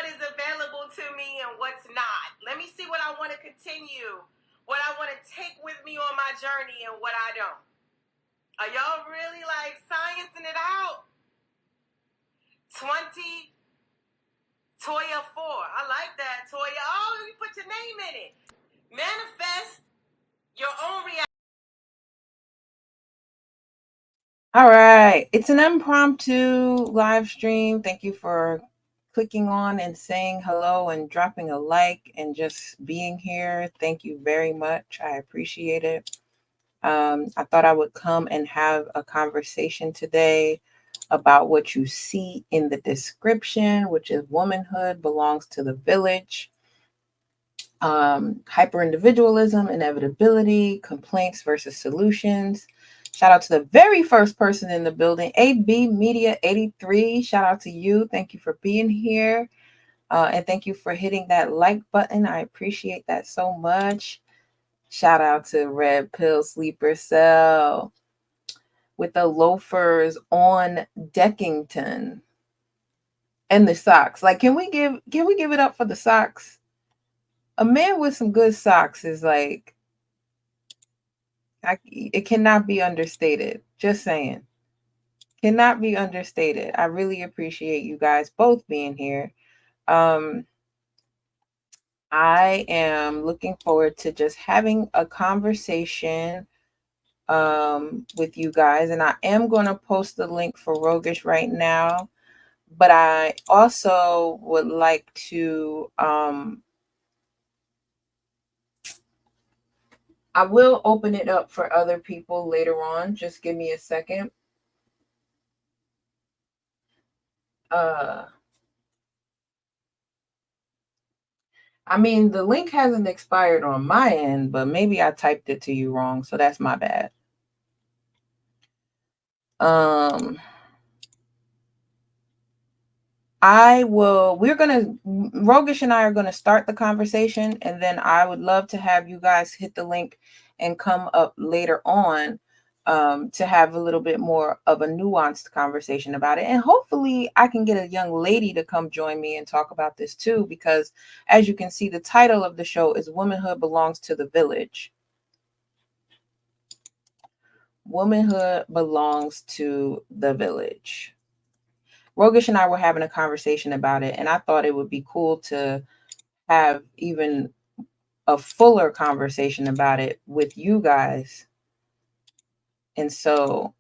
what is available to me and what's not. Let me see what I want to continue, what I want to take with me on my journey and what I don't. Are y'all really like sciencing it out? 20 Toya 4. I like that, Toya. Oh, you put your name in it. Manifest your own reality. All right. It's an impromptu live stream. Thank you for clicking on and saying hello and dropping a like and just being here. Thank you very much. I appreciate it. I thought I would come and have a conversation today about what you see in the description, which is womanhood belongs to the village. Hyper-individualism, inevitability, complaints versus solutions. Shout out to the very first person in the building, AB Media 83. Shout out to you. Thank you for being here. And thank you for hitting that like button. I appreciate that so much. Shout out to Red Pill Sleeper Cell with the loafers on Deckington and the socks. Like, can we give it up for the socks? A man with some good socks is like, it cannot be understated. Just saying. Cannot be understated. I really appreciate you guys both being here. I am looking forward to just having a conversation with you guys. And I am going to post the link for Roguish right now. But I also would like to... I will open it up for other people later on. Just give me a second. I mean, the link hasn't expired on my end, but maybe I typed it to you wrong, so that's my bad. Roguish and I are going to start the conversation, and then I would love to have you guys hit the link and come up later on to have a little bit more of a nuanced conversation about it. And hopefully I can get a young lady to come join me and talk about this too, because as you can see, the title of the show is Womanhood Belongs to the Village. Womanhood belongs to the village. Roguish and I were having a conversation about it, and I thought it would be cool to have even a fuller conversation about it with you guys. And so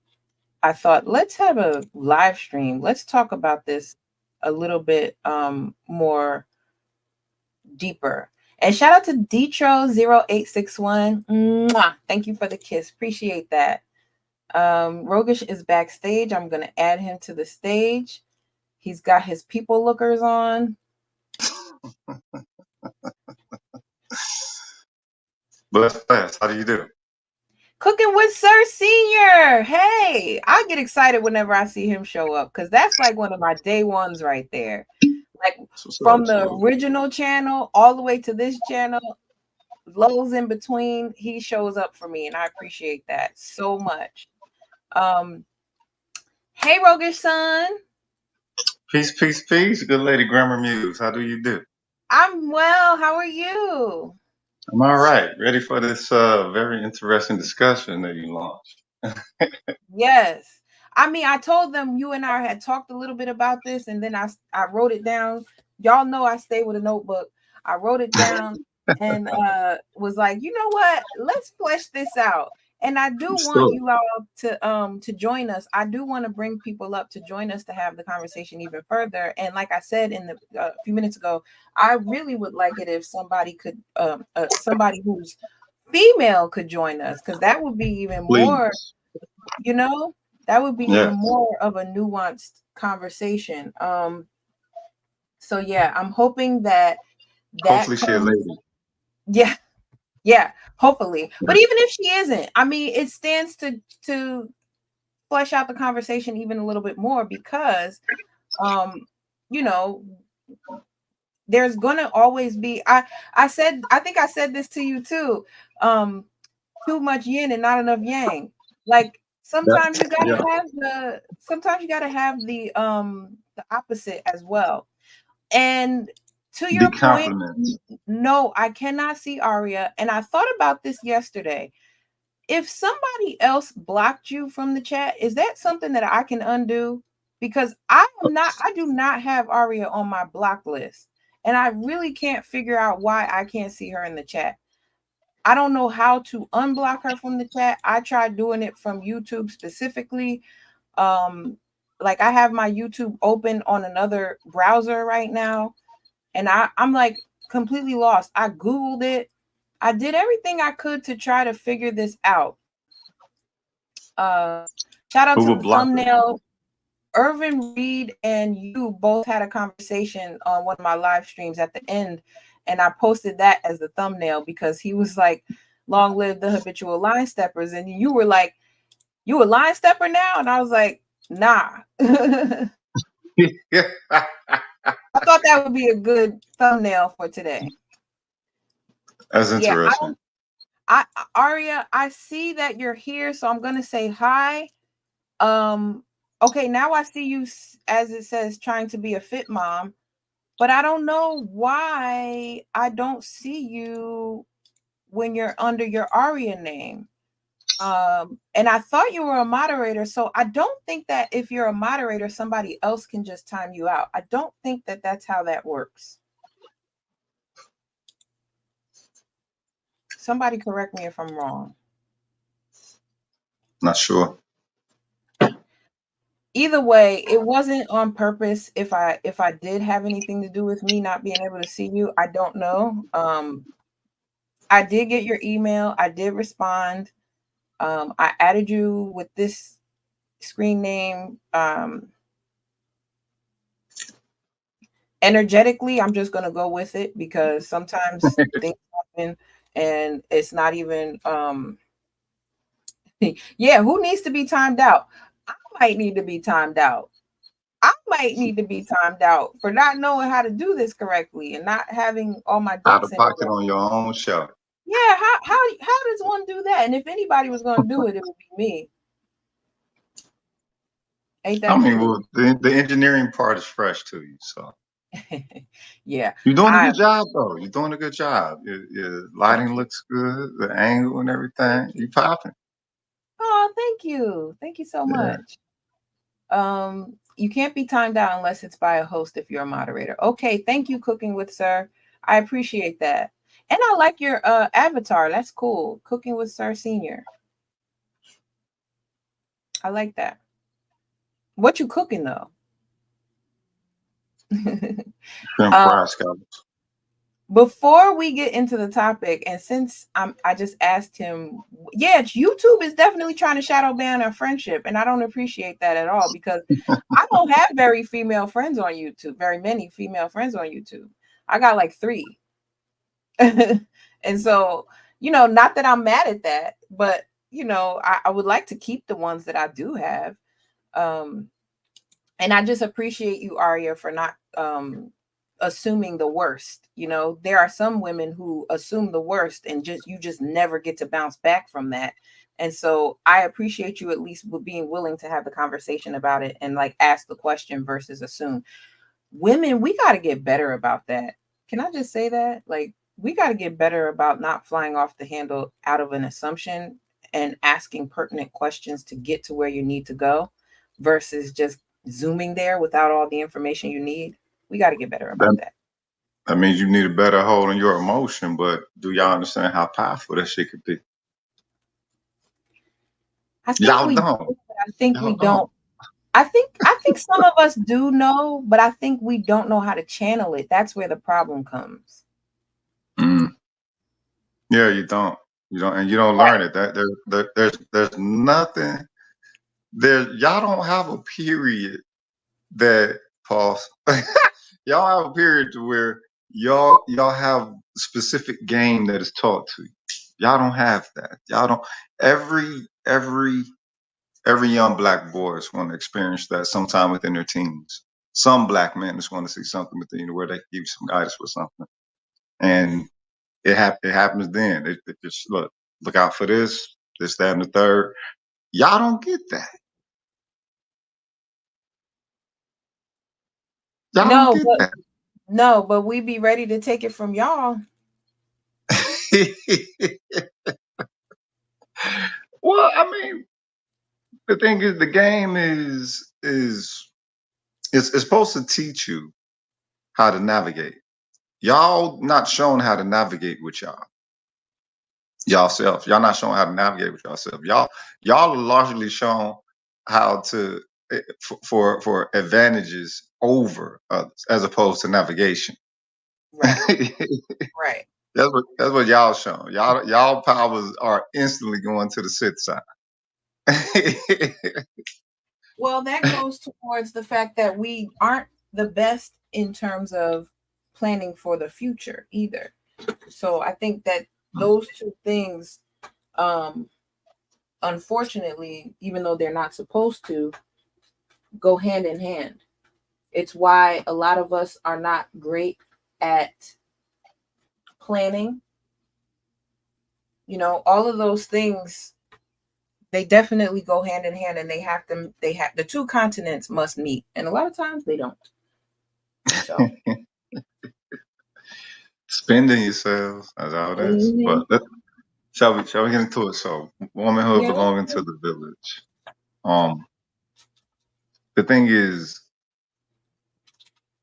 I thought, let's have a live stream. Let's talk about this a little bit more deeper. And shout out to Detro0861. Mwah! Thank you for the kiss. Appreciate that. Roguish is backstage. I'm going to add him to the stage. He's got his people lookers on. Bless. How do you do? Cooking with Sir Senior. Hey, I get excited whenever I see him show up because that's like one of my day ones right there. Like from the original channel all the way to this channel, lows in between, he shows up for me, and I appreciate that so much. Hey, Roguish son. Peace. Good lady Grammar Muse. How do you do? I'm well. How are you? I'm all right. Ready for this very interesting discussion that you launched. Yes. I mean, I told them you and I had talked a little bit about this, and then I wrote it down. Y'all know I stay with a notebook. I wrote it down and was like, you know what? Let's flesh this out. And I do want you all to join us. I do want to bring people up to join us to have the conversation even further. And like I said in the a few minutes ago, I really would like it if somebody could, somebody who's female could join us, because that would be even more, you know, that would be even more of a nuanced conversation. So yeah, I'm hoping that hopefully she's a lady. Yeah, hopefully. But even if she isn't, I mean, it stands to flesh out the conversation even a little bit more, because you know, there's gonna always be, I think I said this to you too, too much yin and not enough yang. Like sometimes you gotta have the opposite as well. And to Be your point, compliments. no, I cannot see Arya. And I thought about this yesterday. If somebody else blocked you from the chat, is that something that I can undo? Because I do not have Arya on my block list. And I really can't figure out why I can't see her in the chat. I don't know how to unblock her from the chat. I tried doing it from YouTube specifically. Like I have my YouTube open on another browser right now, and I'm like completely lost. I Googled it. I did everything I could to try to figure this out. Shout out Who to will the block it? thumbnail. Irvin Reed and you both had a conversation on one of my live streams at the end, and I posted that as the thumbnail because he was like, "Long live the habitual line steppers," and you were like, "You a line stepper now?" And I was like, "Nah." I thought that would be a good thumbnail for today. That's Yeah, interesting. Arya, I see that you're here, so I'm gonna say hi. Okay, now I see you as it says trying to be a fit mom, but I don't know why I don't see you when you're under your Arya name. And I thought you were a moderator, so I don't think that if you're a moderator, somebody else can just time you out. I don't think that that's how that works. Somebody correct me if I'm wrong. Not sure. Either way, it wasn't on purpose. If I did have anything to do with me not being able to see you, I don't know. I did get your email. I did respond. I added you with this screen name. Energetically, I'm just gonna go with it because sometimes things happen and it's not even yeah, who needs to be timed out? I might need to be timed out. I might need to be timed out for not knowing how to do this correctly and not having all my Out ducks of in a pocket row. on your own show. Yeah, how does one do that? And if anybody was gonna do it, it would be me. Ain't that I mean, true? well, the engineering part is fresh to you, so Yeah. you're doing a good job, though. You're doing a good job. Your lighting You. looks good, the angle and everything. You popping. Oh, thank you. Thank you so Yeah. much. You can't be timed out unless it's by a host if you're a moderator. Okay, thank you, Cooking with Sir. I appreciate that. And I like your avatar. That's cool. Cooking with Sir Senior. I like that. What you cooking though? Shrimp fry scallops. Before we get into the topic, and since I just asked him, yeah, YouTube is definitely trying to shadow ban our friendship, and I don't appreciate that at all because I don't have very many female friends on YouTube. I got like 3. And so, not that I'm mad at that, but I would like to keep the ones that I do have. And I just appreciate you, Arya, for not assuming the worst. There are some women who assume the worst and you just never get to bounce back from that. And so I appreciate you at least being willing to have the conversation about it and like ask the question versus assume. Women, we got to get better about that. Can I just say that? Like, we got to get better about not flying off the handle out of an assumption and asking pertinent questions to get to where you need to go versus just zooming there without all the information you need. We got to get better about that. That means you need a better hold on your emotion, but do y'all understand how powerful that shit could be? I think Y'all we don't. do, but I think we don't. I think some of us do know, but I think we don't know how to channel it. That's where the problem comes. Yeah, you don't, and you don't learn it. That there's nothing there. Y'all don't have a period that pause. Y'all have a period to where y'all have specific game that is taught to you. Y'all don't have that. Y'all don't. Every young black boy is going to experience that sometime within their teens. Some black men just want to see something within where they give you some guidance for something, and it happens then. It just look out for this, that, and the third. Y'all don't get that. Y'all don't get that. No, but we be ready to take it from y'all. Well, I mean, the thing is, the game is it's supposed to teach you how to navigate. Y'all not showing how to navigate with y'all self. Y'all not showing how to navigate with yourself. Y'all are largely shown how to for advantages over others as opposed to navigation. Right. Right. That's what y'all shown. Y'all powers are instantly going to the Sith side. Well, that goes towards the fact that we aren't the best in terms of planning for the future either. So I think that those two things, unfortunately, even though they're not supposed to, go hand in hand. It's why a lot of us are not great at planning. You know, all of those things, they definitely go hand in hand, and they have the two continents must meet, and a lot of times they don't. So Spending yourselves, that's all it is. But shall we get into it? So, womanhood belonging to the village. The thing is,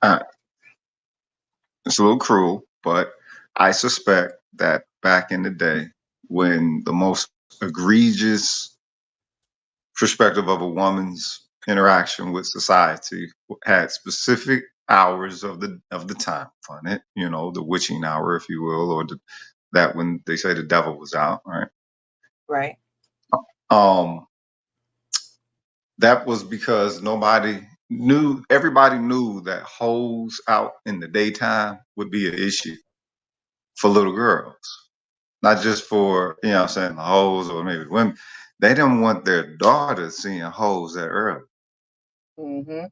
it's a little cruel, but I suspect that back in the day, when the most egregious perspective of a woman's interaction with society had specific hours of the time on it, you know, the witching hour, if you will, or that when they say the devil was out, right? Right. That was because everybody knew that hoes out in the daytime would be an issue for little girls. Not just for, you know what I'm saying, the hoes or maybe women. They didn't want their daughters seeing hoes that early. Mm-hmm.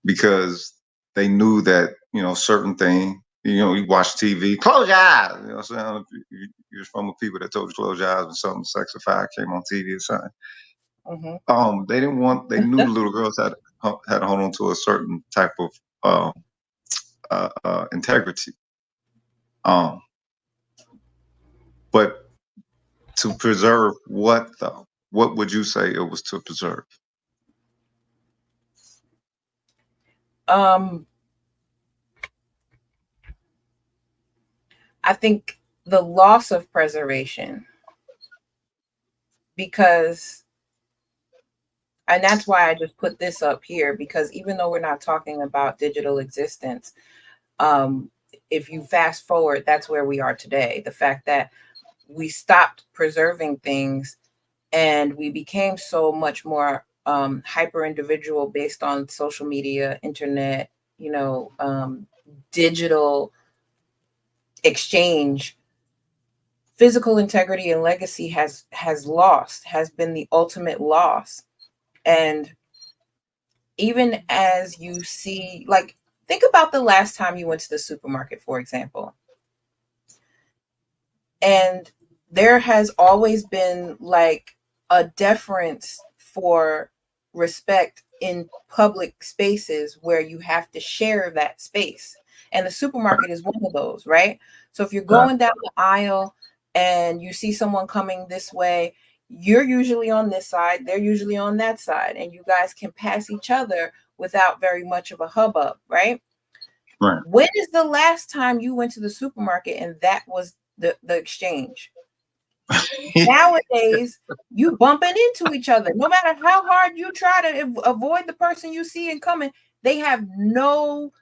Because they knew that, you know, certain thing, you know, you watch TV, close your eyes. You know what I'm saying? You're from the people that told you close your eyes when something sexified came on TV or something. Mm-hmm. They knew the little girls had to hold on to a certain type of integrity. But to preserve what though? What would you say it was to preserve? I think the loss of preservation, because, and that's why I just put this up here, because even though we're not talking about digital existence, if you fast forward, that's where we are today. The fact that we stopped preserving things and we became so much more hyper individual based on social media, internet, you know, digital exchange. Physical integrity and legacy has been the ultimate loss. And even as you see, like, think about the last time you went to the supermarket, for example. And there has always been like a deference for respect in public spaces where you have to share that space. And the supermarket is one of those, right? So if you're going down the aisle and you see someone coming this way, you're usually on this side, they're usually on that side, and you guys can pass each other without very much of a hubbub, right? Right. When is the last time you went to the supermarket and that was the exchange? Nowadays, you bumping into each other. No matter how hard you try to avoid the person you see and coming, they have no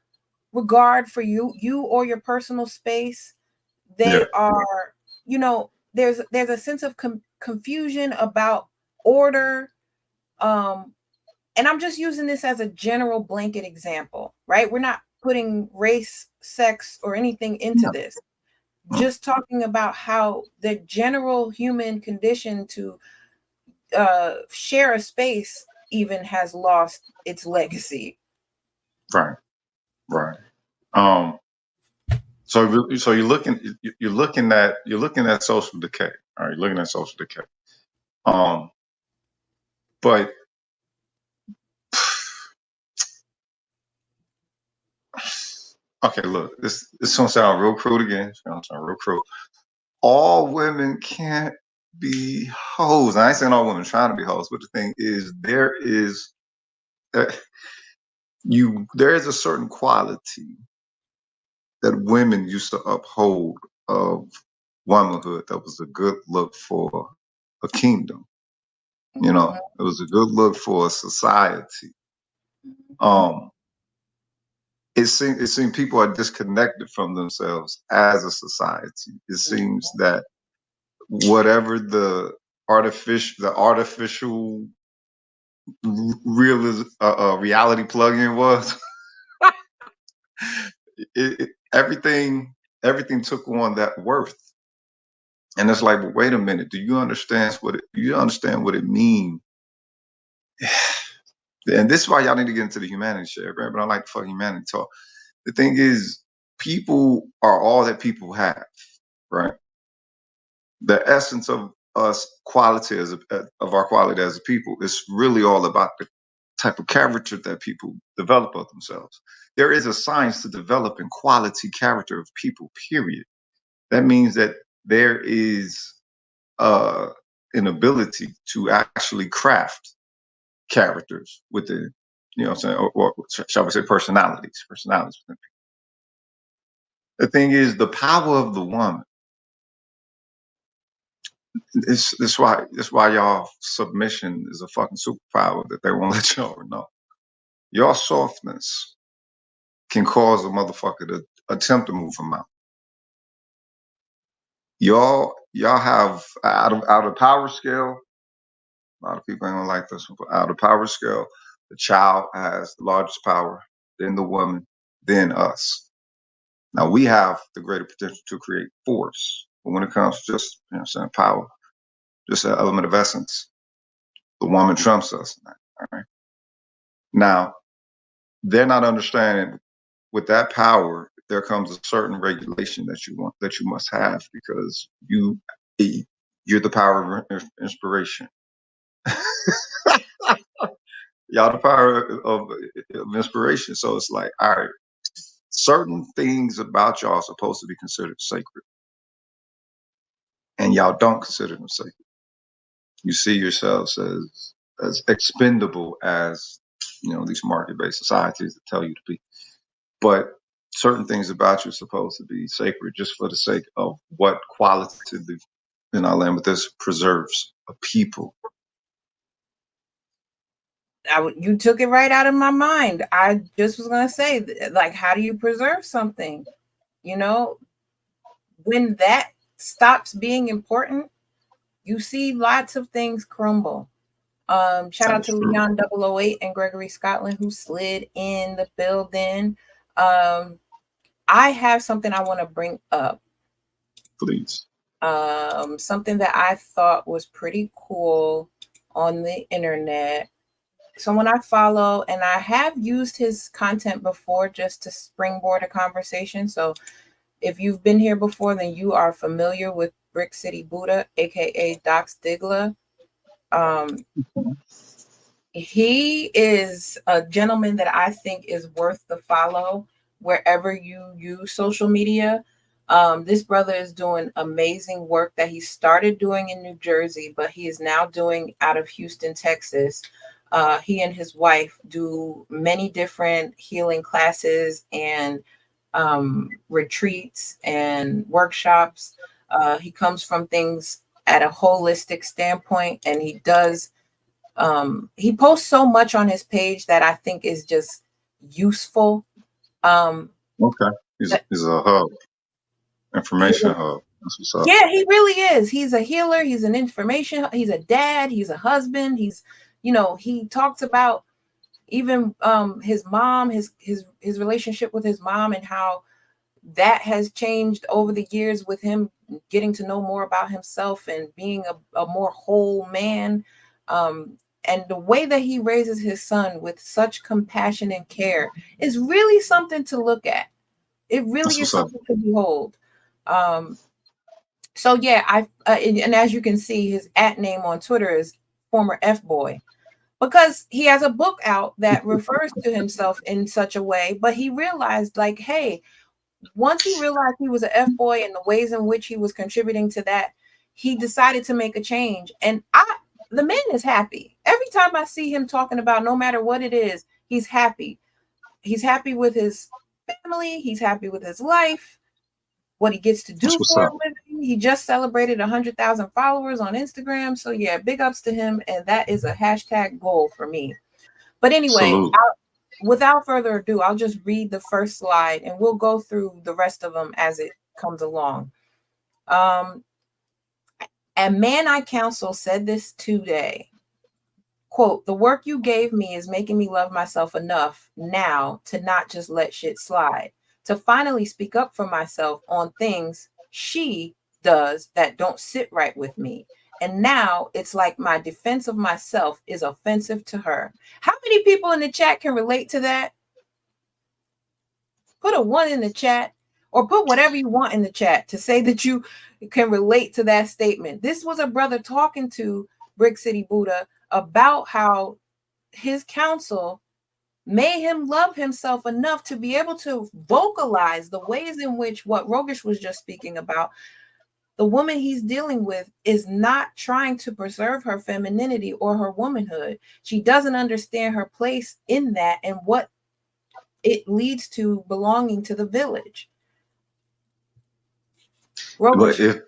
regard for you or your personal space. They are, you know, there's a sense of confusion about order. And I'm just using this as a general blanket example, right? We're not putting race, sex, or anything into this. Just talking about how the general human condition to share a space even has lost its legacy. Right. So you're looking at social decay. All right, you're looking at social decay. But Okay, look, this gonna sound real crude again. It's gonna sound real crude. All women can't be hoes. I ain't saying all women trying to be hoes, but the thing is, there is a certain quality that women used to uphold of womanhood that was a good look for a kingdom. You know, it was a good look for a society. It seems people are disconnected from themselves as a society. It seems that whatever the artificial reality plugin was, everything took on that worth. And it's like, but wait a minute, do you understand what it means? And this is why y'all need to get into the humanity shit, right? But I like the fucking humanity talk. The thing is, people are all that people have, right? The essence of us quality of our quality as a people is really all about the type of character that people develop of themselves. There is a science to developing quality character of people, period. That means that there is an ability to actually craft characters within, you know what I'm saying, or shall we say personalities within people. The thing is, the power of the woman, this why y'all submission is a fucking superpower that they won't let y'all know. Your softness can cause a motherfucker to attempt to move a mountain. Y'all have out of power scale. A lot of people ain't gonna like this one, but out of power scale, the child has the largest power, then the woman, then us. Now we have the greater potential to create force, but when it comes to just, you know what I'm saying, power, just an element of essence, the woman trumps us. All right. Now they're not understanding with that power, there comes a certain regulation that you must have, because you're the power of inspiration. Y'all the power of inspiration. So it's like, all right, certain things about y'all are supposed to be considered sacred, and y'all don't consider them sacred. You see yourselves as expendable as, you know, these market-based societies that tell you to be. But certain things about you are supposed to be sacred just for the sake of what qualitatively in our land, but this preserves a people. You took it right out of my mind. I just was going to say, like, how do you preserve something? You know, when that stops being important, you see lots of things crumble. Shout out to Leon 008 and Gregory Scotland, who slid in the building. I have something I want to bring up. Please. Something that I thought was pretty cool on the internet. Someone I follow, and I have used his content before just to springboard a conversation. So if you've been here before, then you are familiar with Brick City Buddha, aka Doc Stigler. He is a gentleman that I think is worth the follow wherever you use social media. This brother is doing amazing work that he started doing in New Jersey, but he is now doing out of Houston, Texas. He and his wife do many different healing classes and retreats and workshops. He comes from things at a holistic standpoint, and he posts so much on his page that I think is just useful. Okay. He's a hub. Information hub. That's what's up. Yeah, he really is. He's a healer. He's an information. He's a dad. He's a husband. He's, you know, he talks about even his mom, his relationship with his mom, and how that has changed over the years with him getting to know more about himself and being a more whole man. And the way that he raises his son with such compassion and care is really something to look at. It really is something to behold. So yeah, and as you can see, his @ name on Twitter is former F boy. because he has a book out that refers to himself in such a way, but he realized, like, hey, once he realized he was an F-boy and the ways in which he was contributing to that, he decided to make a change. And the man is happy. Every time I see him talking about, no matter what it is, he's happy. He's happy with his family. He's happy with his life, what he gets to do for a living. He just celebrated 100,000 followers on Instagram. So yeah, big ups to him. And that is a hashtag goal for me. But anyway, without further ado, I'll just read the first slide and we'll go through the rest of them as it comes along. A man I counsel said this today. Quote, the work you gave me is making me love myself enough now to not just let shit slide, to finally speak up for myself on things she does that don't sit right with me. And now it's like my defense of myself is offensive to her. How many people in the chat can relate to that? Put a 1 in the chat or put whatever you want in the chat to say that you can relate to that statement. This was a brother talking to Brick City Buddha about how his counsel made him love himself enough to be able to vocalize the ways in which what Rogish was just speaking about, the woman he's dealing with is not trying to preserve her femininity or her womanhood. She doesn't understand her place in that and what it leads to belonging to the village. Rogish,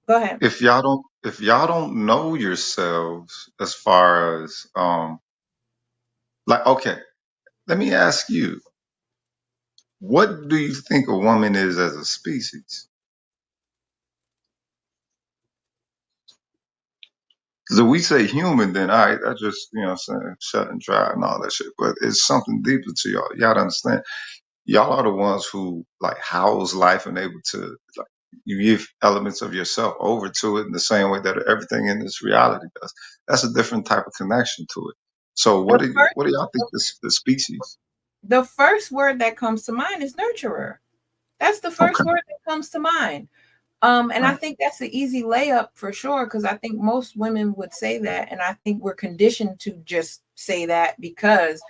go ahead. If y'all don't know yourselves as far as like, okay, let me ask you, what do you think a woman is as a species? Because if we say human, then all right, that's just, you know what I'm saying, shut and dry and all that shit. But it's something deeper to y'all. Y'all understand? Y'all are the ones who like house life and able to like you give elements of yourself over to it in the same way that everything in this reality does. That's a different type of connection to it. So what do y'all think the species? The first word that comes to mind is nurturer. That's the first word that comes to mind. And I think that's the easy layup for sure, because I think most women would say that. And I think we're conditioned to just say that because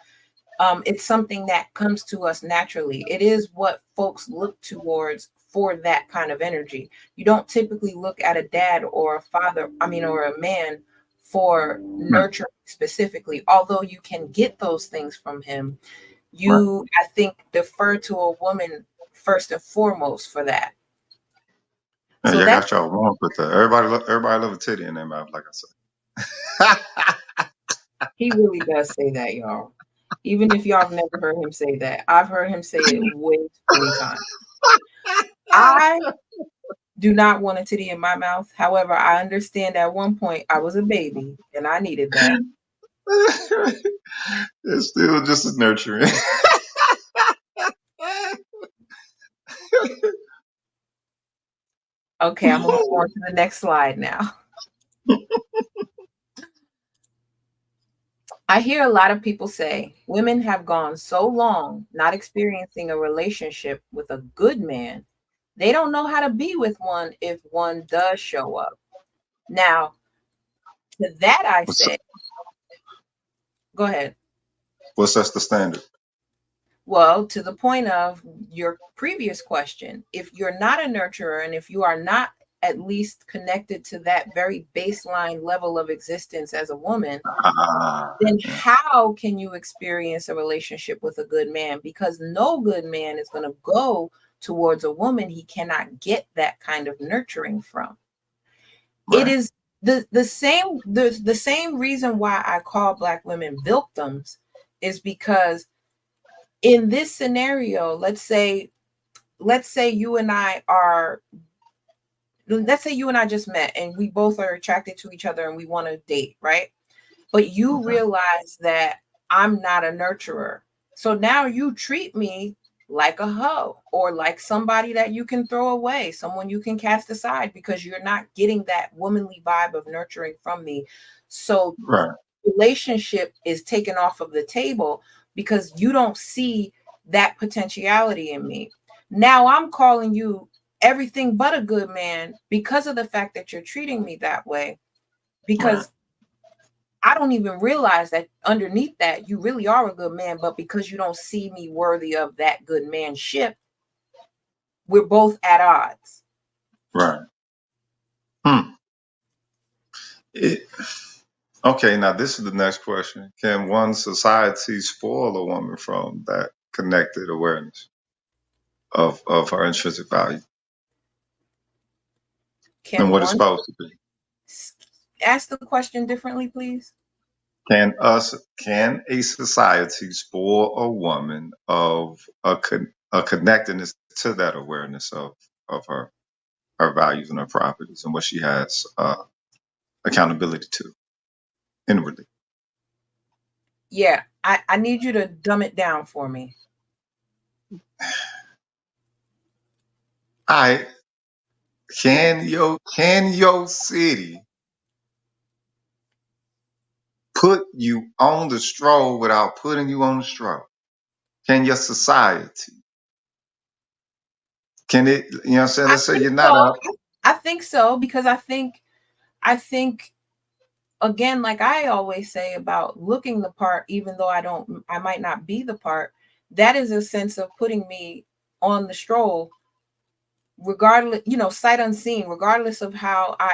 it's something that comes to us naturally. It is what folks look towards for that kind of energy. You don't typically look at a dad or a father, or a man for nurturing specifically, although you can get those things from him. You, I think, defer to a woman first and foremost for that. So yeah, got y'all wrong with that. Everybody love a titty in their mouth, like I said. He really does say that, y'all. Even if y'all have never heard him say that, I've heard him say it way too many times. I do not want a titty in my mouth. However, I understand at one point I was a baby and I needed that. It's still just as nurturing. Okay, I'm going to move on to the next slide now. I hear a lot of people say women have gone so long not experiencing a relationship with a good man, they don't know how to be with one if one does show up. Now, to that I say, go ahead. What sets the standard? Well, to the point of your previous question, if you're not a nurturer and if you are not at least connected to that very baseline level of existence as a woman, then how can you experience a relationship with a good man? Because no good man is going to go towards a woman he cannot get that kind of nurturing from. Right. It is the same reason why I call Black women victims is because in this scenario, let's say you and I just met and we both are attracted to each other and we want to date, right? But you realize that I'm not a nurturer. So now you treat me like a hoe or like somebody that you can throw away, someone you can cast aside because you're not getting that womanly vibe of nurturing from me. So relationship is taken off of the table because you don't see that potentiality in me. Now I'm calling you everything but a good man because of the fact that you're treating me that way. Because I don't even realize that underneath that you really are a good man, but because you don't see me worthy of that good manship, we're both at odds. Right. Okay, now this is the next question. Can one society spoil a woman from that connected awareness of her intrinsic value and Can what it's one supposed to be? ask the question differently, please? Can a society spoil a woman of a connectedness to that awareness of her values and her properties and what she has accountability to inwardly? Yeah, I need you to dumb it down for me. Can your city put you on the stroll without putting you on the stroll? Can your society? Can it, you know what I'm saying? Let's say you're not a. I think so, because I think again, like I always say about looking the part, even though I might not be the part, that is a sense of putting me on the stroll, regardless, sight unseen, regardless of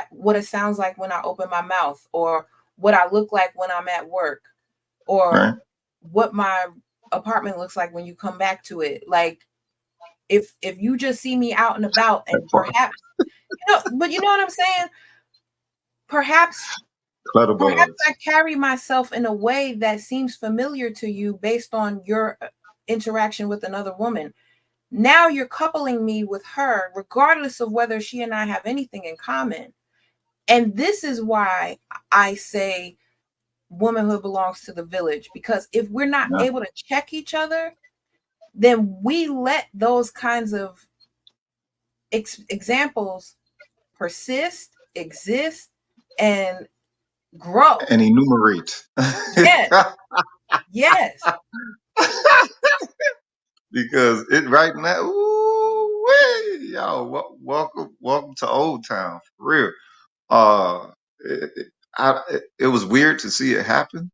what it sounds like when I open my mouth, or what I look like when I'm at work, or Right. what my apartment looks like when you come back to it. Like if you just see me out and about, and perhaps, but you know what I'm saying? Perhaps I carry myself in a way that seems familiar to you based on your interaction with another woman. Now you're coupling me with her, regardless of whether she and I have anything in common. And this is why I say womanhood belongs to the village, because if we're not able to check each other, then we let those kinds of examples persist, exist, and grow and enumerate. Yes. Because it right now, y'all, welcome to Oldtown, for real. It was weird to see it happen,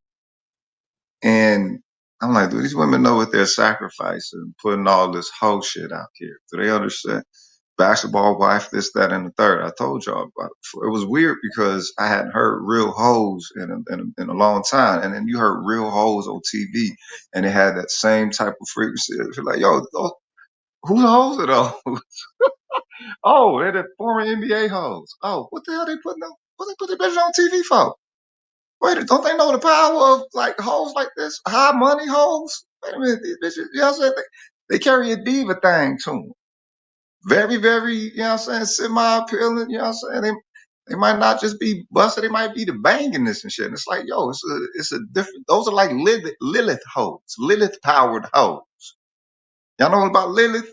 and I'm like, do these women know what they're sacrificing, putting all this whole shit out here? Do they understand? Basketball wife, this, that, and the third. I told y'all about it before. It was weird because I hadn't heard real hoes in a long time. And then you heard real hoes on TV and it had that same type of frequency. It's like, yo, whose hoes are those? Oh, they're the former NBA hoes. Oh, what the hell they putting them? What they put their bitches on TV for? Wait, don't they know the power of like hoes like this? High money hoes? Wait a minute, these bitches, you know what I'm saying? They carry a diva thing to them. Very, very, you know what I'm saying, semi-appealing, you know what I'm saying? They might not just be busted, they might be the bangingness and shit. And it's like, yo, it's a different, those are like Lilith hoes, Lilith powered hoes. Y'all know about Lilith?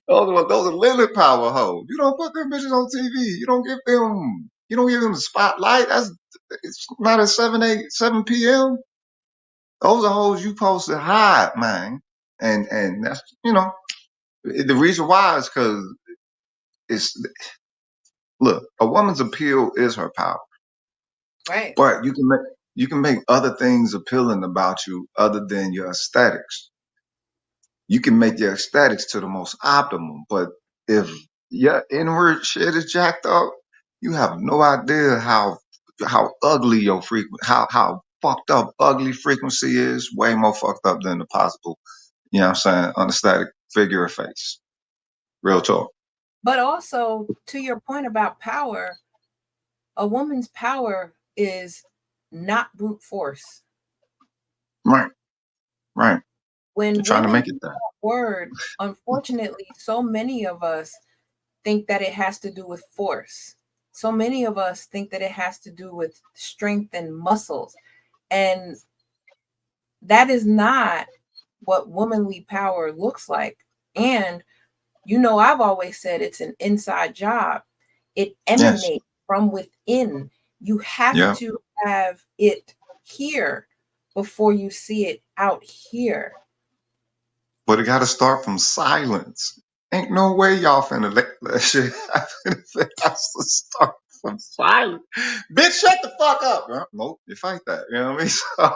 those are Lilith power hoes. You don't put them bitches on TV. You don't give them the spotlight. It's not at 7 p.m. Those are hoes you supposed to hide, man. And that's, the reason why is because look, a woman's appeal is her power. Right. But you can make other things appealing about you other than your aesthetics. You can make your aesthetics to the most optimum, but if your inward shit is jacked up, you have no idea how ugly your how fucked up ugly frequency is. Way more fucked up than the possible, you know what I'm saying, unesthetic figure of face. Real talk. But also, to your point about power, a woman's power is not brute force. Right. When you're trying to women make it that word, unfortunately, so many of us think that it has to do with force. So many of us think that it has to do with strength and muscles. And that is not what womanly power looks like. And, I've always said it's an inside job. It emanates from within. You have to have it here before you see it out here. But it got to start from silence. Ain't no way y'all finna let that shit happen if it has to start Some silence. Bitch, shut the fuck up. Nope, you fight that. You know what I mean? So,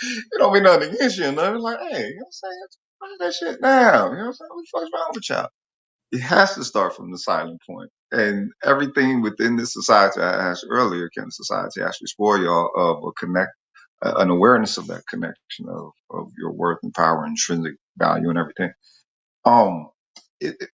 it don't be nothing against you. Nothing like, hey, you know what I'm saying? Write that shit down. You know what I'm saying? What the fuck's wrong with y'all? It has to start from the silent point. And everything within this society, I asked earlier, can the society actually spoil y'all of a connect, an awareness of that connection of your worth and power, intrinsic value, and everything. It, it,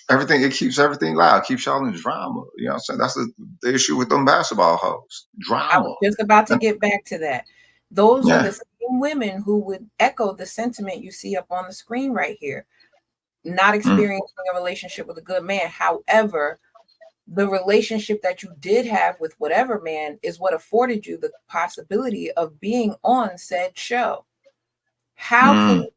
everything, it keeps everything loud, keeps y'all in drama. You know what I'm saying? That's the issue with them basketball hoes. I Drama. was just about to get back to that. Those are Yeah. the same women who would echo the sentiment you see up on the screen right here. Not experiencing a relationship with a good man. However, the relationship that you did have with whatever man is what afforded you the possibility of being on said show. And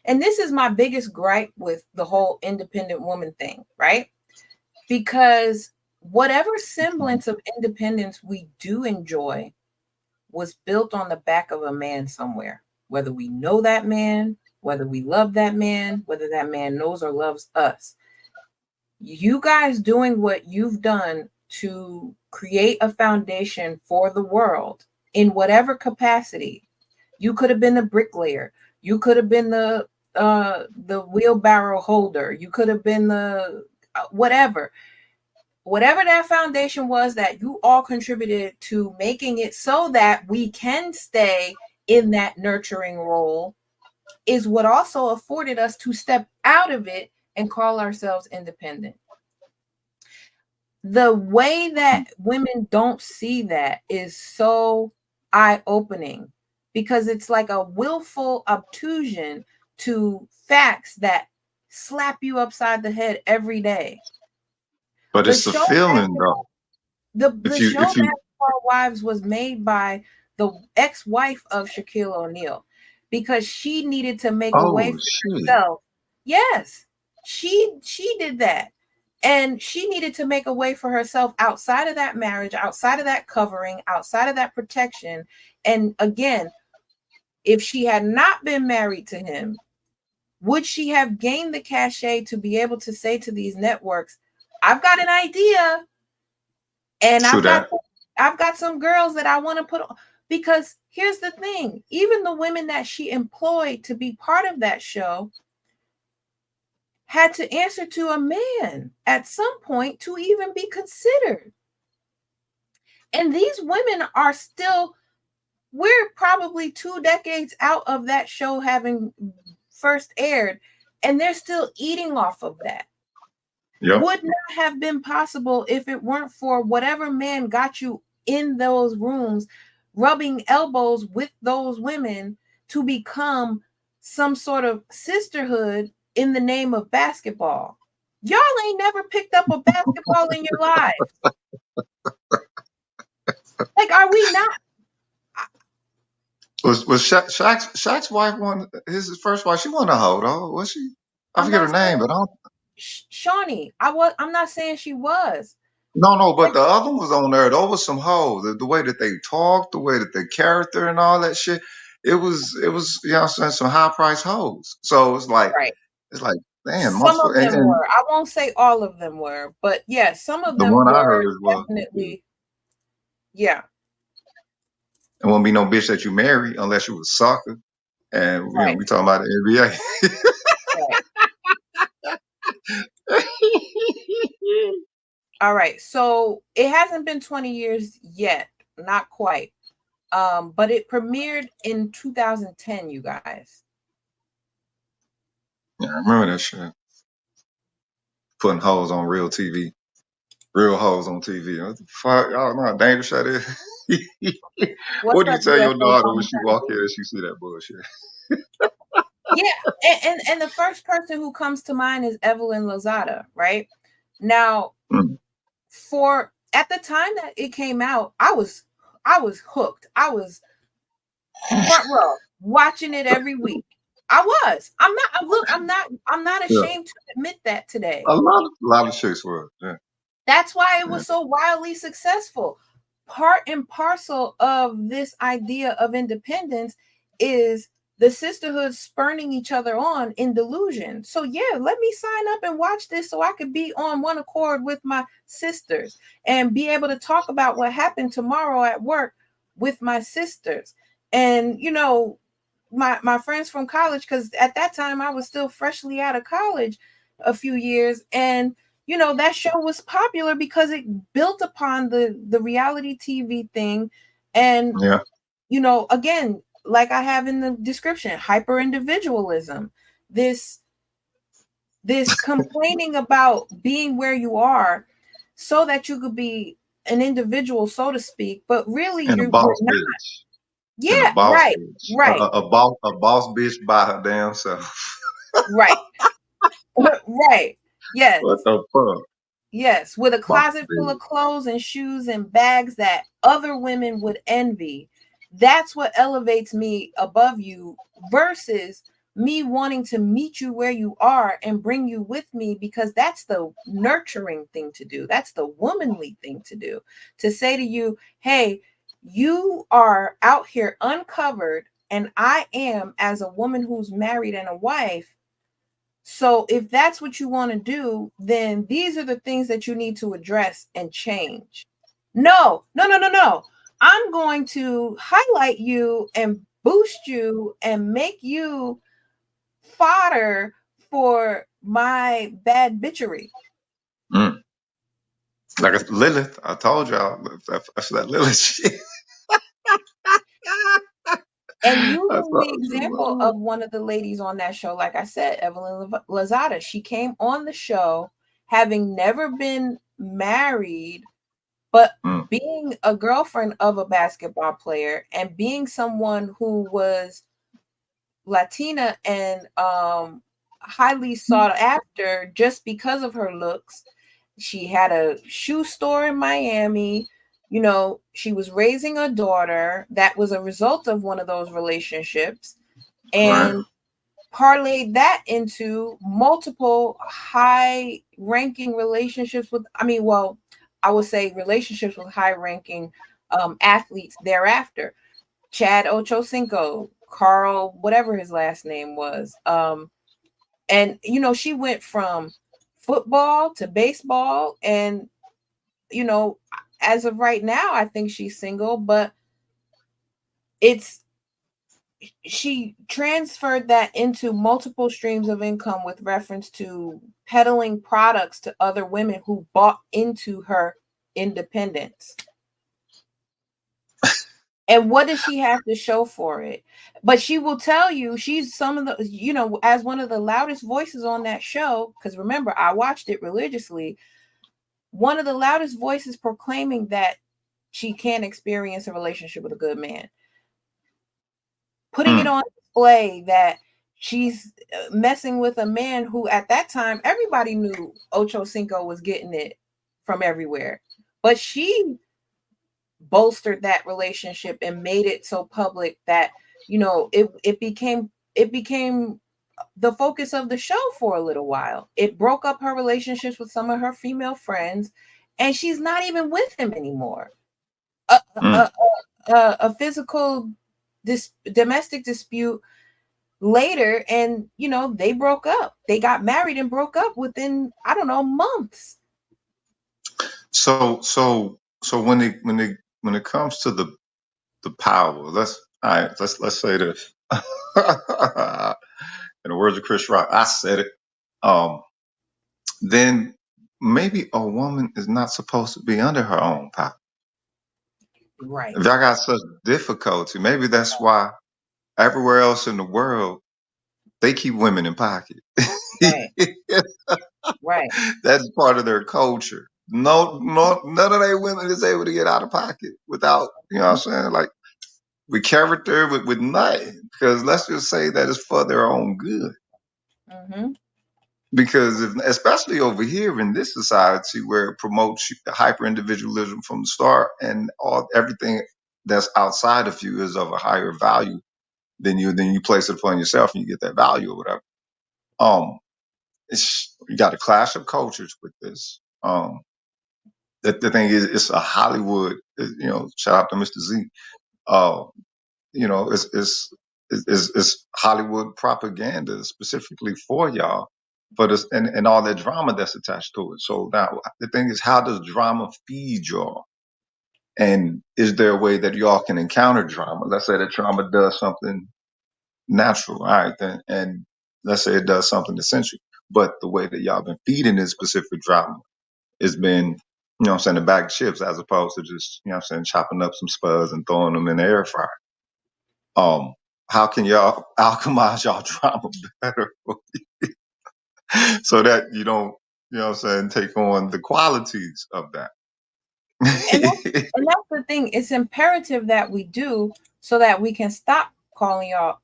this is my biggest gripe with the whole independent woman thing, right? Because whatever semblance of independence we do enjoy was built on the back of a man somewhere, whether we know that man, whether we love that man, whether that man knows or loves us. You guys doing what you've done to create a foundation for the world in whatever capacity. You could have been the bricklayer. You could have been the wheelbarrow holder. You could have been the whatever that foundation was that you all contributed to making it so that we can stay in that nurturing role is what also afforded us to step out of it and call ourselves independent. The way that women don't see that is so eye-opening because it's like a willful obtrusion to facts that slap you upside the head every day. But it's a feeling, though. The show Basketball Wives was made by the ex-wife of Shaquille O'Neal because she needed to make a way for herself. Yes, she did that. And she needed to make a way for herself outside of that marriage, outside of that covering, outside of that protection. And again, if she had not been married to him, would she have gained the cachet to be able to say to these networks, I've got an idea and I've got some girls that I want to put on? Because here's the thing, even the women that she employed to be part of that show had to answer to a man at some point to even be considered. And these women are still, we're probably 2 decades out of that show having first aired, and they're still eating off of that. Yep. Would not have been possible if it weren't for whatever man got you in those rooms, rubbing elbows with those women to become some sort of sisterhood in the name of basketball. Y'all ain't never picked up a basketball in your life. Like, are we not? Was Shaq's wife his first wife? She wasn't a hoe though, was she? I forget her name, but I don't. Shawnee. I'm not saying she was. No, but the other was on there. Those was some hoes. The way that they talked, the way that their character and all that shit. It was, you know what I'm saying, some high price hoes. So it's like, damn. Some of them were. I won't say all of them were, but yeah, some of them were definitely. Yeah. It won't be no bitch that you marry unless you was a sucker. And you know, we talking about the NBA. All right. So it hasn't been 20 years yet. Not quite. But it premiered in 2010, you guys. Yeah, I remember that shit. Putting hoes on real TV. Real hoes on TV. What the fuck? Y'all know how dangerous that is. What do you tell your daughter when she walk in and she see that bullshit? Yeah, and the first person who comes to mind is Evelyn Lazada, right? Now, at the time that it came out, I was hooked. I was front row watching it every week. I was. I'm not ashamed to admit that today. A lot of chicks were. Yeah. That's why it was so wildly successful. Part and parcel of this idea of independence is the sisterhood spurning each other on in delusion. So yeah, let me sign up and watch this so I could be on one accord with my sisters and be able to talk about what happened tomorrow at work with my sisters. And you know, my friends from college, because at that time I was still freshly out of college a few years, and you know, that show was popular because it built upon the reality TV thing. And Yeah. you know, again, like I have in the description, hyper individualism, this complaining about being where you are so that you could be an individual, so to speak, but really And a you're boss not. bitch. And a Yeah, boss right, bitch. right, A boss bitch by her damn self. right. Right. Yes. What the fuck? Yes. With a Boss closet full bitch. of clothes and shoes and bags that other women would envy. That's what elevates me above you versus me wanting to meet you where you are and bring you with me, because that's the nurturing thing to do. That's the womanly thing to do. To say to you, hey, you are out here uncovered, and I am, as a woman who's married and a wife. So if that's what you want to do, then these are the things that you need to address and change. No, no, no, no, no. I'm going to highlight you and boost you and make you fodder for my bad bitchery. Mm. Like it's Lilith. I told y'all. That's that Lilith shit. And I using the told example you. of one of the ladies on that show, like I said, Evelyn Lazada, she came on the show having never been married, but Mm. being a girlfriend of a basketball player and being someone who was Latina and highly sought after just because of her looks. She had a shoe store in Miami. You know, she was raising a daughter that was a result of one of those relationships, Right. and parlayed that into multiple high ranking relationships with, I mean, well, I would say relationships with high ranking athletes thereafter. Chad Ochocinco, Carl, whatever his last name was. And you know, she went from football to baseball, and you know, as of right now, I think she's single, but it's she transferred that into multiple streams of income with reference to peddling products to other women who bought into her independence. And what does she have to show for it? But she will tell you she's some of the, you know, as one of the loudest voices on that show, because remember, I watched it religiously, one of the loudest voices proclaiming that she can't experience a relationship with a good man. Putting it Mm. on display that she's messing with a man who at that time everybody knew Ocho Cinco was getting it from everywhere. But she bolstered that relationship and made it so public that, you know, it became the focus of the show for a little while. It broke up her relationships with some of her female friends, and she's not even with him anymore. Mm. A physical domestic dispute later, and you know, they broke up. They got married and broke up within, I don't know, months. So when it comes to the power, let's say this. In the words of Chris Rock, I said it. Um, then maybe a woman is not supposed to be under her own power. Right. If y'all got such difficulty, maybe that's why everywhere else in the world they keep women in pocket. Right. Right. That's part of their culture. No, none of their women is able to get out of pocket without, you know what I'm saying? Like with character, with nothing. Because let's just say that it's for their own good. Mm-hmm. Because especially over here in this society where it promotes hyper individualism from the start, and everything that's outside of you is of a higher value than you place it upon yourself and you get that value or whatever. Um, you got a clash of cultures with this. The thing is, it's a Hollywood. You know, shout out to Mr. Z. Uh, you know, it's is Hollywood propaganda specifically for y'all, but it's and all that drama that's attached to it. So now the thing is, how does drama feed y'all? And is there a way that y'all can encounter drama? Let's say that drama does something natural, all right, then, and let's say it does something essential, but the way that y'all been feeding this specific drama has been, you know what I'm saying, the bag of chips, as opposed to just, you know what I'm saying, chopping up some spuds and throwing them in the air fryer. How can y'all alchemize y'all drama better so that you don't, you know what I'm saying, take on the qualities of that? And that's the thing. It's imperative that we do, so that we can stop calling y'all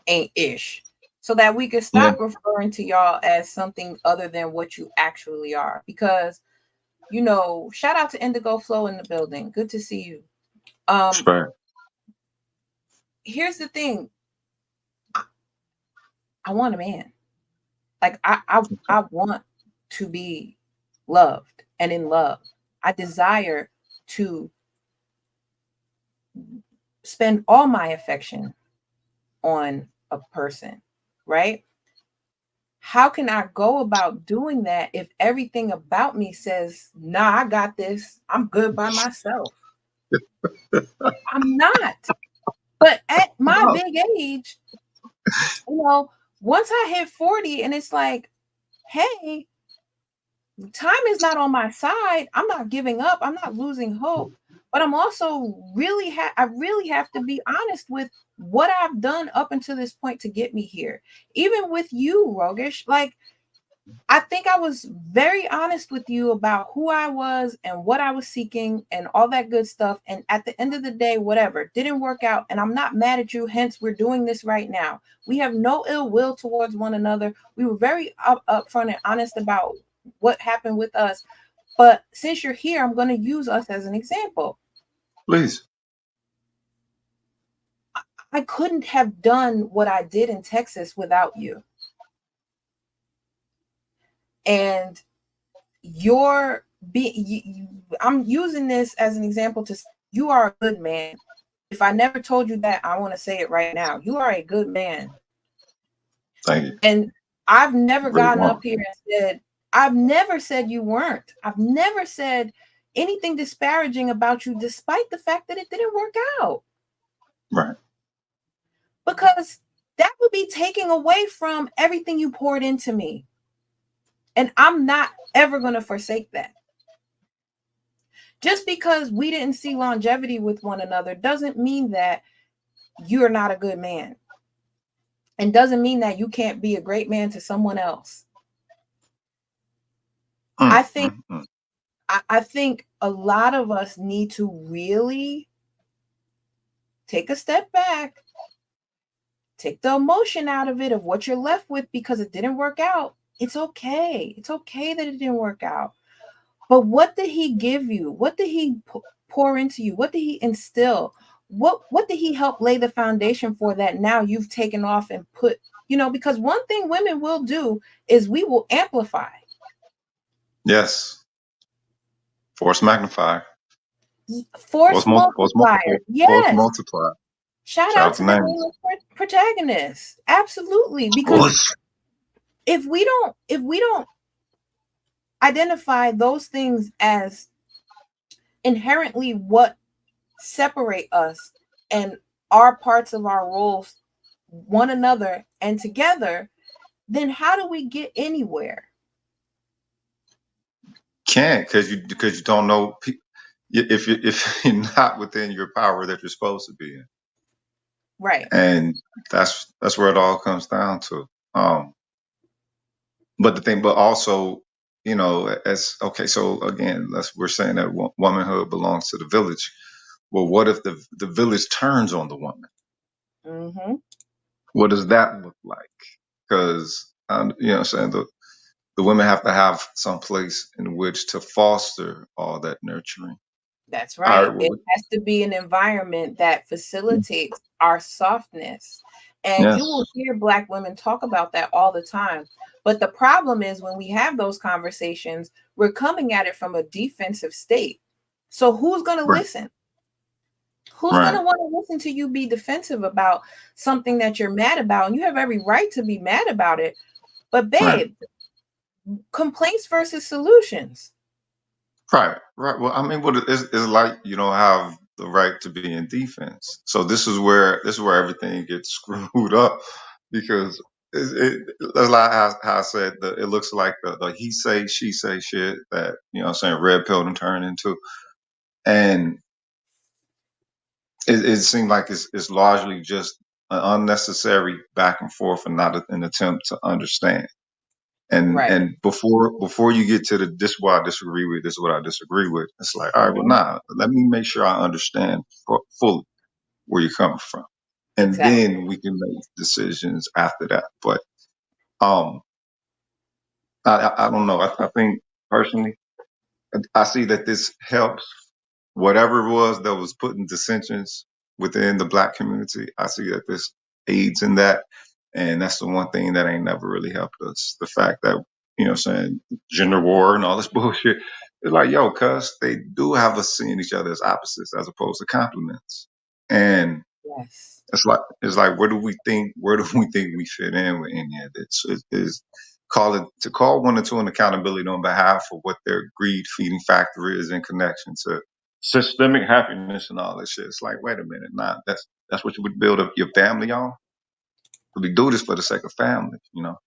ain't ish, so that we can stop referring to y'all as something other than what you actually are. Because, you know, shout out to Indigo Flow in the building. Good to see you. Here's the thing. I want a man. Like I want to be loved and in love. I desire to spend all my affection on a person, right? How can I go about doing that if everything about me says, nah, I got this, I'm good by myself? I'm not. But at my big age, you know, once I hit 40 and it's like, hey, time is not on my side. I'm not giving up. I'm not losing hope. But I'm also I really have to be honest with what I've done up until this point to get me here. Even with you, Rogish, like, I think I was very honest with you about who I was and what I was seeking and all that good stuff. And at the end of the day, whatever, didn't work out. And I'm not mad at you. Hence, we're doing this right now. We have no ill will towards one another. We were very upfront and honest about what happened with us. But since you're here, I'm going to use us as an example. Please. I couldn't have done what I did in Texas without you. And I'm using this as an example to say you are a good man. If I never told you that, I want to say it right now. You are a good man. Thank you. And I've never gotten up here and said, I've never said you weren't. I've never said anything disparaging about you, despite the fact that it didn't work out. Right. Because that would be taking away from everything you poured into me. And I'm not ever going to forsake that. Just because we didn't see longevity with one another doesn't mean that you're not a good man. And doesn't mean that you can't be a great man to someone else. I think a lot of us need to really take a step back, take the emotion out of it, of what you're left with because it didn't work out. It's okay. It's okay that it didn't work out. But what did he give you? What did he pour into you? What did he instill? What did he help lay the foundation for that now you've taken off and put, you know, because one thing women will do is we will amplify. Yes. Force magnifier. Force multiplier. Yes. Force multiplier. Shout out to the nameless protagonist. Absolutely. Because if we don't identify those things as inherently what separate us and our parts of our roles, one another and together, then how do we get anywhere? Can't, because you don't know if you're not within your power that you're supposed to be in. Right. And that's where it all comes down to. But also, you know, so again, we're saying that womanhood belongs to the village. Well, what if the village turns on the woman? Mm-hmm. What does that look like? Because you know what I'm saying, the women have to have some place in which to foster all that nurturing. That's right. It has to be an environment that facilitates our softness. And you will hear Black women talk about that all the time. But the problem is when we have those conversations, we're coming at it from a defensive state. So who's going to listen? Who's going to want to listen to you be defensive about something that you're mad about? And you have every right to be mad about it. But babe, complaints versus solutions. Right. Well, I mean, it's like you don't have the right to be in defense. So this is where everything gets screwed up, because that's like how I said, it looks like the he say she say shit that, you know what I'm saying, red pill and turn into, and it seems like it's largely just an unnecessary back and forth and not an attempt to understand. And before you get to this is what I disagree with, this is what I disagree with, it's like, all right, well, let me make sure I understand fully where you're coming from, and then we can make decisions after that. But I don't know. I think personally, I see that this helps whatever it was that was putting dissensions within the Black community. I see that this aids in that. And that's the one thing that ain't never really helped us. The fact that, you know what I'm saying, gender war and all this bullshit. It's like, yo, cuz they do have us seeing each other as opposites as opposed to complements. And it's like, where do we think we fit in with any of this? Is call one or two an accountability on behalf of what their greed feeding factor is in connection to systemic happiness and all that shit. It's like, wait a minute, that's what you would build up your family on? We do this for the sake of family, you know?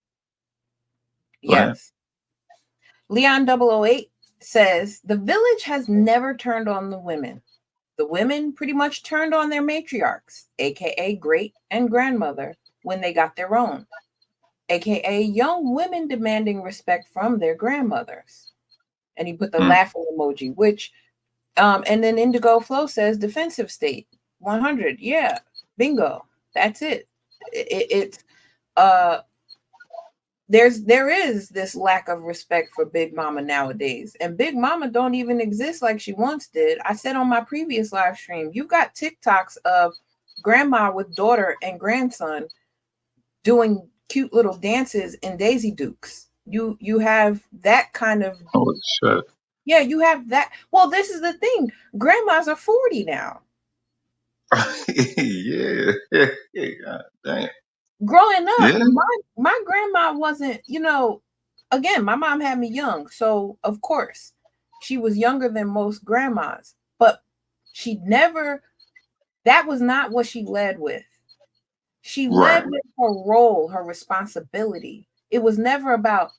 Yes. Leon 008 says, the village has never turned on the women. The women pretty much turned on their matriarchs, aka great and grandmother, when they got their own, aka young women demanding respect from their grandmothers. And he put the laughing emoji, which, and then Indigo Flow says defensive state, 100. Yeah, bingo. That's it. There is this lack of respect for Big Mama nowadays, and Big Mama don't even exist like she once did. I said on my previous live stream, you've got TikToks of grandma with daughter and grandson doing cute little dances in Daisy Dukes. You have that kind of yeah, you have that. Well, this is the thing. Grandmas are 40 now. yeah. Damn. Growing up, my grandma wasn't, you know, again, my mom had me young. So, of course, she was younger than most grandmas. But that was not what she led with. She led with her role, her responsibility. It was never about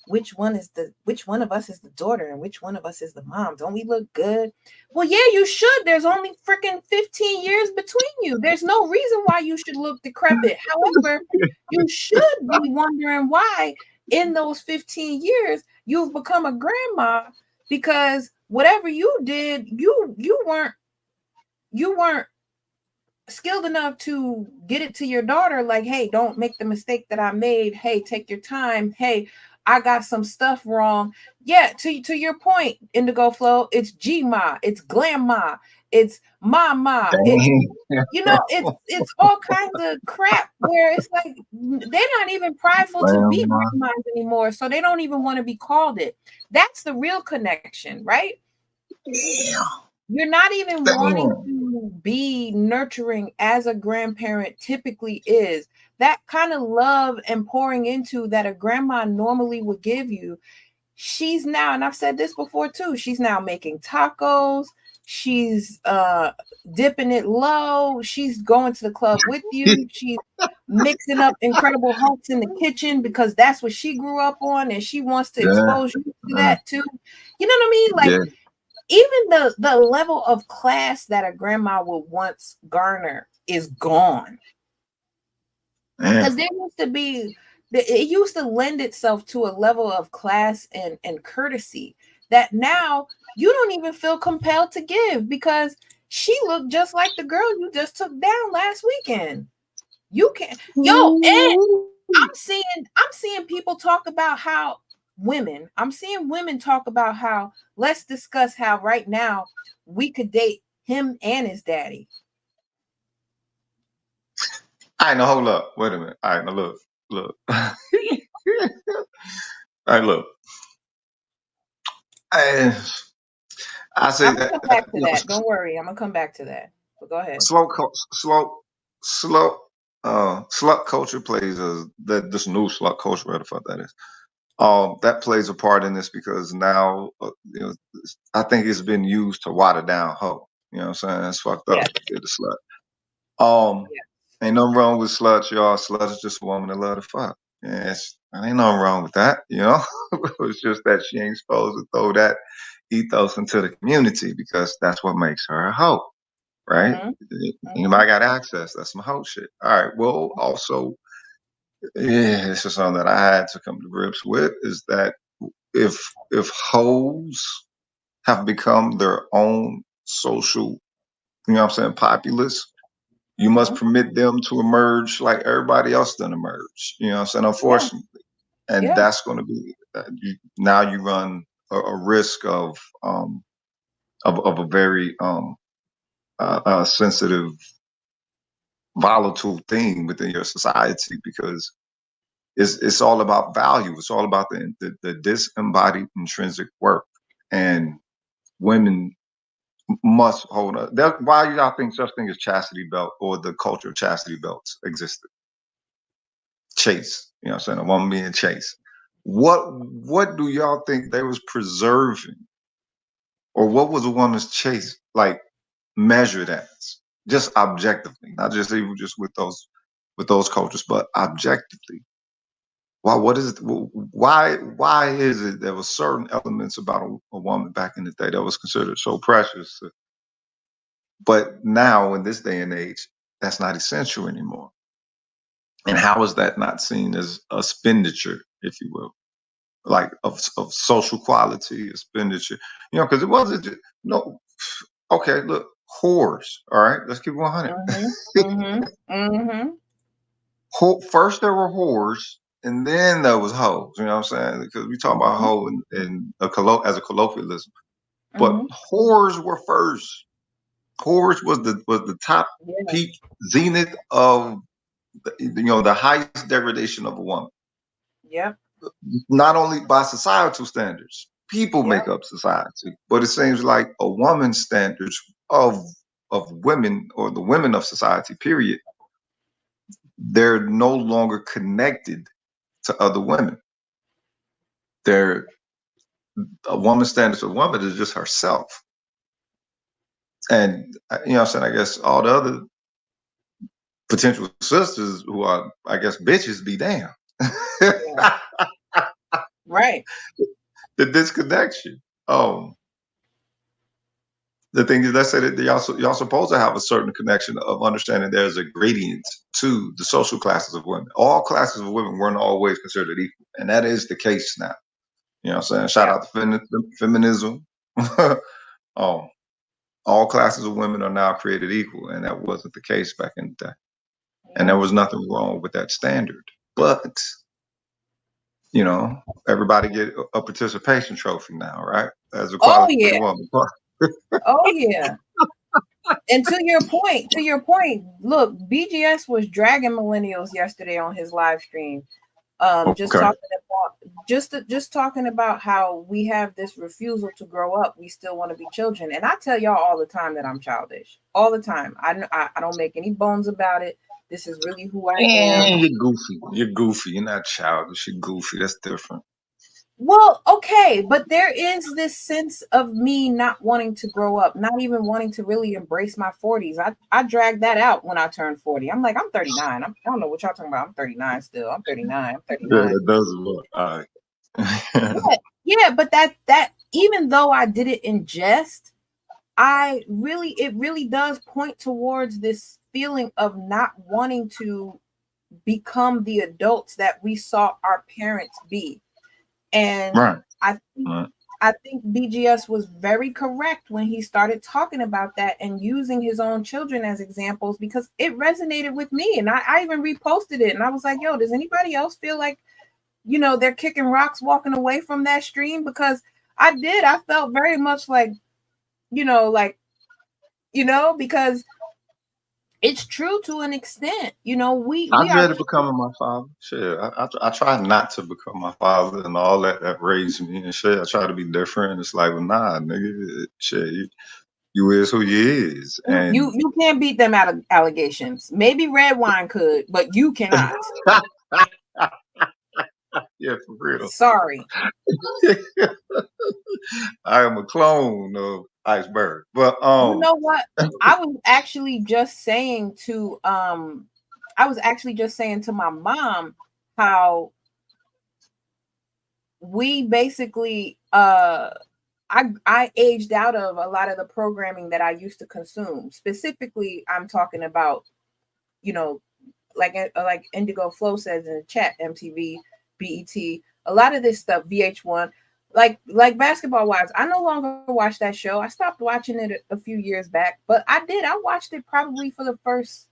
which one of us is the daughter and which one of us is the mom. Don't we look good? Well, yeah, you should. There's only freaking 15 years between you. There's no reason why you should look decrepit. However, you should be wondering why in those 15 years you've become a grandma, because whatever you did, you weren't skilled enough to get it to your daughter. Like, hey, don't make the mistake that I made. Hey, take your time. Hey, I got some stuff wrong. Yeah, to your point, Indigo Flow, it's G-Ma, it's Glam-Ma, it's Ma-Ma. It's all kinds of crap where it's like they're not even prideful to be grandmas anymore, so they don't even want to be called it. That's the real connection, right? Yeah. You're not even wanting to be nurturing as a grandparent typically is. That kind of love and pouring into that a grandma normally would give you. She's now, and I've said this before too, she's now making tacos. She's dipping it low. She's going to the club with you. She's mixing up Incredible Hulks in the kitchen because that's what she grew up on, and she wants to expose you to that too. You know what I mean? Like, even the level of class that a grandma would once garner is gone. Because there used to be, it used to lend itself to a level of class and courtesy that now you don't even feel compelled to give, because she looked just like the girl you just took down last weekend. You can't, and I'm seeing people talk about how I'm seeing women talk about how, let's discuss how right now we could date him and his daddy. All right, now hold up. Wait a minute. All right, now look. All right, look. I say I'm gonna come back to that. Don't worry, I'm gonna come back to that. But go ahead. Slut culture plays this new slut culture, whatever the fuck that is. That plays a part in this because now, I think it's been used to water down hoe. You know what I'm saying? That's fucked up. Yeah. Did the slut. Ain't nothing wrong with sluts, y'all. Slut is just a woman that love to fuck. Yes, ain't nothing wrong with that. It's just that she ain't supposed to throw that ethos into the community because that's what makes her a hoe, right? Anybody got access? That's some hoe shit. All right. Well, also, this is something that I had to come to grips with is that if hoes have become their own social, populace, you must permit them to emerge like everybody else done emerge. You know what I'm saying? Unfortunately. And that's going to be, now you run a risk of a very sensitive, volatile thing within your society because it's all about value. It's all about the disembodied intrinsic worth. And women must hold up. Why do y'all think such thing as chastity belt or the culture of chastity belts existed? Chase, you know what I'm saying? A woman being chased. What do y'all think they was preserving? Or what was a woman's chase like measured as? Just objectively, not just even just with those cultures, but objectively. Why is it there was certain elements about a woman back in the day that was considered so precious, but now in this day and age, that's not essential anymore? And how is that not seen as a expenditure, if you will, like of social quality expenditure? Because it wasn't okay, look, whores. All right, let's keep 100. First there were whores, and then there was hoes. You know what I'm saying? Because we talk about hoe as a colloquialism, but whores were first. Whores was the top peak zenith of the highest degradation of a woman. Yep. Not only by societal standards, people make up society, but it seems like a woman's standards of women or the women of society, period, they're no longer connected to other women. A woman's standards of a woman is just herself. And you know what I'm saying, I guess all the other potential sisters who are, I guess, bitches, be damned. Right. The disconnection. The thing is, let's say that y'all supposed to have a certain connection of understanding there's a gradient to the social classes of women. All classes of women weren't always considered equal, and that is the case now. You know what I'm saying? Shout out to feminism. All classes of women are now created equal, and that wasn't the case back in the day. And there was nothing wrong with that standard. But, everybody get a participation trophy now, right? As a qualified woman. Oh yeah. And to your point, look, BGS was dragging Millennials yesterday on his live stream. Just talking about how we have this refusal to grow up. We still want to be children. And I tell y'all all the time that I'm childish. All the time. I don't make any bones about it. This is really who I am. You're goofy. You're goofy. You're not childish. You're goofy. That's different. Well, okay, but there is this sense of me not wanting to grow up, not even wanting to really embrace my 40s. I dragged that out when I turned 40. I'm like, I'm 39. I don't know what y'all talking about. I'm 39 still. I'm 39. Yeah, it does look all right. But that even though I did it in jest, it really does point towards this feeling of not wanting to become the adults that we saw our parents be. And I think BGS was very correct when he started talking about that and using his own children as examples, because it resonated with me. And I even reposted it. And I was like, yo, does anybody else feel like, they're kicking rocks walking away from that stream? Because I did. I felt very much like, because it's true to an extent. I dreaded becoming my father. Shit, I try not to become my father and all that raised me and shit. I try to be different. It's like, well, nah, nigga, shit. You is who you is. And you can't beat them out of allegations. Maybe red wine could, but you cannot. yeah, for real. Sorry. I am a clone of Iceberg. But You know what? I was actually just saying to my mom how we basically I aged out of a lot of the programming that I used to consume. Specifically, I'm talking about, you know, like Indigo Flow says in the chat, MTV, BET, a lot of this stuff, VH1, like Basketball Wives. I no longer watch that show. I stopped watching it a few years back, but I watched it probably for the first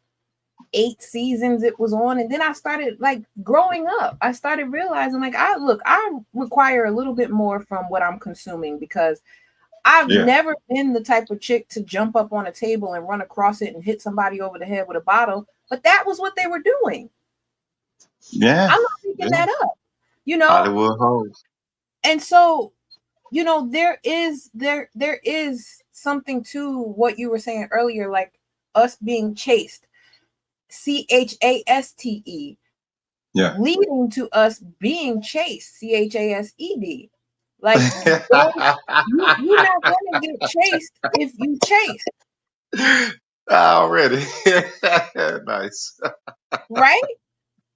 8 seasons it was on, and then I started like growing up. I started realizing like I require a little bit more from what I'm consuming, because I've never been the type of chick to jump up on a table and run across it and hit somebody over the head with a bottle, but that was what they were doing. Yeah, I'm not making that up, you know. Hollywood hoes. And so, you know, there is something to what you were saying earlier, like us being chased. CHASTE, leading to us being chased. CHASED. Like you're not gonna get chased if you chase. Already. Nice. Right?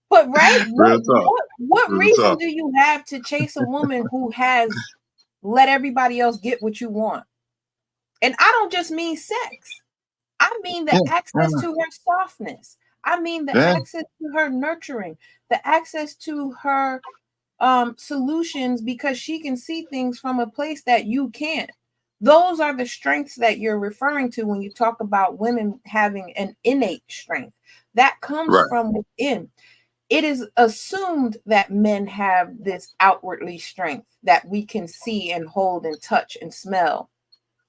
But what Real reason talk. do you have to chase a woman who has let everybody else get what you want? And I don't just mean sex. I mean the access to her softness. I mean the access to her nurturing, the access to her solutions, because she can see things from a place that you can't. Those are the strengths that you're referring to when you talk about women having an innate strength that comes from within. It is assumed that men have this outwardly strength that we can see and hold and touch and smell.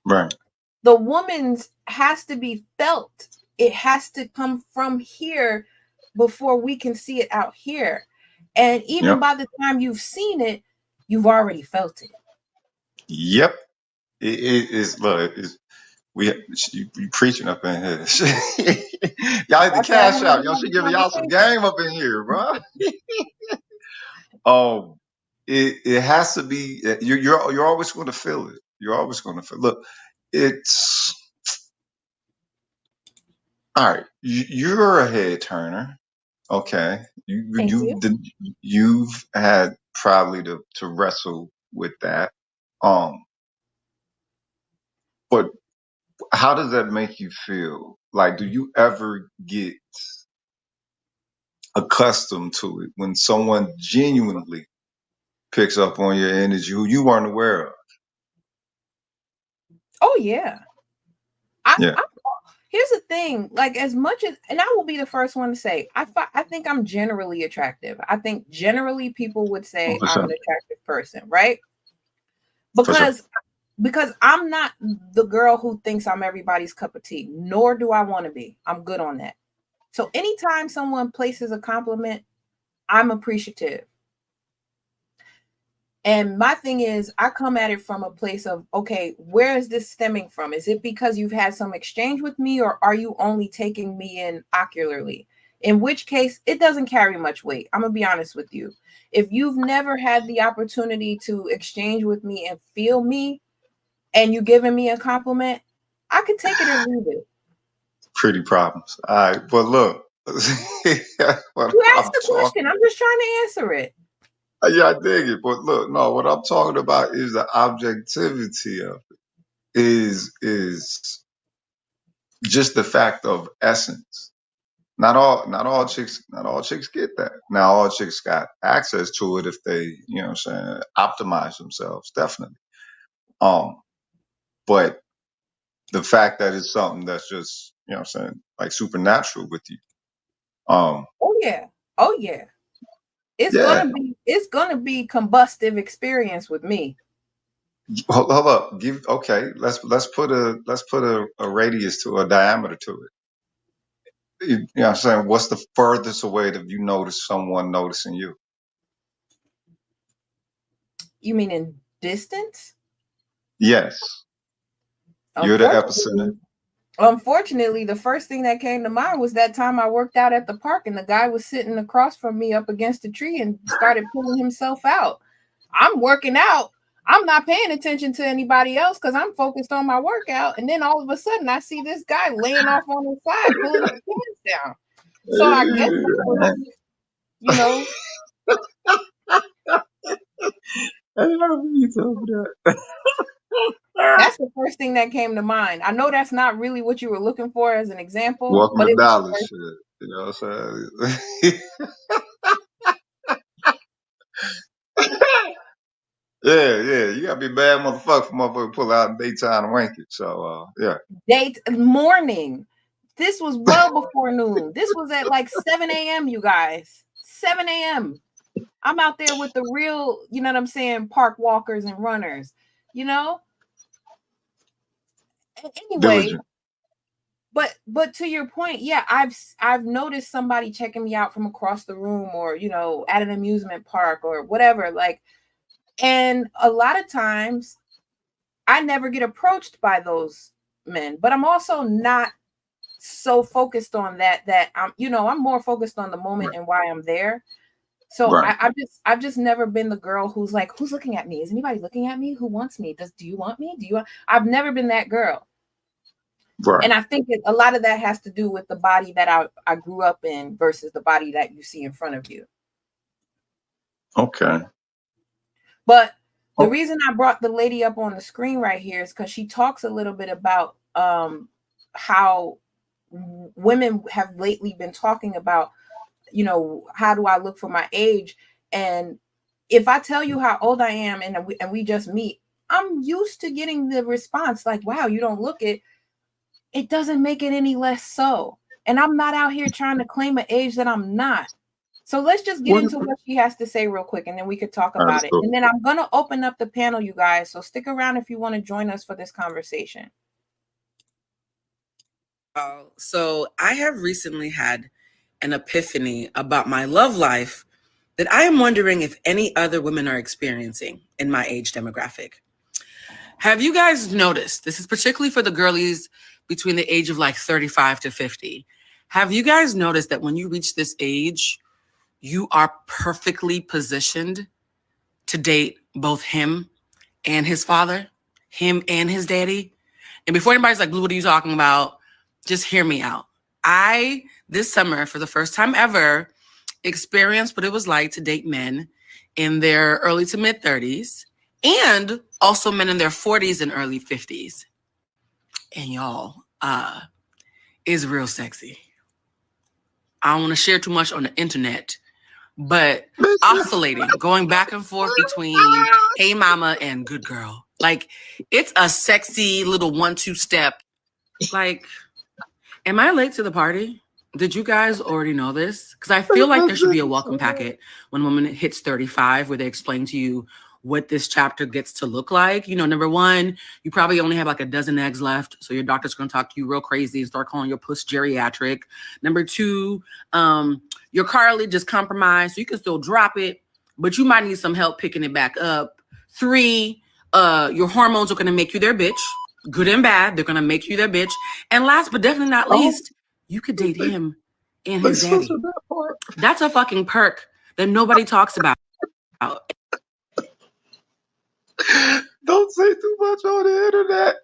Right. The woman's has to be felt. It has to come from here before we can see it out here. And even by the time you've seen it, you've already felt it. Yep. It is. Look, you preaching up in here. Y'all hit the cash out. Y'all should give y'all some game up in here, bro. It has to be. You're always going to feel it. You're always going to feel. Look, it's all right. You're a head turner. Okay, you've had probably to wrestle with that. But how does that make you feel? Like, do you ever get accustomed to it when someone genuinely picks up on your energy who you weren't aware of? Oh yeah. Here's the thing, like, as much as, and I will be the first one to say, I think I'm generally attractive. I think generally people would say I'm an attractive person, right? Because I'm not the girl who thinks I'm everybody's cup of tea, nor do I want to be. I'm good on that. So anytime someone places a compliment, I'm appreciative. And my thing is, I come at it from a place of, okay, where is this stemming from? Is it because you've had some exchange with me, or are you only taking me in ocularly? In which case, it doesn't carry much weight. I'm going to be honest with you. If you've never had the opportunity to exchange with me and feel me, and you giving me a compliment, I could take it or leave it. Pretty problems. All right, but look. You asked the question. I'm just trying to answer it. Yeah, I dig it. But look, no, what I'm talking about is the objectivity of it. Is just the fact of essence. Not all chicks get that. Now all chicks got access to it if they, you know what I'm saying, optimize themselves, definitely. But the fact that it's something that's just, you know what I'm saying, like supernatural with you. Oh yeah. It's gonna be combustive experience with me. Hold up. Let's put a radius to a diameter to it. You know what I'm saying? What's the furthest away that you notice someone noticing you? You mean in distance? Yes. You're the epicenter. Unfortunately, the first thing that came to mind was that time I worked out at the park and the guy was sitting across from me up against a tree and started pulling himself out. I'm working out. I'm not paying attention to anybody else because I'm focused on my workout. And then all of a sudden I see this guy laying off on the side, pulling his pants down. So I guess, you know. That's the first thing that came to mind. I know that's not really what you were looking for as an example. Welcome but to Dallas, shit. You know what I'm saying? Yeah. You gotta be a bad motherfucker for motherfucker pull out in daytime and wank it. So yeah. Morning. This was well before noon. This was at like 7 a.m., you guys. 7 a.m. I'm out there with the real, you know what I'm saying, park walkers and runners, you know? Anyway, but to your point, yeah, I've noticed somebody checking me out from across the room or, you know, at an amusement park or whatever, like, and a lot of times I never get approached by those men, but I'm also not so focused on that I'm, you know, I'm more focused on the moment and why I'm there. So I've just never been the girl who's like, who's looking at me? Is anybody looking at me? Who wants me? Do you want me? I've never been that girl. Right. And I think a lot of that has to do with the body that I grew up in versus the body that you see in front of you. Okay. But the reason I brought the lady up on the screen right here is because she talks a little bit about how women have lately been talking about, you know, how do I look for my age? And if I tell you how old I am and we just meet, I'm used to getting the response like, wow, you don't look it. It doesn't make it any less so. And I'm not out here trying to claim an age that I'm not. So let's just get into what she has to say real quick, and then we could talk about it. And then I'm going to open up the panel, you guys. So stick around if you want to join us for this conversation. So I have recently had an epiphany about my love life that I am wondering if any other women are experiencing in my age demographic. Have you guys noticed, this is particularly for the girlies between the age of like 35 to 50. Have you guys noticed that when you reach this age, you are perfectly positioned to date both him and his father, him and his daddy? And before anybody's like, Blue, what are you talking about? Just hear me out. I, this summer, for the first time ever, experienced what it was like to date men in their early to mid 30s and also men in their 40s and early 50s. And y'all, is real sexy. I don't want to share too much on the internet, but oscillating, going back and forth between hey mama and good girl. Like, it's a sexy little 1-2 step. Like, am I late to the party? Did you guys already know this? Because I feel like there should be a welcome packet when a woman hits 35 where they explain to you what this chapter gets to look like. You know, number one, you probably only have like a dozen eggs left. So your doctor's going to talk to you real crazy and start calling your puss geriatric. Number two, your cartilage is compromised. So you can still drop it, but you might need some help picking it back up. Three, your hormones are going to make you their bitch. Good and bad. They're going to make you their bitch. And last but definitely not least, you could date him and his daddy. That's a fucking perk that nobody talks about. Don't say too much on the internet.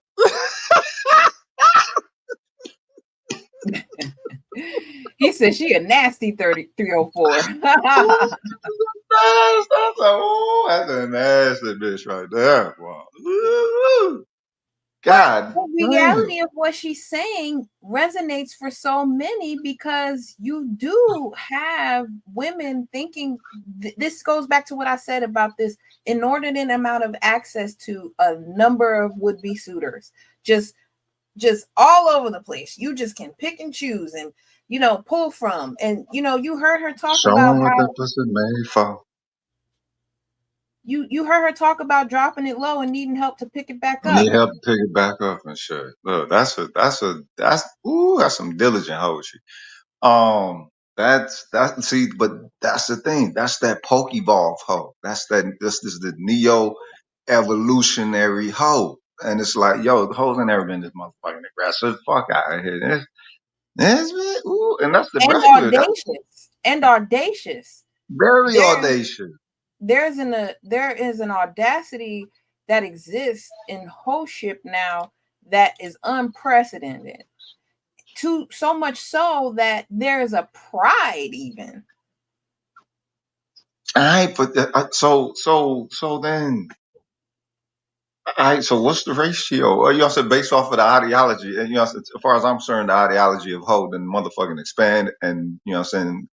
He said she a nasty 304. That's a nasty bitch right there. Wow. God. The reality of what she's saying resonates for so many because you do have women thinking, this goes back to what I said about this inordinate amount of access to a number of would-be suitors, just all over the place. You just can pick and choose and, you know, pull from. And, you know, you heard her talk about what that pussy made for. You heard her talk about dropping it low and needing help to pick it back up. Need help to pick it back up and shit. Look, that's some diligent poetry. See, but that's the thing. That's that Pokeball hoe. This is the neo evolutionary hoe. and it's like, yo, the hoes ain't never been this motherfucking aggressive. So the fuck out of here. Ooh, and that's the And regular. audacious. And audacious. Very audacious. There is an audacity that exists in hoeship now that is unprecedented. So much so that there is a pride even. All right, but so then, all right, so what's the ratio? Well, you know, said based off of the ideology, and you know, as far as I'm concerned, the ideology of hoe then motherfucking expand, and you know, what I'm saying,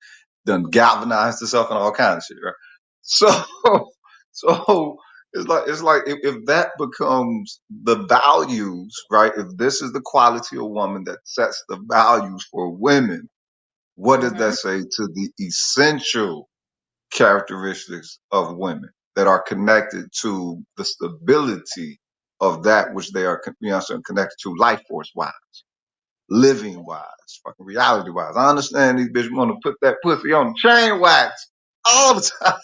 done galvanized itself and all kinds of shit, right? So it's like if that becomes the values, right? If this is the quality of woman that sets the values for women, what does that say to the essential characteristics of women that are connected to the stability of that which they are, you know, connected to life force wise, living wise, fucking reality wise? I understand these bitches want to put that pussy on chain wax all the time.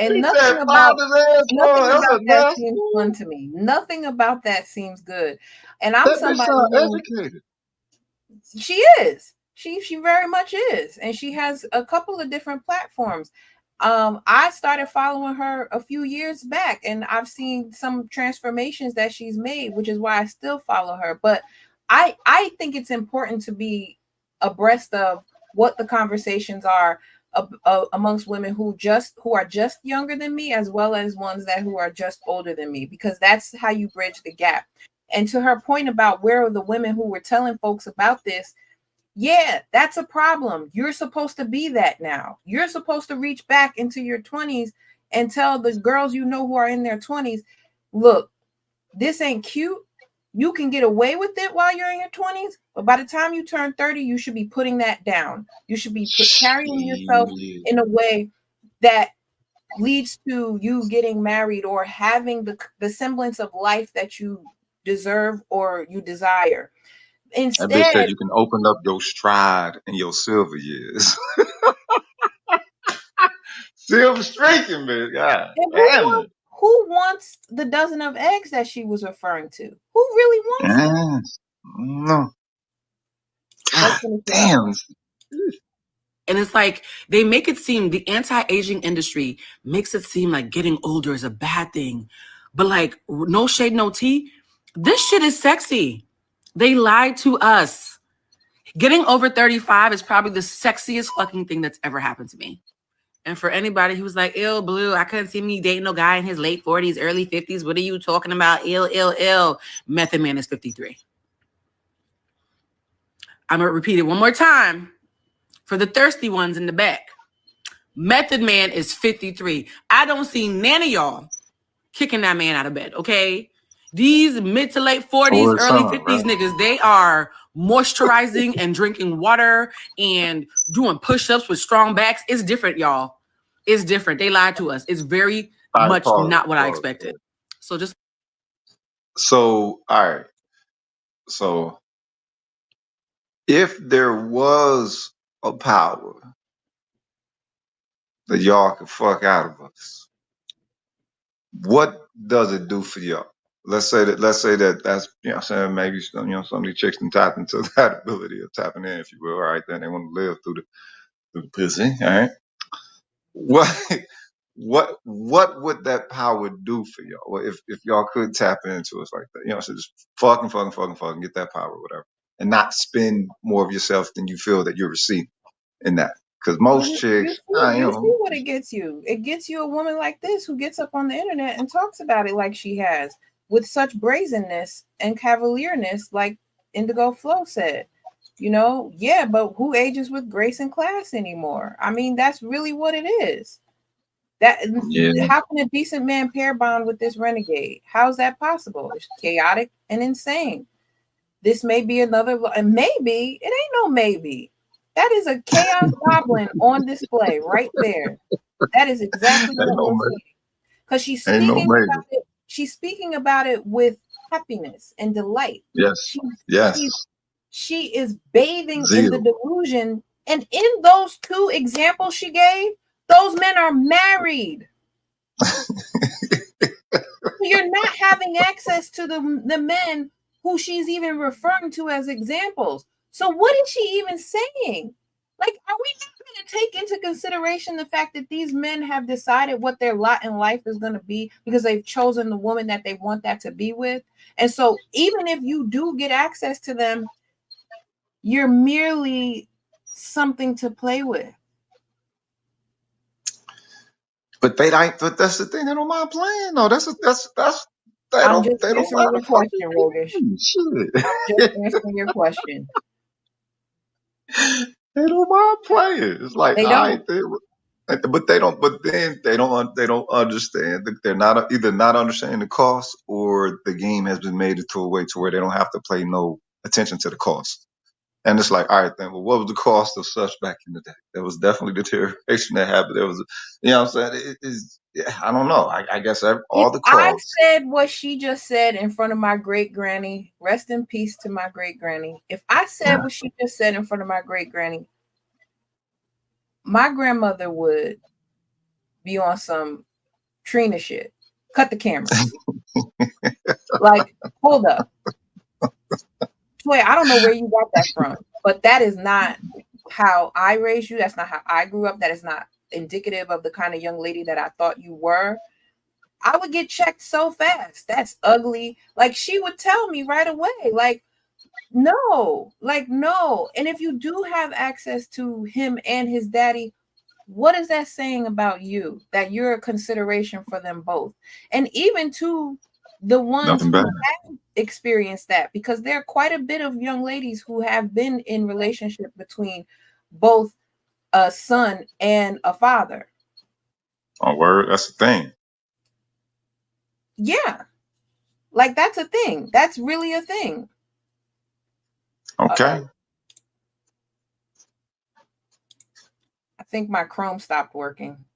And nothing about that seems fun to me. Nothing about that seems good. And I'm somebody educated. She is. She very much is. And she has a couple of different platforms. I started following her a few years back, and I've seen some transformations that she's made, which is why I still follow her. But I think it's important to be abreast of what the conversations are amongst women who are just younger than me, as well as ones who are just older than me, because that's how you bridge the gap. And to her point about where are the women who were telling folks about this, yeah, that's a problem. You're supposed to be that now. You're supposed to reach back into your 20s and tell the girls you know who are in their 20s, look, this ain't cute. You can get away with it while you're in your 20s, but by the time you turn 30, you should be putting that down. You should be carrying yourself in a way that leads to you getting married or having the semblance of life that you deserve or you desire. Instead, that bitch said you can open up your stride in your silver years. Silver streaking, bitch. God damn it. Who wants the dozen of eggs that she was referring to? Who really wants them? No. God damn. And it's like they make it seem, the anti-aging industry makes it seem like getting older is a bad thing. But like, no shade, no tea. This shit is sexy. They lied to us. Getting over 35 is probably the sexiest fucking thing that's ever happened to me. And for anybody who's like, ill, blue, I couldn't see me dating no guy in his late 40s, early 50s. What are you talking about? Ill. Method Man is 53. I'm going to repeat it one more time for the thirsty ones in the back. Method Man is 53. I don't see none of y'all kicking that man out of bed, okay? These mid to late 40s, early 50s right? Niggas, they are moisturizing and drinking water and doing push-ups with strong backs. It's different, y'all. It's different. They lied to us. It's very much not what I expected. So, all right. So, if there was a power that y'all could fuck out of us, what does it do for y'all? Let's say that that's, you know what I'm saying, maybe, you know, some of these chicks can tap into that ability of tapping in, if you will. All right, then they want to live through the pussy. All right. What would that power do for y'all? Well, if y'all could tap into us like that, you know, so just fucking, get that power, whatever, and not spend more of yourself than you feel that you're receiving in that. Because most chicks, you see what it gets you. It gets you a woman like this who gets up on the internet and talks about it like she has, with such brazenness and cavalierness, like Indigo Flow said. You know, yeah, but who ages with grace and class anymore? I mean, that's really what it is. How can a decent man pair bond with this renegade? How's that possible? It's chaotic and insane. This may be another, and maybe it ain't no maybe. That is a chaos goblin on display right there. That is exactly what I'm saying. Because she's speaking about it. She's speaking about it with happiness and delight. Yes. She is bathing in the delusion. And in those two examples she gave, those men are married. you're not having access to the men who she's even referring to as examples. So what is she even saying? Like, are we not going to take into consideration the fact that these men have decided what their lot in life is going to be because they've chosen the woman that they want that to be with? And so even if you do get access to them, you're merely something to play with. But they don't. But that's the thing. They don't mind playing. No, that's. I'm just They don't answering mind your question, Rogish. shit. I'm just answering your question. They don't mind playing. It's like, They don't. but they don't. But then they don't. They don't understand. They're not either not understanding the cost, or the game has been made into a way to where they don't have to pay no attention to the cost. And it's like, all right, then, well, what was the cost of such back in the day? There was definitely deterioration that happened. There was, you know what I'm saying? I don't know. I guess all the costs. I said what she just said in front of my great granny. Rest in peace to my great granny. If I said what she just said in front of my great granny, my grandmother would be on some Trina shit. Cut the cameras. Like, hold up. Wait, I don't know where you got that from, but that is not how I raised you. That's not how I grew up. That is not indicative of the kind of young lady that I thought you were. I would get checked so fast. That's ugly. Like, she would tell me right away, like, no. And if you do have access to him and his daddy, what is that saying about you? That you're a consideration for them both. And even to the ones who have experienced that, because there are quite a bit of young ladies who have been in relationship between both a son and a father. Oh, word, that's the thing. Yeah, like, that's a thing. That's really a thing. Okay. I think my Chrome stopped working.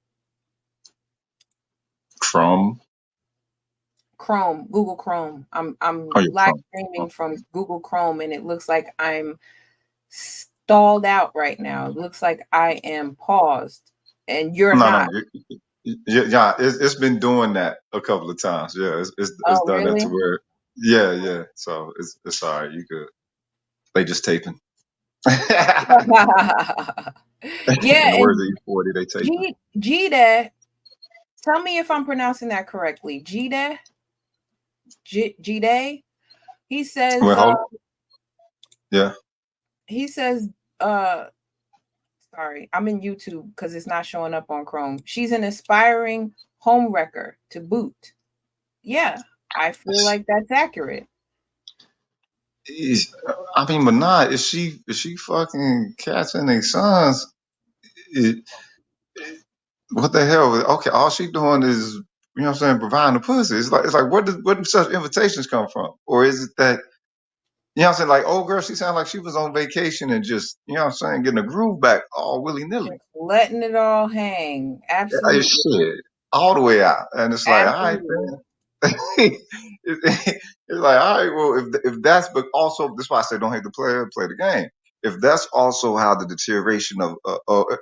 Google Chrome. I'm live streaming from Google Chrome, and it looks like I'm stalled out right now. It looks like I am paused, and you're not. Yeah, it's been doing that a couple of times. Yeah, it's done really? that to where. Yeah. So it's all right. You good? They just taping. Yeah. In the words of E40, they taping. Jide, tell me if I'm pronouncing that correctly. Jide. He says. Yeah. He says. Sorry, I'm in YouTube because it's not showing up on Chrome. She's an aspiring homewrecker to boot. Yeah, I feel like that's accurate. I mean, but not is she fucking catching their sons? What the hell? Okay, all she doing is, you know what I'm saying, providing the pussy. It's like where do such invitations come from? Or is it that, you know what I'm saying, like, old girl, she sounded like she was on vacation and just, you know what I'm saying, getting a groove back all willy-nilly. Letting it all hang. Absolutely. Shit, all the way out. And it's like, all right, man. It's like, all right, well, if that's, but also, that's why I say don't hate the player, play the game. If that's also how the deterioration of,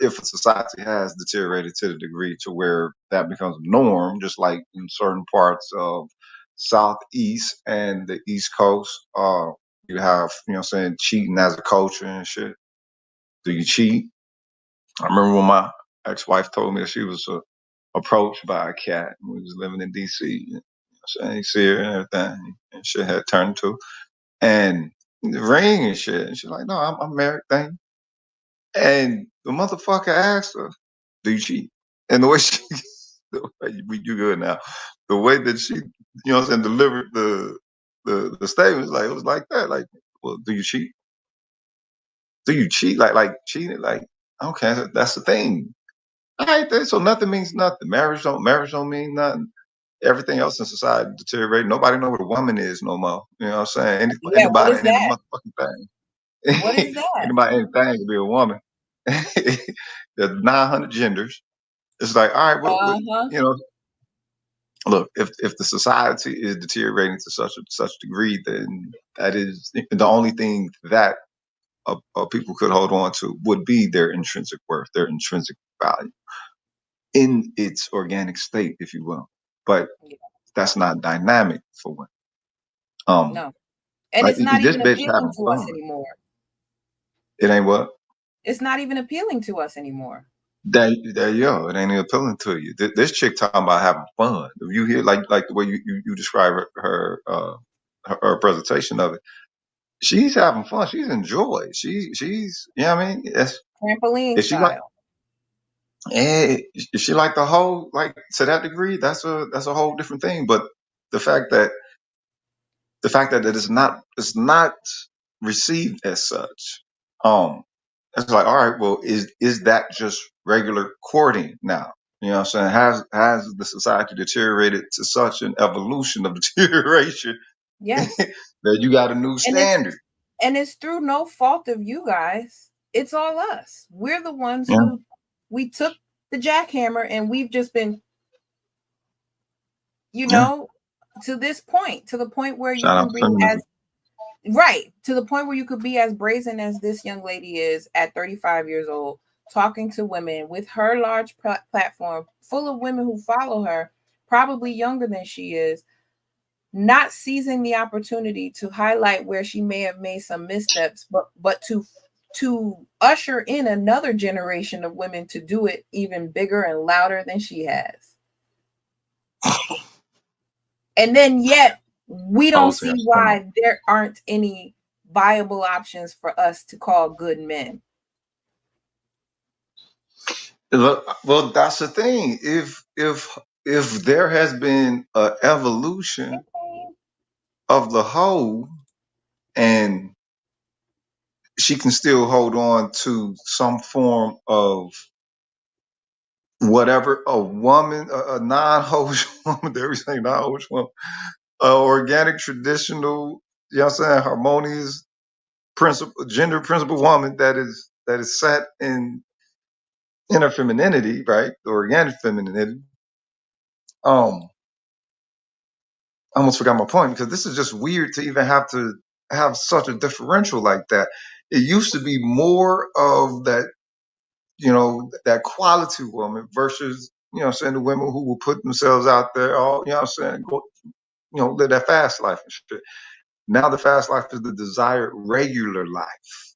if a society has deteriorated to the degree to where that becomes a norm, just like in certain parts of Southeast and the East Coast, you have, you know what I'm saying, cheating as a culture and shit. Do you cheat? I remember when my ex-wife told me that she was approached by a cat when we was living in D.C. You know what I'm saying? You see her and everything, and shit had turned to, and the ring and shit. And she's like, no, I'm married, thank you. And the motherfucker asked her, do you cheat? And the way you good now, the way that she, you know what I'm saying, delivered the statement, like, it was like that. Like, well, do you cheat? Do you cheat? Like cheating? Like, okay, that's the thing. All right, then, so nothing means nothing. Marriage don't mean nothing. Everything else in society deteriorating. Nobody know what a woman is no more. You know what I'm saying? Anybody and any motherfucking thing. What is that? Anybody, anything can be a woman. There's 900 genders. It's like, all right, you know, look, if the society is deteriorating to such degree, then that is the only thing that people could hold on to would be their intrinsic worth, their intrinsic value in its organic state, if you will. But that's not dynamic for women. No. And like it's not this even bitch appealing having to fun. us anymore. It ain't what? It's not even appealing to us anymore. There you go. It ain't appealing to you. This chick talking about having fun. If you hear like the way you describe her presentation of it, she's having fun. She's enjoyed. She's you know what I mean? Trampoline If she like style. if she like the whole like to that degree, that's a whole different thing. But the fact that it's not received as such. It's like, all right, well, is that just regular courting now? You know what I'm saying? Has the society deteriorated to such an evolution of deterioration Yes. that you got a new standard? And it's through no fault of you guys. It's all us. We're the ones Yeah. who we took the jackhammer and we've just been, you know, to this point, to the point where you can be as to the point where you could be as brazen as this young lady is at 35 years old, talking to women with her large platform full of women who follow her, probably younger than she is, not seizing the opportunity to highlight where she may have made some missteps, but to usher in another generation of women to do it even bigger and louder than she has. And then yet we don't see why there aren't any viable options for us to call good men. Well, that's the thing. If there has been an evolution of the whole, and she can still hold on to some form of whatever a woman, a non-host woman, everything non-host woman, organic, traditional, you know what I'm saying, harmonious, gender principle woman that is set in her femininity, right? The organic femininity. I almost forgot my point because this is just weird to even have to have such a differential like that. It used to be more of that, you know, that quality woman versus, you know what I'm saying, the women who will put themselves out there, all, you know what I'm saying, go, you know, live that fast life and shit. Now the fast life is the desired regular life.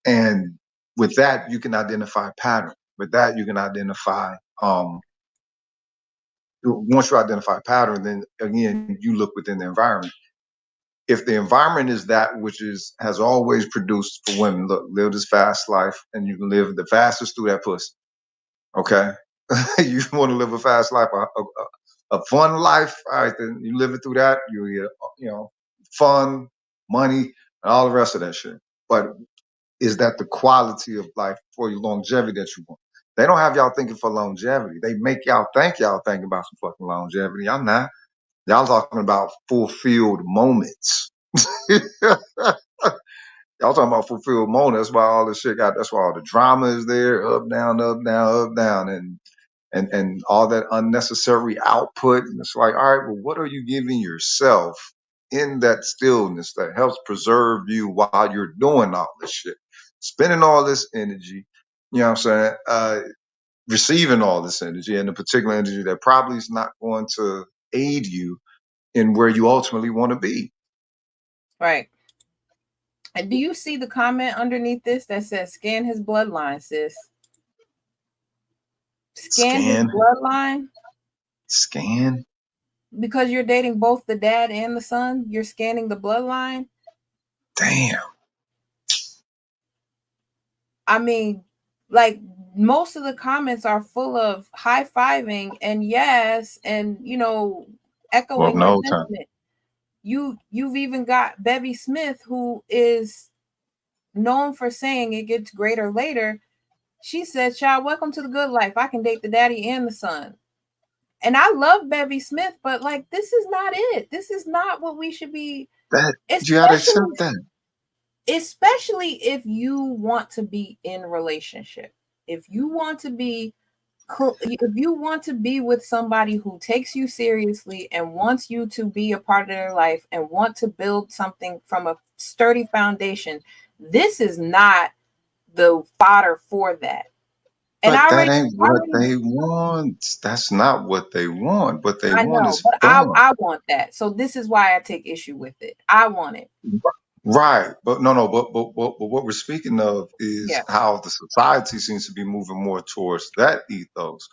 And with that, you can identify pattern. With that, you can identify, once you identify pattern, then again, you look within the environment. If the environment is that which has always produced for women, look, live this fast life and you can live the fastest through that pussy. Okay? You want to live a fast life, a fun life, all right, then you live it through that, you get, you know, fun, money, and all the rest of that shit. But is that the quality of life for your longevity that you want? They don't have y'all thinking for longevity. They make y'all think thinking about some fucking longevity. I'm not. Y'all talking about fulfilled moments. Y'all talking about fulfilled moments. That's why all this shit that's why all the drama is there, up, down, up, down, up, down, and all that unnecessary output. And it's like, all right, well, what are you giving yourself in that stillness that helps preserve you while you're doing all this shit? Spending all this energy, you know what I'm saying? Receiving all this energy, and the particular energy that probably is not going to aid you in where you ultimately want to be. Right. And do you see the comment underneath this that says scan his bloodline, sis? Scan his bloodline? Scan? Because you're dating both the dad and the son, you're scanning the bloodline? Damn. I mean, like, most of the comments are full of high-fiving and yes, and, you know, echoing your sentiment. You've even got Bevy Smith, who is known for saying it gets greater later. She said, child, welcome to the good life. I can date the daddy and the son. And I love Bevy Smith, but like, this is not it. This is not what we should be. You gotta accept that. Especially if you want to be in a relationship. If you want to be with somebody who takes you seriously and wants you to be a part of their life and want to build something from a sturdy foundation, this is not the fodder for that. And but I that already, ain't what they want. That's not what they want. What they I want know, is but fun. I want that. So this is why I take issue with it. I want it. Right. But no, but what we're speaking of is Yeah. how the society seems to be moving more towards that ethos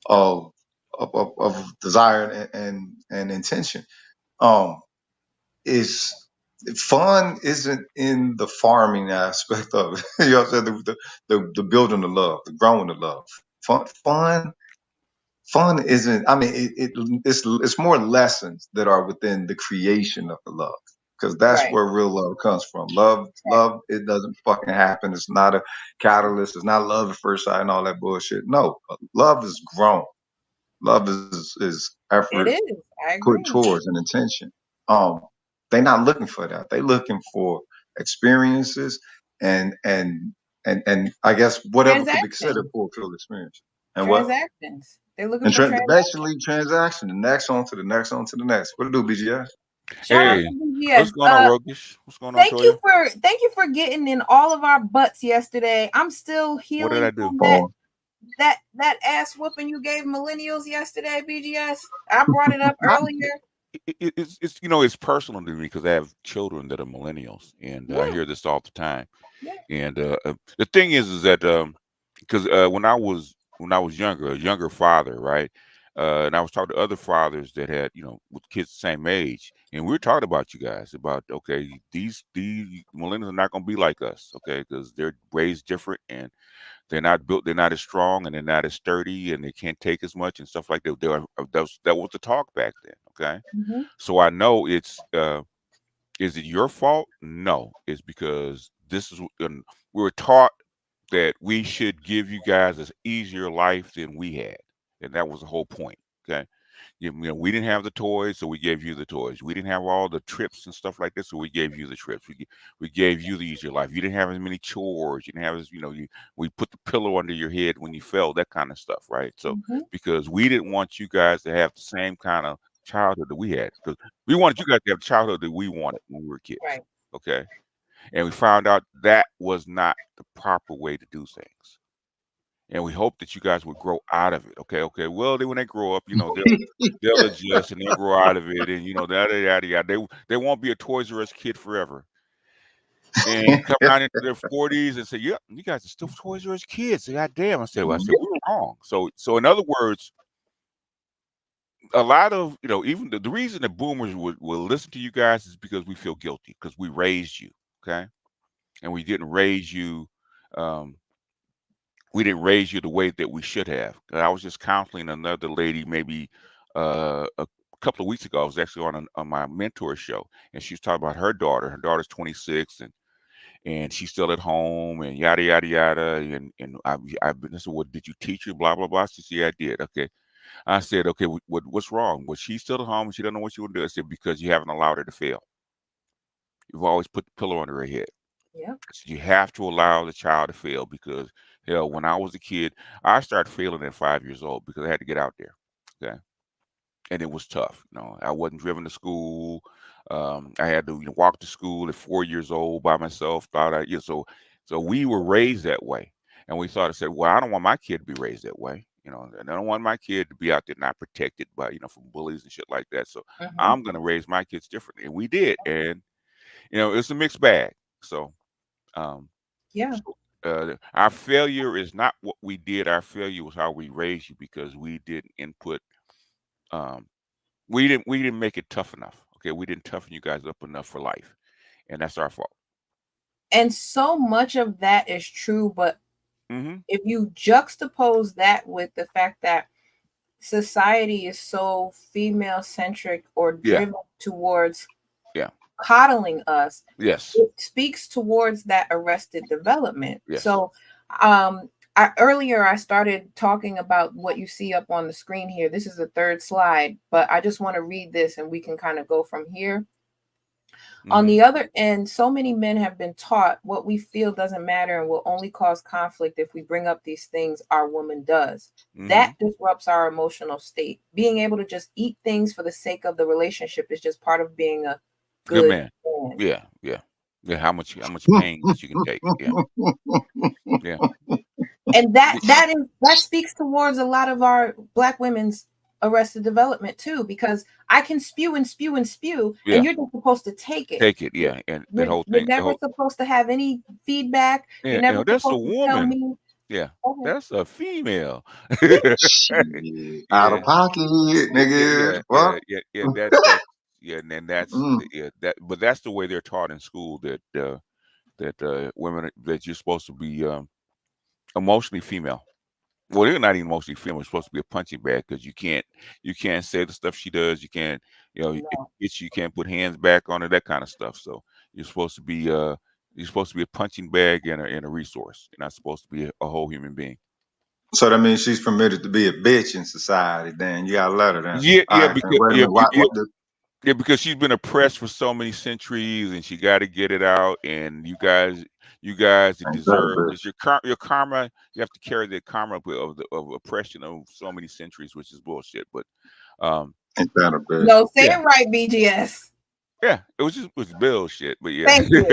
of of desire and intention. Um, is fun isn't in the farming aspect of it. You know what I'm saying? The building the love, the growing the love. Fun isn't. I mean, it's more lessons that are within the creation of the love, because that's Right. where real love comes from. Love, it doesn't fucking happen. It's not a catalyst. It's not love at first sight and all that bullshit. No, love is grown. Love is It effort is. I put agree. towards an intention. Um, they're not looking for that. They're looking for experiences and and and I guess whatever could be considered Transactions. fulfilled experience. And what? Transactions. They're looking And for transactions. basically transaction. The next on to the next on to the next. What do BGS? Shout out Hey, to BGS. what's going on, Rogish? What's going on, Thank you Toya? for getting in all of our butts yesterday. I'm still What did healing I do? from that ass whooping you gave millennials yesterday, BGS. I brought it up earlier. It's you know, it's personal to me because I have children that are millennials, and I Yeah. hear this all the time. Yeah. And the thing is that because when I was younger, a younger father, right? And I was talking to other fathers that had, you know, with kids the same age, and we were talking about you guys about, okay, these millennials are not going to be like us, okay, because they're raised different and they're not built, they're not as strong, and they're not as sturdy, and they can't take as much and stuff like that. That was the talk back then, okay. Mm-hmm. So I know it's. Is it your fault? No, it's because this is we were taught that we should give you guys an easier life than we had, and that was the whole point. Okay, you know, we didn't have the toys, so we gave you the toys. We didn't have all the trips and stuff like this, so we gave you the trips. We gave you the easier life. You didn't have as many chores. You didn't have as, you know, we put the pillow under your head when you fell, that kind of stuff, right? So Mm-hmm. because we didn't want you guys to have the same kind of childhood that we had, because we wanted you guys to have the childhood that we wanted when we were kids. Right. Okay, and we found out that was not the proper way to do things. And we hope that you guys would grow out of it. Okay. Well, when they grow up, you know, they'll adjust and they'll grow out of it, and you know, yada. They won't be a Toys R Us kid forever. And come out into their 40s and say, "Yeah, you guys are still Toys R Us kids." God damn, I said, we were wrong. So in other words, a lot of, you know, even the reason that boomers will listen to you guys is because we feel guilty because we raised you, okay, and we didn't raise you. We didn't raise you the way that we should have. I was just counseling another lady maybe a couple of weeks ago. I was actually on my mentor show, and she was talking about her daughter. Her daughter's 26, and she's still at home, and yada yada yada. And I've been. I said, "Well, did you teach her?" Blah blah blah. She said, "Yeah, I did." Okay. I said, "Okay, what's wrong? Was she still at home and she don't know what she want to do?" I said, "Because you haven't allowed her to fail. You've always put the pillow under her head." Yeah. So you have to allow the child to fail, because hell, when I was a kid, I started failing at 5 years old because I had to get out there. Okay. And it was tough. You know, I wasn't driven to school. I had to, you know, walk to school at 4 years old by myself. So we were raised that way. And we thought, I said, well, I don't want my kid to be raised that way. You know, and I don't want my kid to be out there not protected by, you know, from bullies and shit like that. So I'm going to raise my kids differently. And we did. And, you know, it's a mixed bag. So, Yeah. our failure is not what we did. Our failure was how we raised you, because we didn't input. We didn't make it tough enough. Okay, we didn't toughen you guys up enough for life, and that's our fault. And so much of that is true, but Mm-hmm. if you juxtapose that with the fact that society is so female centric or driven towards coddling us, Yes. it speaks towards that arrested development. Yes. So earlier I started talking about what you see up on the screen here. This is the third slide, but I just want to read this and we can kind of go from here. Mm-hmm. On the other end, so many men have been taught what we feel doesn't matter and will only cause conflict if we bring up these things our woman does. Mm-hmm. That disrupts our emotional state. Being able to just eat things for the sake of the relationship is just part of being a good man. Yeah. How much pain that you can take. Yeah. And that speaks towards a lot of our Black women's arrested development too, because I can spew and spew and spew, and you're just supposed to take it. Take it, yeah. And that whole You're thing. never supposed to have any feedback. You're never That's a supposed to tell woman. me. Yeah, that's a female. Shit. Out of pocket, nigga. What? And that's but that's the way they're taught in school, that women, that you're supposed to be emotionally female. Well, they're not even emotionally female. You're supposed to be a punching bag, because you can't say the stuff she does. You can't, you can't put hands back on her, that kind of stuff. So you're supposed to be a punching bag and a resource. You're not supposed to be a whole human being. So that means she's permitted to be a bitch in society. Then you gotta let her. Then because she's been oppressed for so many centuries, and she got to get it out. And you guys deserve this. Your karma. You have to carry the karma of oppression of so many centuries, which is bullshit. But ain't that a bitch? No, say it right, BGS. Yeah, it was bullshit. But yeah, thank you.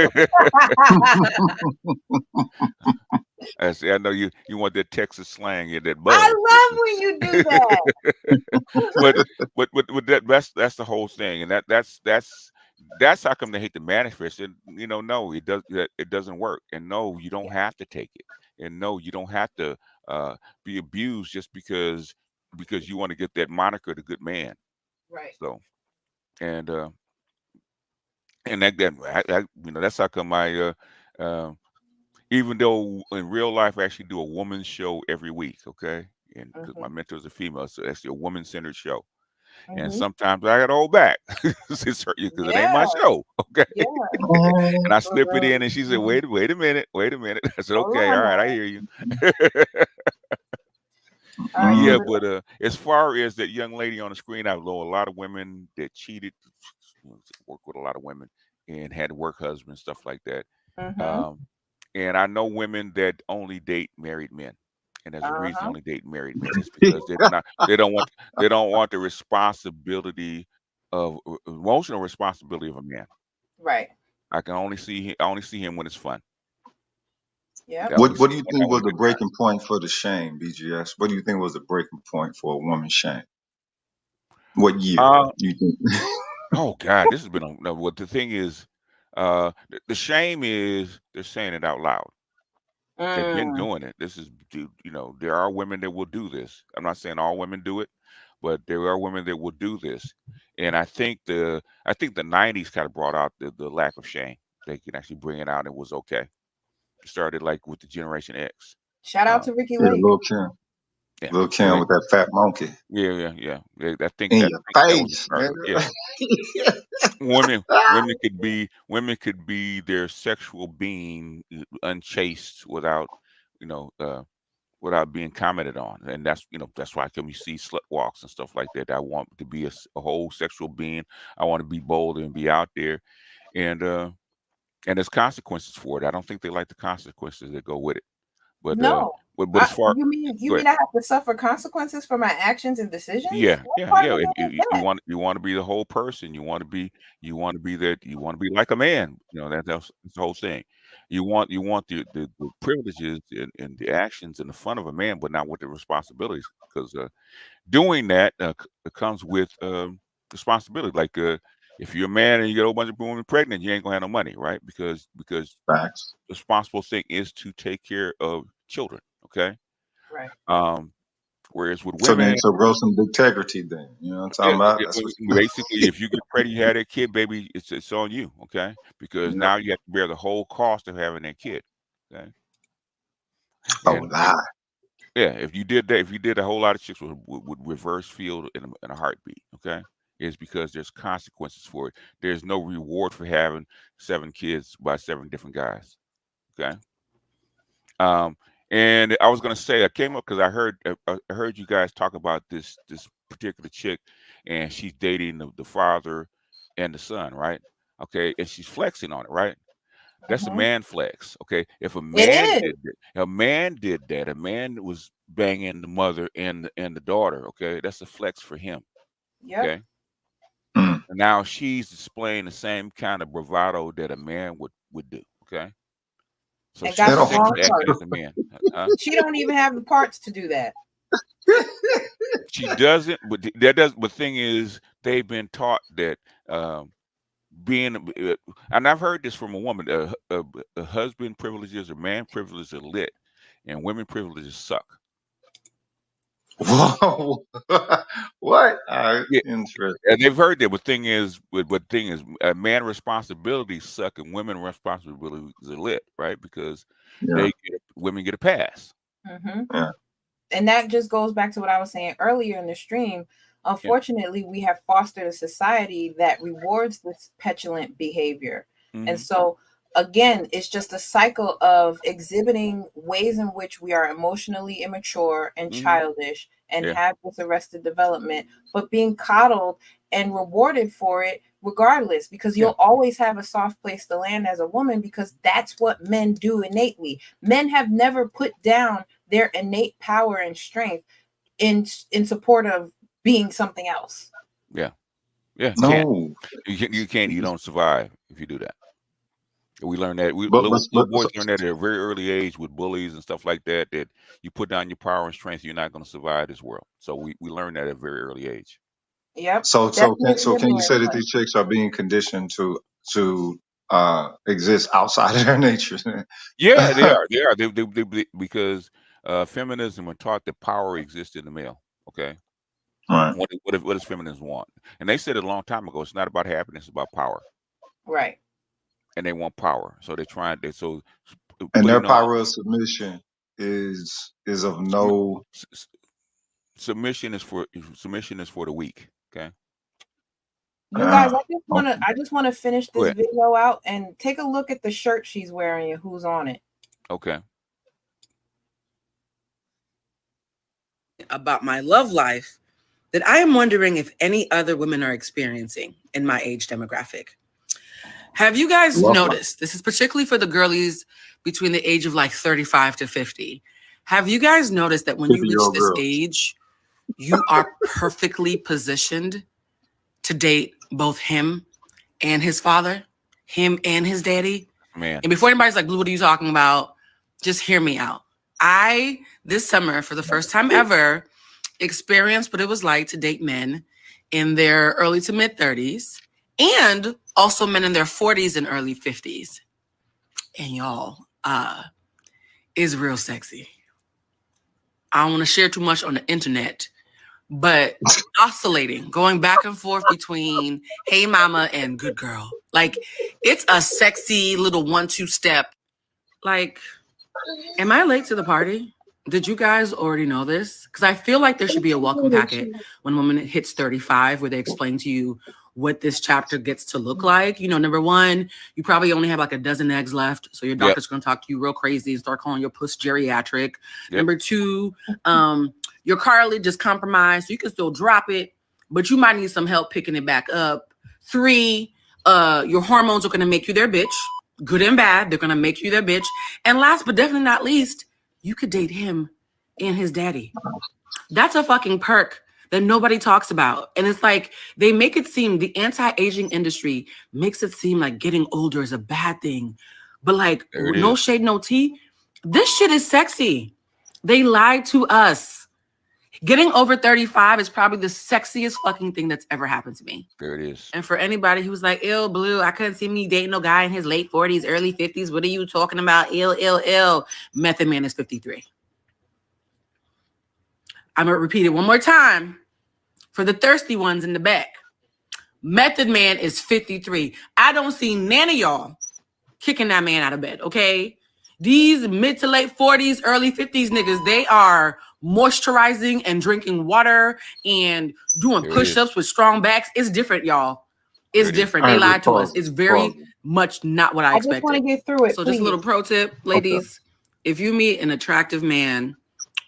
I know you want that Texas slang, that buzz. I love when you do that. but that's the whole thing, and that's how come they hate to manifest it. No, it doesn't work, and no, you don't have to take it, and no, you don't have to be abused just because you want to get that moniker, the good man. Right. So, and that's how come I even though in real life I actually do a woman's show every week, okay? And because my mentor is a female, so that's a woman-centered show. And sometimes I got to hold back because it ain't my show, okay? And I slip it in, and she said, wait a minute. I said, okay, all right, I hear you. Yeah, but as far as that young lady on the screen, I know a lot of women that cheated, work with a lot of women, and had work husbands, stuff like that. And I know women that only date married men, and there's a reason they only date married men. It's because they don't want the responsibility of emotional responsibility of a man. Right. I only see him when it's fun. Yeah. What do you think was the breaking point for the shame, BGS? What do you think was the breaking point for a woman's shame? What year do you think? Oh God, this has been what the thing is. The shame is they're saying it out loud. They've been doing it. This is, there are women that will do this. I'm not saying all women do it, but there are women that will do this. And I think the 90s kind of brought out the lack of shame. They can actually bring it out. And it was okay. It started like with the Generation X. Shout out to Ricky Lake. Lil Kim. Yeah. Lil Kim with that fat monkey. Yeah. I think in that, your face. Women could be their sexual being unchaste without being commented on. And that's why can we see slut walks and stuff like that. I want to be a whole sexual being. I want to be bold and be out there, and there's consequences for it. I don't think they like the consequences that go with it. But no. But as far you mean I have to suffer consequences for my actions and decisions? Yeah. If you want to be the whole person. You want to be like a man. That's the whole thing. You want the privileges and the actions and the fun of a man, but not with the responsibilities. Because doing that comes with responsibility. Like if you're a man and you get a whole bunch of women pregnant, you ain't gonna have no money, right? Because the responsible thing is to take care of children. Okay. Right. Whereas with women, so grow some integrity. Then you know what I'm talking about. Basically, if you get pregnant, you had a kid, baby, it's on you. Okay, because now you have to bear the whole cost of having that kid. Okay. Lie. Yeah, if you did a whole lot of chicks would reverse field in a heartbeat. Okay, it's because there's consequences for it. There's no reward for having 7 kids by 7 different guys. Okay. And I was gonna say I came up because I heard you guys talk about this particular chick, and she's dating the father and the son, right? Okay, and she's flexing on it, right? That's a man flex. Okay, if a man did that, a man was banging the mother and the daughter. Okay, that's a flex for him. Yep. Okay. And now she's displaying the same kind of bravado that a man would do. Okay. So and she's got the don't- wrong acting part. as a man. Huh? She don't even have the parts to do that. She doesn't, but that does. But thing is, they've been taught that being, and I've heard this from a woman. A husband privileges or man privileges are lit, and women privileges suck. Whoa. What? Yeah, Interesting. and they've heard that. But thing is, man responsibilities suck, and women responsibilities are lit, right? Because Yeah. women get a pass. Mm-hmm. Yeah. And that just goes back to what I was saying earlier in the stream. Unfortunately, we have fostered a society that rewards this petulant behavior. Mhm. And so, again, it's just a cycle of exhibiting ways in which we are emotionally immature and Mhm. childish and Yeah. have this arrested development, but being coddled and rewarded for it regardless, because you'll always have a soft place to land as a woman, because that's what men do innately. Men have never put down their innate power and strength in support of being something else. Yeah. Can't. No. You can't. You don't survive if you do that. We learn that. But Little boys learn that at a very early age with bullies and stuff like that. That you put down your power and strength, you're not going to survive this world. So we learn that at a very early age. Yep. so That's can you say that liberating. these chicks are being conditioned to exist outside of their nature? Yeah, they are. They are. They because feminism are taught that power exists in the male. Okay. Right. What does feminism want? And they said it a long time ago. It's not about happiness. It's about power. Right. And they want power. So they're trying. And their power of submission is of no. Submission is for the weak. Okay. You guys, I just want to finish Go this ahead. video out and take a look at the shirt she's wearing and who's on it. Okay. About my love life that I am wondering if any other women are experiencing in my age demographic. Have you guys noticed, this is particularly for the girlies between the age of like 35 to 50. Have you guys noticed that when you reach this age, you are perfectly positioned to date both him and his father, him and his daddy? Man. And before anybody's like, Blue, what are you talking about? Just hear me out. I, this summer, for the first time ever, experienced what it was like to date men in their early to mid 30s and also men in their 40s and early 50s. And y'all, is real sexy. I don't want to share too much on the internet, but oscillating, going back and forth between hey mama and good girl. Like, it's a sexy little 1-2 step. Like, am I late to the party? Did you guys already know this? Because I feel like there should be a welcome packet when a woman hits 35 where they explain to you what this chapter gets to look like. You know, number one, you probably only have like a dozen eggs left. So your doctor's going to talk to you real crazy and start calling your puss geriatric. Number two, your cartilage is compromised. So you can still drop it, but you might need some help picking it back up. 3, your hormones are going to make you their bitch. Good and bad. They're going to make you their bitch. And last but definitely not least, you could date him and his daddy. That's a fucking perk that nobody talks about. And it's like, they make it seem, the anti-aging industry makes it seem like getting older is a bad thing. But like, no shade, no tea. This shit is sexy. They lied to us. Getting over 35 is probably the sexiest fucking thing that's ever happened to me. There it is. And for anybody who's like, ill, Blue, I couldn't see me dating no guy in his late 40s, early 50s. What are you talking about? Ill. Method Man is 53. I'm going to repeat it one more time for the thirsty ones in the back. Method Man is 53. I don't see none of y'all kicking that man out of bed, okay? These mid to late 40s, early 50s niggas, they are moisturizing and drinking water and doing push-ups with strong backs. It's different, y'all. It's different. They lied to us. It's very much not what I expected. I just want to get through it. So just a little pro tip, ladies. If you meet an attractive man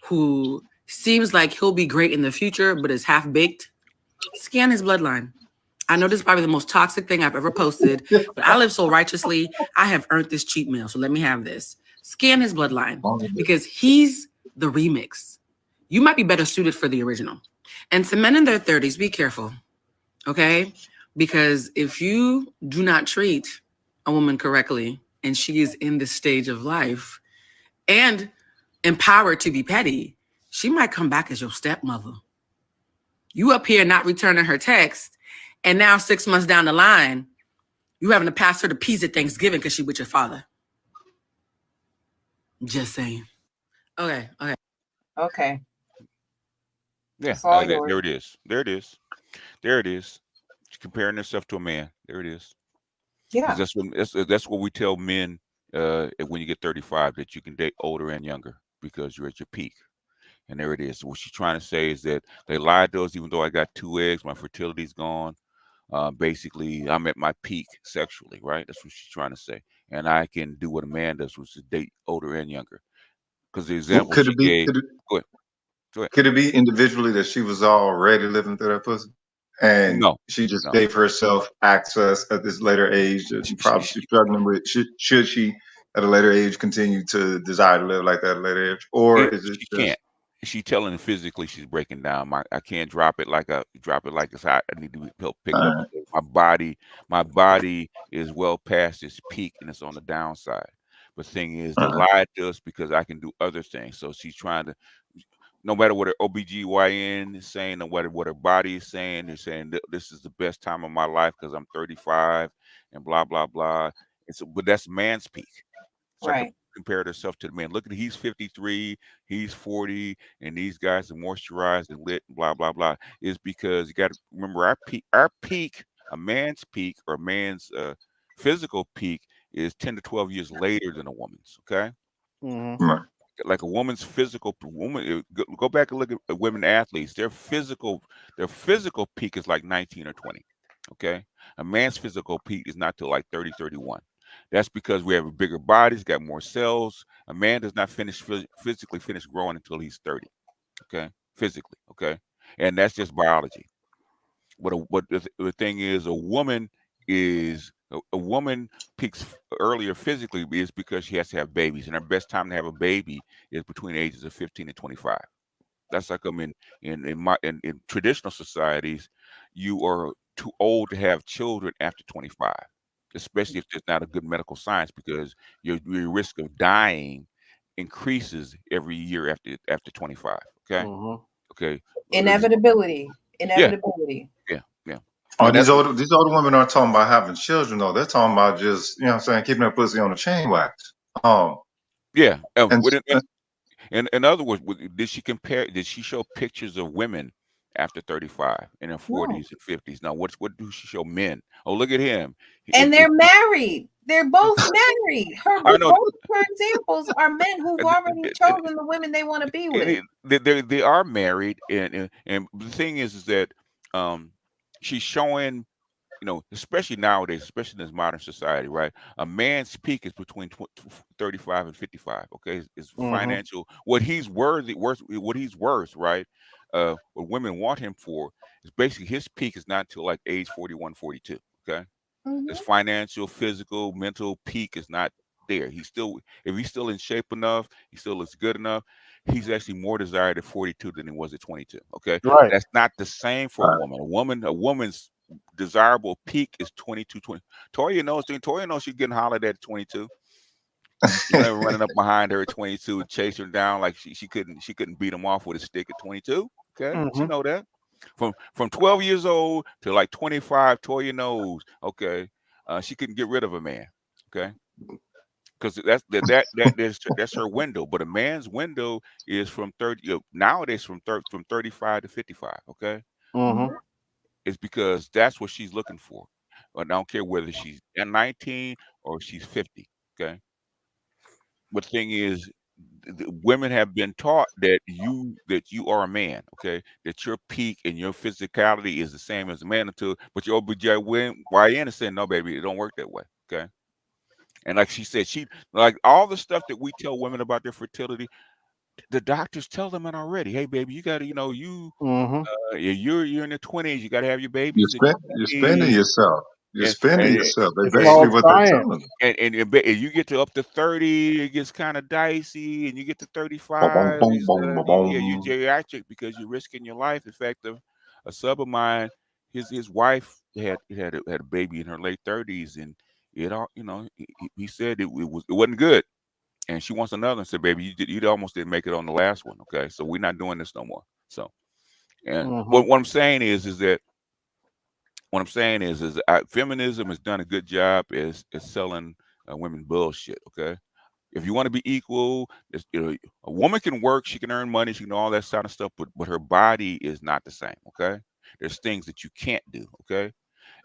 who seems like he'll be great in the future, but is half-baked, scan his bloodline. I know this is probably the most toxic thing I've ever posted, but I live so righteously. I have earned this cheat meal, so let me have this. Scan his bloodline because he's the remix. You might be better suited for the original. And to men in their 30s, be careful, okay? Because if you do not treat a woman correctly, and she is in this stage of life and empowered to be petty, she might come back as your stepmother. You up here not returning her text, and now 6 months down the line, you having to pass her the peas at Thanksgiving because she with your father. Just saying. Okay. Yeah, It's all there yours. it is. There it is. She's comparing herself to a man. There it is. Yeah. Because that's what we tell men when you get 35, that you can date older and younger because you're at your peak. And there it is. What she's trying to say is that they lied to us, even though I got 2 eggs, my fertility's gone. Basically, I'm at my peak sexually, right? That's what she's trying to say. And I can do what a man does, which is date older and younger. Because the example Could she it be? gave. Go ahead. Could it be individually that she was already living through that pussy, and No. she just gave herself access at this later age that she probably she's struggling with? Should she at a later age continue to desire to live like that at a later age, or is it She just? can't. She's telling physically she's breaking down. I can't drop it like it's hot. I need to be picked up. My body is well past its peak and it's on the downside. But the thing is, they lied to us because I can do other things. So she's trying to, no matter what her OBGYN is saying, no matter what her body is saying, they're saying this is the best time of my life because I'm 35 and blah, blah, blah. And so, but that's man's peak. So Right. compared herself to the man. Look at he's 53, he's 40, and these guys are moisturized and lit, blah, blah, blah. Is because you got to remember our peak, a man's peak or a man's physical peak is 10 to 12 years later than a woman's. Okay. Like a woman's physical woman, go back and look at women athletes. Their physical peak is like 19 or 20. Okay. A man's physical peak is not till like 30, 31. That's because we have bigger bodies, got more cells. A man does not physically finish growing until he's 30. Okay, physically. Okay, and that's just biology. But the thing is, a woman peaks earlier physically is because she has to have babies, and her best time to have a baby is between the ages of 15 and 25. That's like in traditional societies, you are too old to have children after 25. Especially if there's not a good medical science, because your risk of dying increases every year after 25. Okay. Okay. Inevitability. Yeah. Oh, these older women aren't talking about having children though. They're talking about just, what I'm saying, keeping their pussy on the chain wax. Yeah. And in other words, did she show pictures of women after 35 in their 40s and 50s? Now, what do she show men? Oh, look at him. And they're married. They're both married. Both her examples are men who've already chosen the women they want to be with. They are married, and the thing is that she's showing, especially nowadays, especially in this modern society, right? A man's peak is between 35 and 55. Okay, it's financial. What he's worth, right? What women want him for is basically his peak is not until like age 41, 42. Okay, his financial, physical, mental peak is not there. If he's still in shape enough, he still looks good enough. He's actually more desired at 42 than he was at 22. Okay, right. That's not the same for a woman. A woman's desirable peak is 22, 20. Toya knows she's getting hollered at 22. You know, running up behind her at 22, chase her down like she couldn't beat him off with a stick at 22. Okay, she know that. From 12 years old to like 25, Toya knows. Okay, she couldn't get rid of a man. Okay, because that's her window. But a man's window is from 30 nowadays from 35 to 55. Okay. It's because that's what she's looking for. I don't care whether she's 19 or she's 50. Okay. But the thing is, women have been taught that you are a man. Okay, that your peak and your physicality is the same as a man but your OBGYN is saying no, baby, it don't work that way. Okay. And like she said, like all the stuff that we tell women about their fertility, the doctors tell them already. Hey, baby, you got to, you're in the 20s. You got to have your babies. You're spending yourself. You're spending yourself. That's it's basically what they're telling them. And you get to up to 30, it gets kind of dicey. And you get to 35, you're geriatric because you're risking your life. In fact, a sub of mine, his wife had a baby in her late 30s, and it all, he said it wasn't good, and she wants another. And said, baby, you almost didn't make it on the last one. Okay, so we're not doing this no more. So, and what I'm saying is that feminism has done a good job is selling women bullshit. Okay, if you want to be equal, a woman can work, she can earn money, she can do all that sort of stuff, but her body is not the same. Okay, there's things that you can't do. Okay,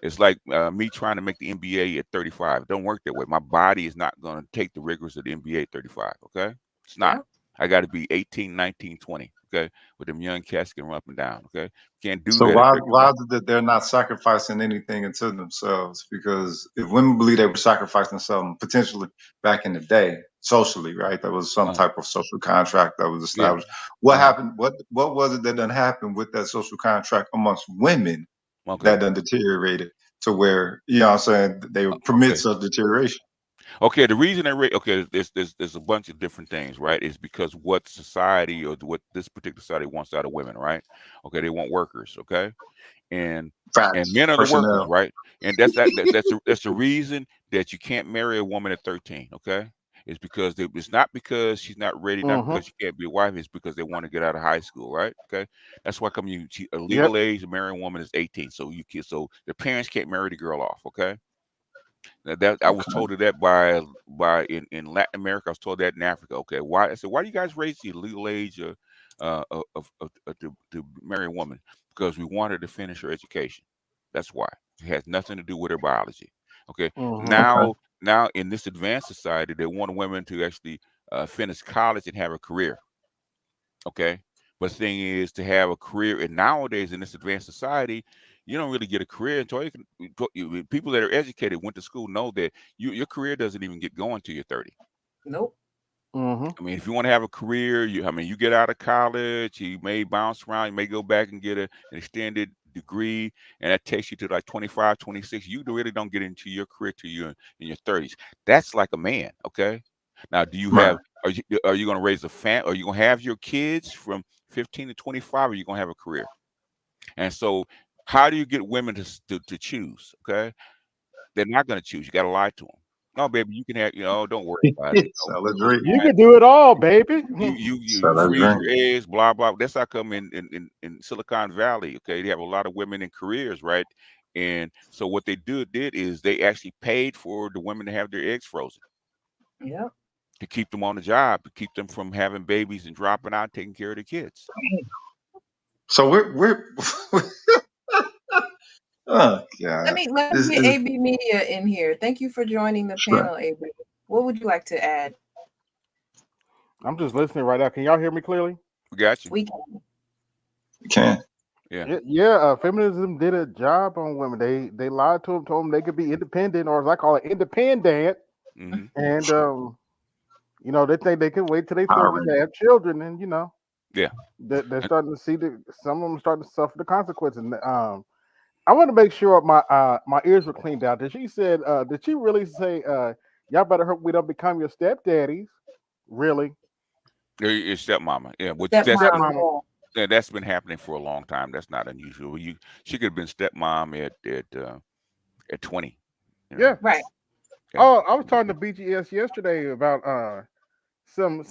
it's like me trying to make the NBA at 35. It don't work that way. My body is not going to take the rigors of the NBA at 35. Okay, it's not. Yeah. I got to be 18, 19, 20. Okay, with them young cats can run up and down. Okay, can't do So that at why 35. is it that they're not sacrificing anything into themselves? Because if women believe they were sacrificing something potentially back in the day, socially, right? There was some type of social contract that was Yeah. established. What happened? What was it that done happened with that social contract amongst women that done deteriorated to where, you know what I'm saying, they would permit such deterioration? Okay, the reason there's a bunch of different things, right? Is because what society or what this particular society wants out of women, right? Okay, they want workers, okay, and Facts. men are the workers, Personnel. right? And that's the reason that you can't marry a woman at 13, okay? It's because it's not because she's not ready, not because she can't be a wife. It's because they want to get out of high school, right? Okay, that's why a legal age to marry a woman is 18. So the parents can't marry the girl off, okay? I was told that by in Latin America. I was told that in Africa. Okay, why? I said, why do you guys raise the legal age to marry a woman? Because we want her to finish her education. That's why. It has nothing to do with her biology. Okay. Now in this advanced society, they want women to actually finish college and have a career. Okay. But the thing is, to have a career, and nowadays in this advanced society, you don't really get a career until people that are educated, went to school, know that your career doesn't even get going till you're 30. Nope. I mean, if you want to have a career, you get out of college, you may bounce around, you may go back and get an extended degree, and that takes you to like 25, 26. You really don't get into your career till you're in your 30s. That's like a man, okay? Now, do you have, are you going to raise a family? Are you going to have your kids from 15 to 25, or are you going to have a career? And so, how do you get women to choose? Okay, they're not going to choose. You got to lie to them. No, baby, you can have. Don't worry about it. Sell a dream. You can do it all, baby. You freeze your eggs, blah blah. That's how come in Silicon Valley. Okay, they have a lot of women in careers, right? And so what they did is they actually paid for the women to have their eggs frozen. Yeah. To keep them on the job, to keep them from having babies and dropping out, taking care of the kids. So we're oh God. Let me get AB Media in here. Thank you for joining the panel, AB. What would you like to add? I'm just listening right now. Can y'all hear me clearly? We got you. We can. You can. Yeah. Feminism did a job on women. They lied to them, told them they could be independent, or as I call it, independent. And they think they can wait till they 30 to have children, and they're starting to see some of them starting to suffer the consequences. And I want to make sure my ears were cleaned out. Did she really say y'all better hope we don't become your stepdaddies? Really? Your stepmama. Yeah, stepmama. That's been happening for a long time. That's not unusual. She could have been stepmom at 20. Yeah. Right. Okay. Oh, I was talking to BGS yesterday about some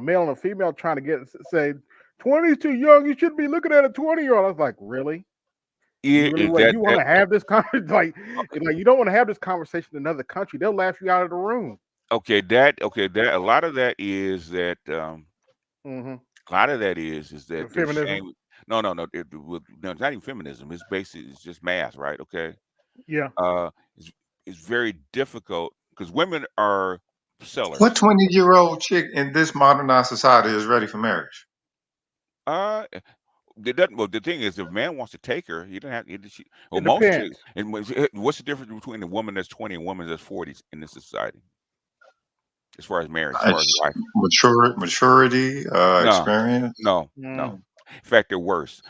male and a female trying to say 20 is too young. You shouldn't be looking at a 20-year-old. I was like, really? You want to have this conversation? Like you don't want to have this conversation in another country. They'll laugh you out of the room. Okay, a lot of that is that a lot of that is that feminism. No, it's not even feminism. It's just math, right? Okay. Yeah. It's very difficult because women are sellers. What 20-year-old chick in this modernized society is ready for marriage? The thing is, if a man wants to take her, he doesn't have. And what's the difference between a woman that's 20 and a woman that's 40 in this society? As far as marriage, as far as life, maturity, experience. No. In fact, they're worse.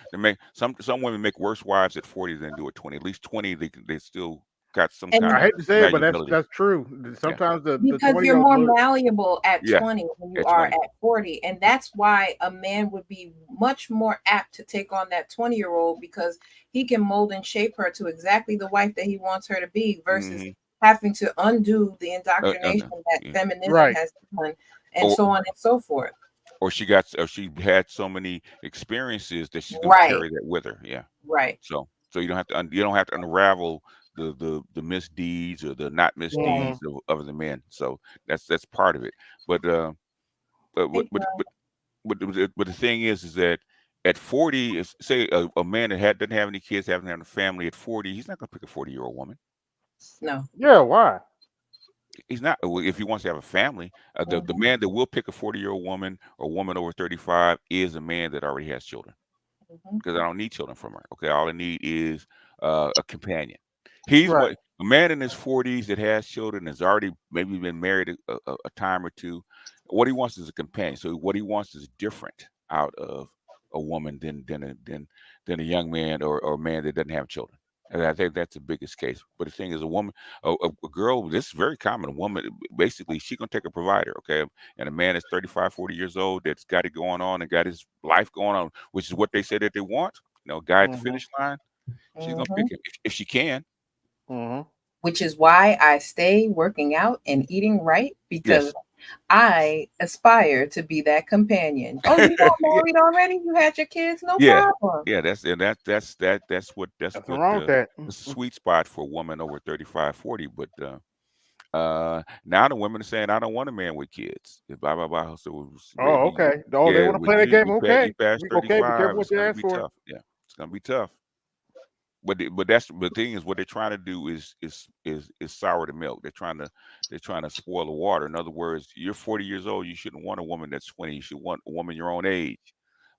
Some women make worse wives at 40 than do at 20. At least 20, they still got some kind of. I hate to say it, but that's true. Sometimes because you're more malleable at 20 than you are at 40, and that's why a man would be much more apt to take on that 20-year-old because he can mold and shape her to exactly the wife that he wants her to be versus having to undo the indoctrination that feminism has done, and so on and so forth. Or she had so many experiences that she's going to carry that with her. Yeah. Right. So you don't have to unravel the misdeeds or the not misdeeds of the men. So that's part of it. But the thing is that at 40, say a man that doesn't have any kids, haven't had a family at 40, he's not going to pick a 40-year-old woman. No. Yeah. Why? He's not. If he wants to have a family, the man that will pick a 40-year-old woman or a woman over 35 is a man that already has children. Because I don't need children from her. Okay, all I need is a companion. He's a man in his 40s that has children, has already maybe been married a time or two. What he wants is a companion. So what he wants is different out of a woman than a young man or a man that doesn't have children. And I think that's the biggest case. But the thing is, a woman, a girl, this is very common. A woman, basically, she's going to take a provider, okay? And a man is 35, 40 years old that's got it going on and got his life going on, which is what they say that they want, a guy at the finish line. She's going to pick him if she can. Which is why I stay working out and eating right, because I aspire to be that companion. Oh, you got married already? You had your kids? No problem. Yeah, that's what the sweet spot for a woman over 35, 40. But now the women are saying, I don't want a man with kids. Blah blah blah. So okay. They want to play that game. Okay. Be careful what you ask for. Yeah, it's gonna be tough. But that's the thing is what they're trying to do is sour the milk. They're trying to spoil the water. In other words, you're 40 years old. You shouldn't want a woman that's 20. You should want a woman your own age.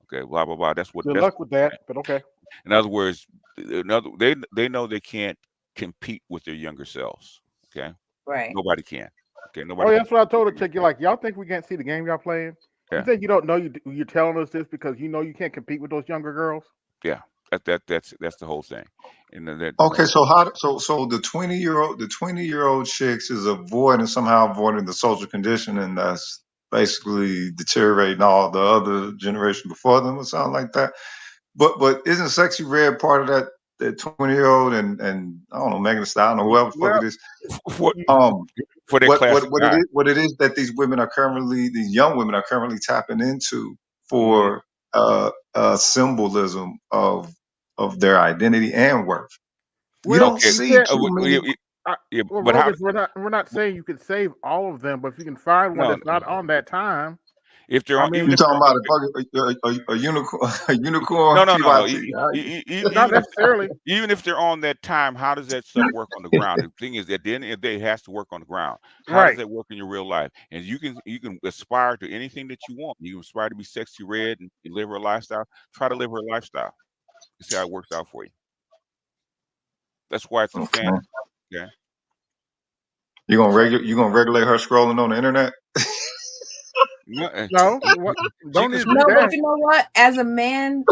Okay, blah blah blah. That's what. Good luck with that. But okay. In other words, they know they can't compete with their younger selves. Okay. Right. Nobody can. Okay. Nobody. Oh, that's what I told her. Chick, you're like, y'all think we can't see the game y'all playing? Yeah. You think you don't know you're telling us this because you know you can't compete with those younger girls? Yeah. That's the whole thing. And then okay, so the 20-year-old chicks is somehow avoiding the social conditioning that's basically deteriorating all the other generation before them or something like that. But isn't Sexy Red part of that 20-year-old and I don't know, Megan Thee Stallion or whoever fuck it is? What it is that these young women are currently tapping into for symbolism of their identity and worth. Well, you don't see too many. We're not saying you could save all of them, but if you can find one that's not on that time. If they're on, you're talking about a unicorn. No. Not necessarily. Even if they're on that time, how does that stuff work on the ground? The thing is, at the end of the day, it has to work on the ground. How does that work in your real life? And you can aspire to anything that you want. You can aspire to be Sexy Red and live her lifestyle. Try to live her lifestyle. And see how it works out for you. That's why it's a fan. Okay. You gonna regulate her scrolling on the internet? No, but you know what? As a man,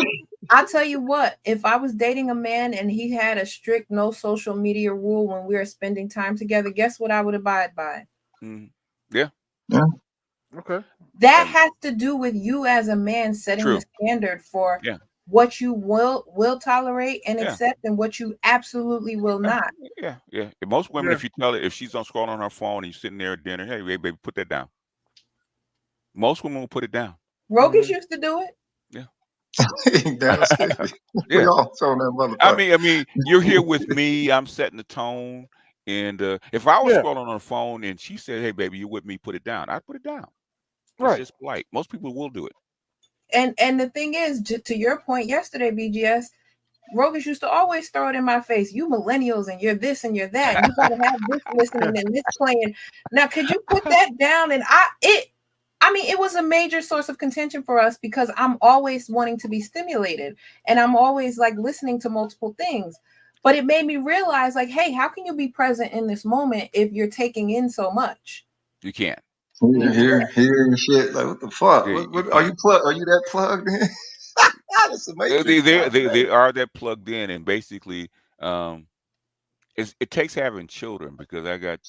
I'll tell you what. If I was dating a man and he had a strict no social media rule when we were spending time together, guess what I would abide by? Yeah. Okay. That has to do with you as a man setting the standard for what you will tolerate and accept and what you absolutely will not. Yeah. Most women, if she's on scrolling on her phone and you're sitting there at dinner, hey baby, put that down. Most women will put it down. Rogish used to do it. We all told that motherfucker. I mean, you're here with me. I'm setting the tone. And if I was scrolling on her phone and she said, "Hey, baby, you with me? Put it down." I'd put it down. It's just polite. Most people will do it. And the thing is, to your point yesterday, BGS, Rogish used to always throw it in my face. You millennials and you're this and you're that. And you gotta have this listening and this playing. Now, could you put that down? And it was a major source of contention for us because I'm always wanting to be stimulated and I'm always like listening to multiple things. But it made me realize, like, hey, how can you be present in this moment if you're taking in so much? You can't. Hearing shit like, what the fuck? Are you that plugged in? That's amazing. They are that plugged in, and basically, it takes having children because I got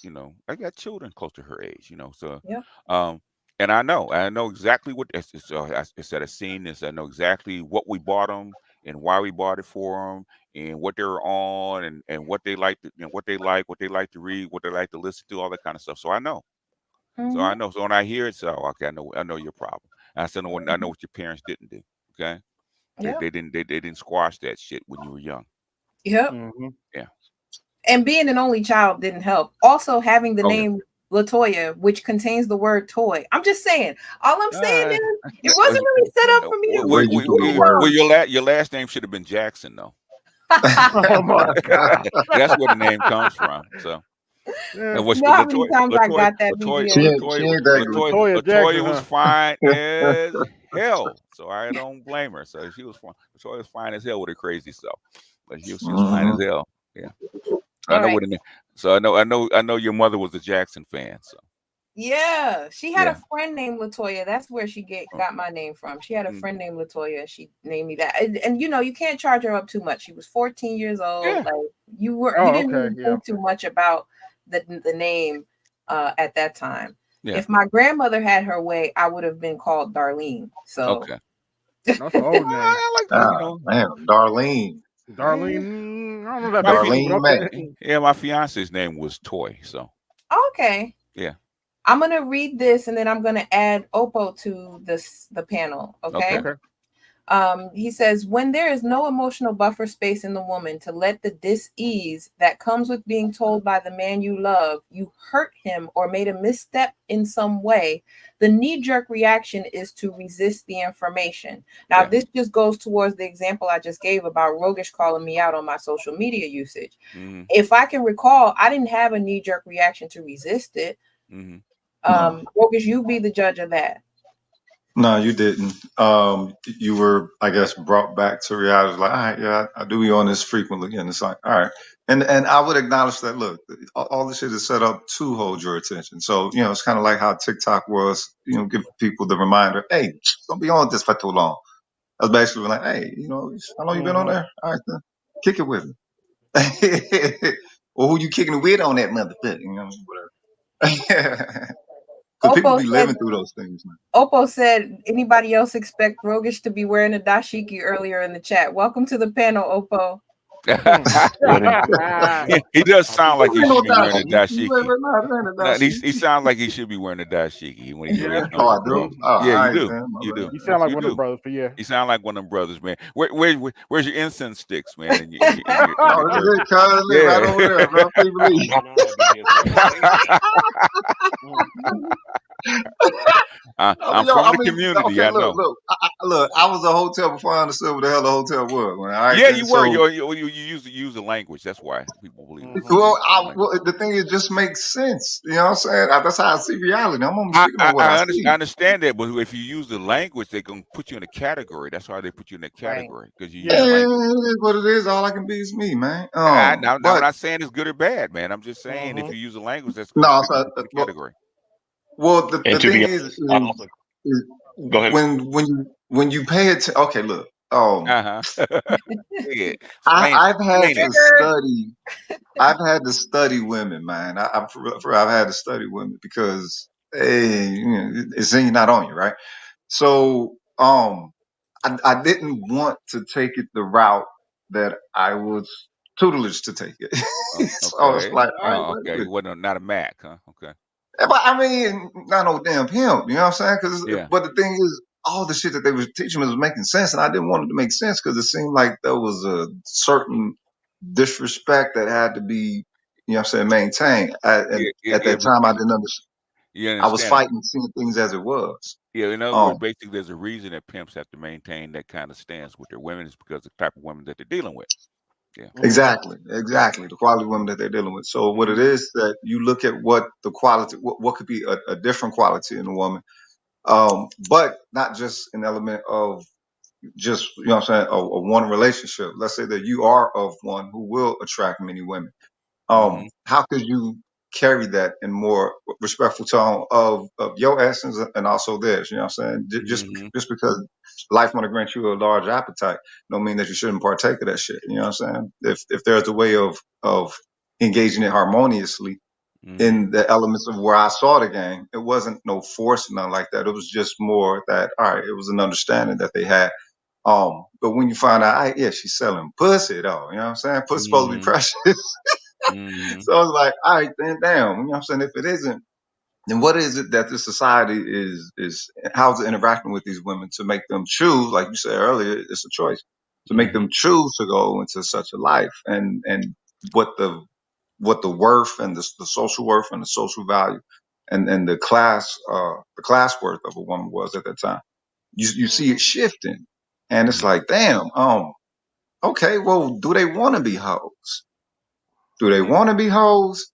children close to her age, So and I know exactly what I said. I've seen this. I know exactly what we bought them and why we bought it for them, and what they're on, and what they like to, what they like to read, what they like to listen to, all that kind of stuff. So I know. So I know. So when I hear it, so okay, I know your problem. I still know I know what your parents didn't do. Okay, they didn't squash that shit when you were young. Yep. Yeah. And being an only child didn't help. Also, having the name Latoya, which contains the word toy. I'm just saying. All I'm saying is, it wasn't really set up for me to your last name should have been Jackson, though. Oh my God. That's where the name comes from. So. And you know how many times I got that Latoya was fine as hell, so I don't blame her. So she was fine. Latoya was fine as hell with her crazy self, but she was fine as hell. Yeah, I know what it means. So I know your mother was a Jackson fan. So yeah, she had a friend named Latoya. That's where she got my name from. She had a friend named Latoya. She named me that. And you know, you can't charge her up too much. She was 14 years old. Yeah. Like you didn't really think too much about the name at that time. Yeah. If my grandmother had her way, I would have been called Darlene. So that's an old name. I like that, you know. Man, Darlene. Darlene. I don't know that Darlene. Yeah, my fiance's name was Toy. So okay. Yeah. I'm gonna read this and then I'm gonna add Opo to the panel. Okay. He says, when there is no emotional buffer space in the woman to let the dis-ease that comes with being told by the man you love you hurt him or made a misstep in some way, the knee-jerk reaction is to resist the information. Now, this just goes towards the example I just gave about Rogish calling me out on my social media usage. If I can recall, I didn't have a knee-jerk reaction to resist it. Rogish, you be the judge of that. No, you didn't. You were, I guess, brought back to reality. Like, all right, yeah, I do be on this frequently, and it's like, all right, and I would acknowledge that. Look, all this shit is set up to hold your attention. So you know, it's kind of like how TikTok was. You know, give people the reminder, hey, don't be on this for too long. That's basically like, hey, you know, how long you been on there? All right, then, kick it with me. Or who you kicking it with on that motherfucker? You know, whatever. Because people be living through those things, man. Oppo said, anybody else expect Rogish to be wearing a dashiki earlier in the chat? Welcome to the panel, Oppo. He does sound like he should be wearing a dashiki. He sounds like he should be wearing a dashiki when he reads. Oh, I do. Yeah, you do. You do. You sound like one of them brothers, but yeah. You sound like one of them brothers, man. Where's your incense sticks, man? Oh, this is Carl right over there, bro. Please believe. I'm from the community. Okay, I know. Look, I was a hotel before I understood what the hell a hotel was. Man. Right, yeah, you were. You use the language. That's why people believe. Well, the thing is, just makes sense. You know what I'm saying? That's how I see reality. I'm only speaking on what I see. I understand that, but if you use the language, they're gonna put you in a category. That's why they put you in that category because you. Yeah, it is what it is. All I can be is me, man. I'm not saying it's good or bad, man. I'm just saying if you use the language, that's gonna put you in a category. Well, the thing is go ahead. When you pay attention. Okay, look. Yeah. I've had to study women, man. I've had to study women because it's in you, not on you, right? So I didn't want to take it the route that I was tutelaged to take it. So it's like, okay, you wasn't not a Mac, huh? Okay. But I mean, not no damn pimp, you know what I'm saying? But the thing is, all the shit that they were teaching me was making sense, and I didn't want it to make sense because it seemed like there was a certain disrespect that had to be, you know what I'm saying, maintained. At that time, I didn't understand. I was fighting seeing things as it was. Yeah, in other words, basically, there's a reason that pimps have to maintain that kind of stance with their women is because of the type of women that they're dealing with. Yeah. Exactly. The quality of women that they're dealing with. So what it is that you look at what the quality, what could be a different quality in a woman, but not just an element of just, you know what I'm saying, a one relationship. Let's say that you are of one who will attract many women. How could you carry that in more respectful tone of your essence and also theirs? You know what I'm saying? Just because life want to grant you a large appetite, don't mean that you shouldn't partake of that shit. You know what I'm saying? If there's a way of engaging it harmoniously in the elements of where I saw the game, it wasn't no force, nothing like that. It was just more that, all right, it was an understanding that they had. But when you find out, yeah, she's selling pussy though. You know what I'm saying? Pussy's supposed to be precious. So it's like, all right, then damn. You know what I'm saying? If it isn't, then what is it that this society is how's it interacting with these women to make them choose? Like you said earlier, it's a choice to make them choose to go into such a life, and what the worth and the social worth and the social value and the class worth of a woman was at that time. You see it shifting, and it's like, damn, okay, well, do they want to be hoes? Do they want to be hoes?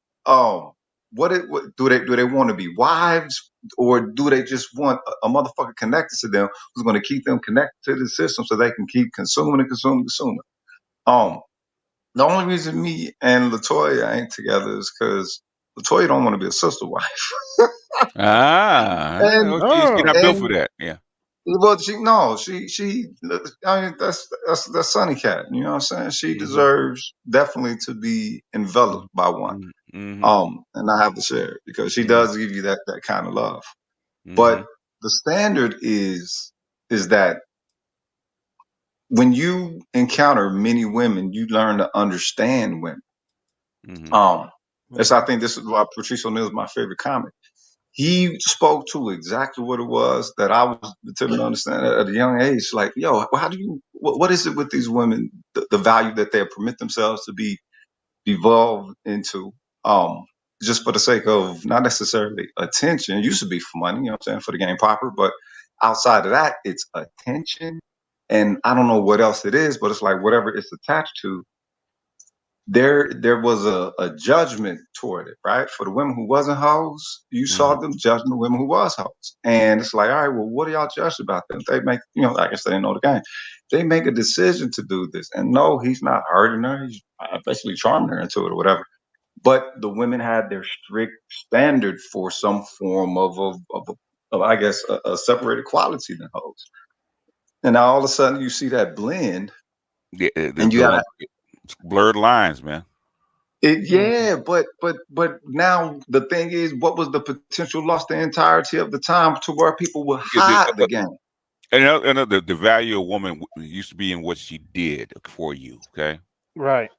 What do they want to be wives, or do they just want a motherfucker connected to them who's going to keep them connected to the system so they can keep consuming and consuming? The only reason me and Latoya ain't together is because Latoya don't want to be a sister wife. She's not built for that. Yeah. Well, she I mean, that's Sunny Cat. You know what I'm saying? She deserves definitely to be enveloped by one. And I have to share it because she does give you that kind of love. But the standard is that when you encounter many women, you learn to understand women. I think this is why Patrice O'Neal is my favorite comic. He spoke to exactly what it was that I was determined to understand at a young age. Like, yo, how do you? What is it with these women? The value that they permit themselves to be devolved into, just for the sake of not necessarily attention. It used to be for money, you know what I'm saying, for the game proper. But outside of that, it's attention, and I don't know what else it is. But it's like whatever it's attached to. There was a judgment toward it, right? For the women who wasn't hoes, you saw them judging the women who was hoes. And it's like, all right, well, what do y'all judge about them? They make, I guess they didn't know the game. They make a decision to do this. And no, he's not hurting her. He's basically charming her into it or whatever. But the women had their strict standard for some form of I guess, a separated quality than hoes. And now all of a sudden you see that blend. Yeah, and you have blurred lines, man. But now the thing is, what was the potential loss the entirety of the time to where people would hide the game? And the value of a woman used to be in what she did for you, okay? Right.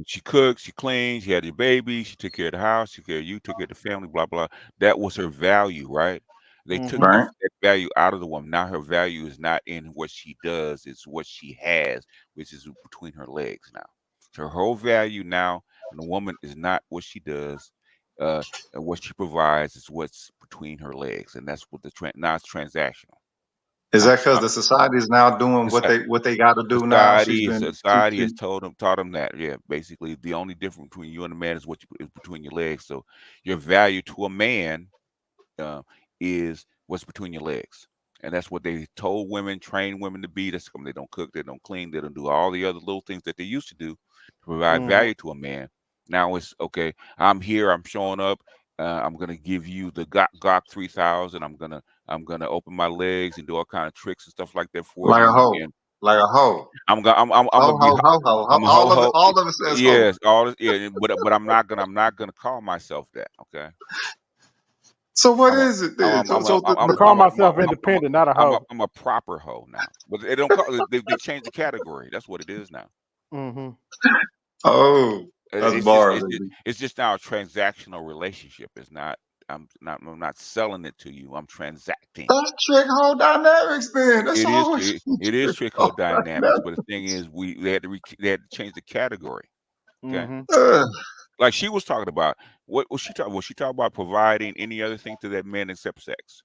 She cooked, she cleaned, she had your baby, she took care of the house, she took care of you, took care of the family, blah, blah. That was her value, right? They took that value out of the woman. Now her value is not in what she does, it's what she has, which is between her legs now. So her whole value now in a woman is not what she does, and what she provides is what's between her legs. And that's what now it's transactional. Is that because the society is now doing what they got to do now? Society has taught them that. Yeah, basically the only difference between you and a man is is between your legs. So your value to a man is what's between your legs, and that's what they told women, trained women to be. That's they don't cook, they don't clean, they don't do all the other little things that they used to do to provide value to a man. Now it's okay. I'm here. I'm showing up. I'm gonna give you the Glock 3000. I'm gonna open my legs and do all kind of tricks and stuff like that for like you. Like a hoe. I'm a hoe. All of it says yes, all yeah. But I'm not gonna call myself that. Okay. So what is it then? I'm gonna call myself independent, not a hoe. I'm a proper hoe now. But they don't call they changed the category. That's what it is now. Oh. It's just now a transactional relationship. It's not. I'm not selling it to you. I'm transacting. That's trick hoe dynamics, then. It is trick hoe dynamics. But the thing is, they had to change the category. Okay. Like she was talking about. What was she talking? Was she talking about providing any other thing to that man except sex?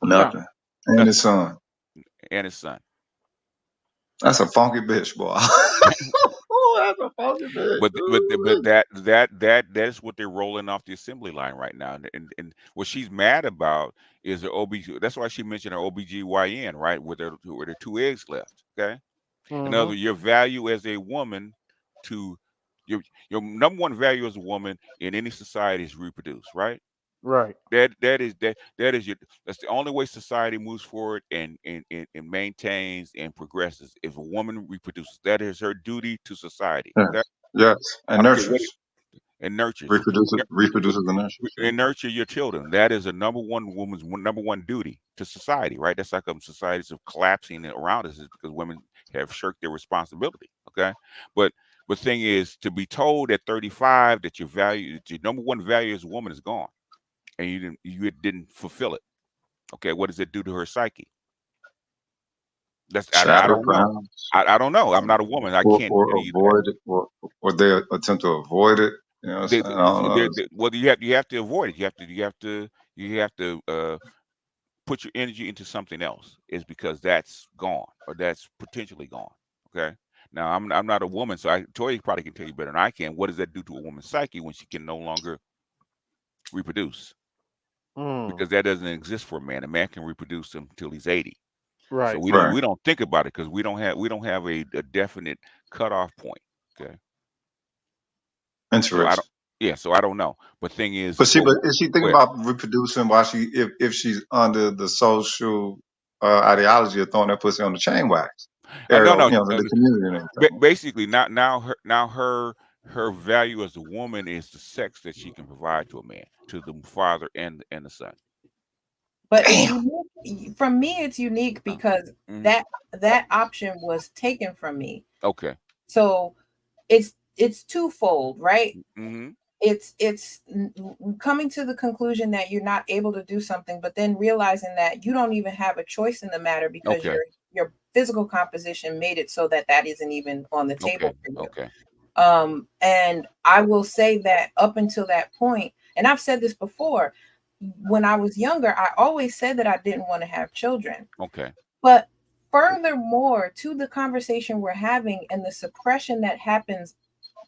Nothing. And his son. And his son. That's a funky bitch, boy. That's a funky bitch. But that's what they're rolling off the assembly line right now. And what she's mad about is her OB. That's why she mentioned her OBGYN, right? With her 2 eggs left. Okay. In other words, your value as a woman to your number one value as a woman in any society is reproduce, right? Right. That's the only way society moves forward and maintains and progresses. If a woman reproduces, that is her duty to society. Yes, and nurtures. and nurtures. Reproduces and nurtures. And nurture your children. That is a woman's number one duty to society, right? That's like societies of collapsing around us is because women have shirked their responsibility. Okay, but thing is, to be told at 35 that your number one value as a woman is gone, and you didn't fulfill it. Okay, what does it do to her psyche? That's I don't know. I don't know. I'm not a woman. I can't avoid it, or they attempt to avoid it. You know, well, you have to avoid it. You have to put your energy into something else. Is because that's gone or that's potentially gone. Okay. Now I'm not a woman, so Toya probably can tell you better than I can. What does that do to a woman's psyche when she can no longer reproduce? Because that doesn't exist for a man. A man can reproduce until he's 80. Right. So we don't think about it because we don't have a definite cutoff point. Okay. Interesting. So I don't know. But thing is, but is she thinking about reproducing while if she's under the social ideology of throwing that pussy on the chain wax? No. The community and basically, now her value as a woman is the sex that she can provide to a man, to the father and the son. But from me, it's unique because that option was taken from me. Okay. So it's twofold, right? Mm-hmm. It's coming to the conclusion that you're not able to do something, but then realizing that you don't even have a choice in the matter because your physical composition made it so that isn't even on the table for you. Okay. And I will say that up until that point, and I've said this before, when I was younger, I always said that I didn't want to have children. Okay. But furthermore, to the conversation we're having and the suppression that happens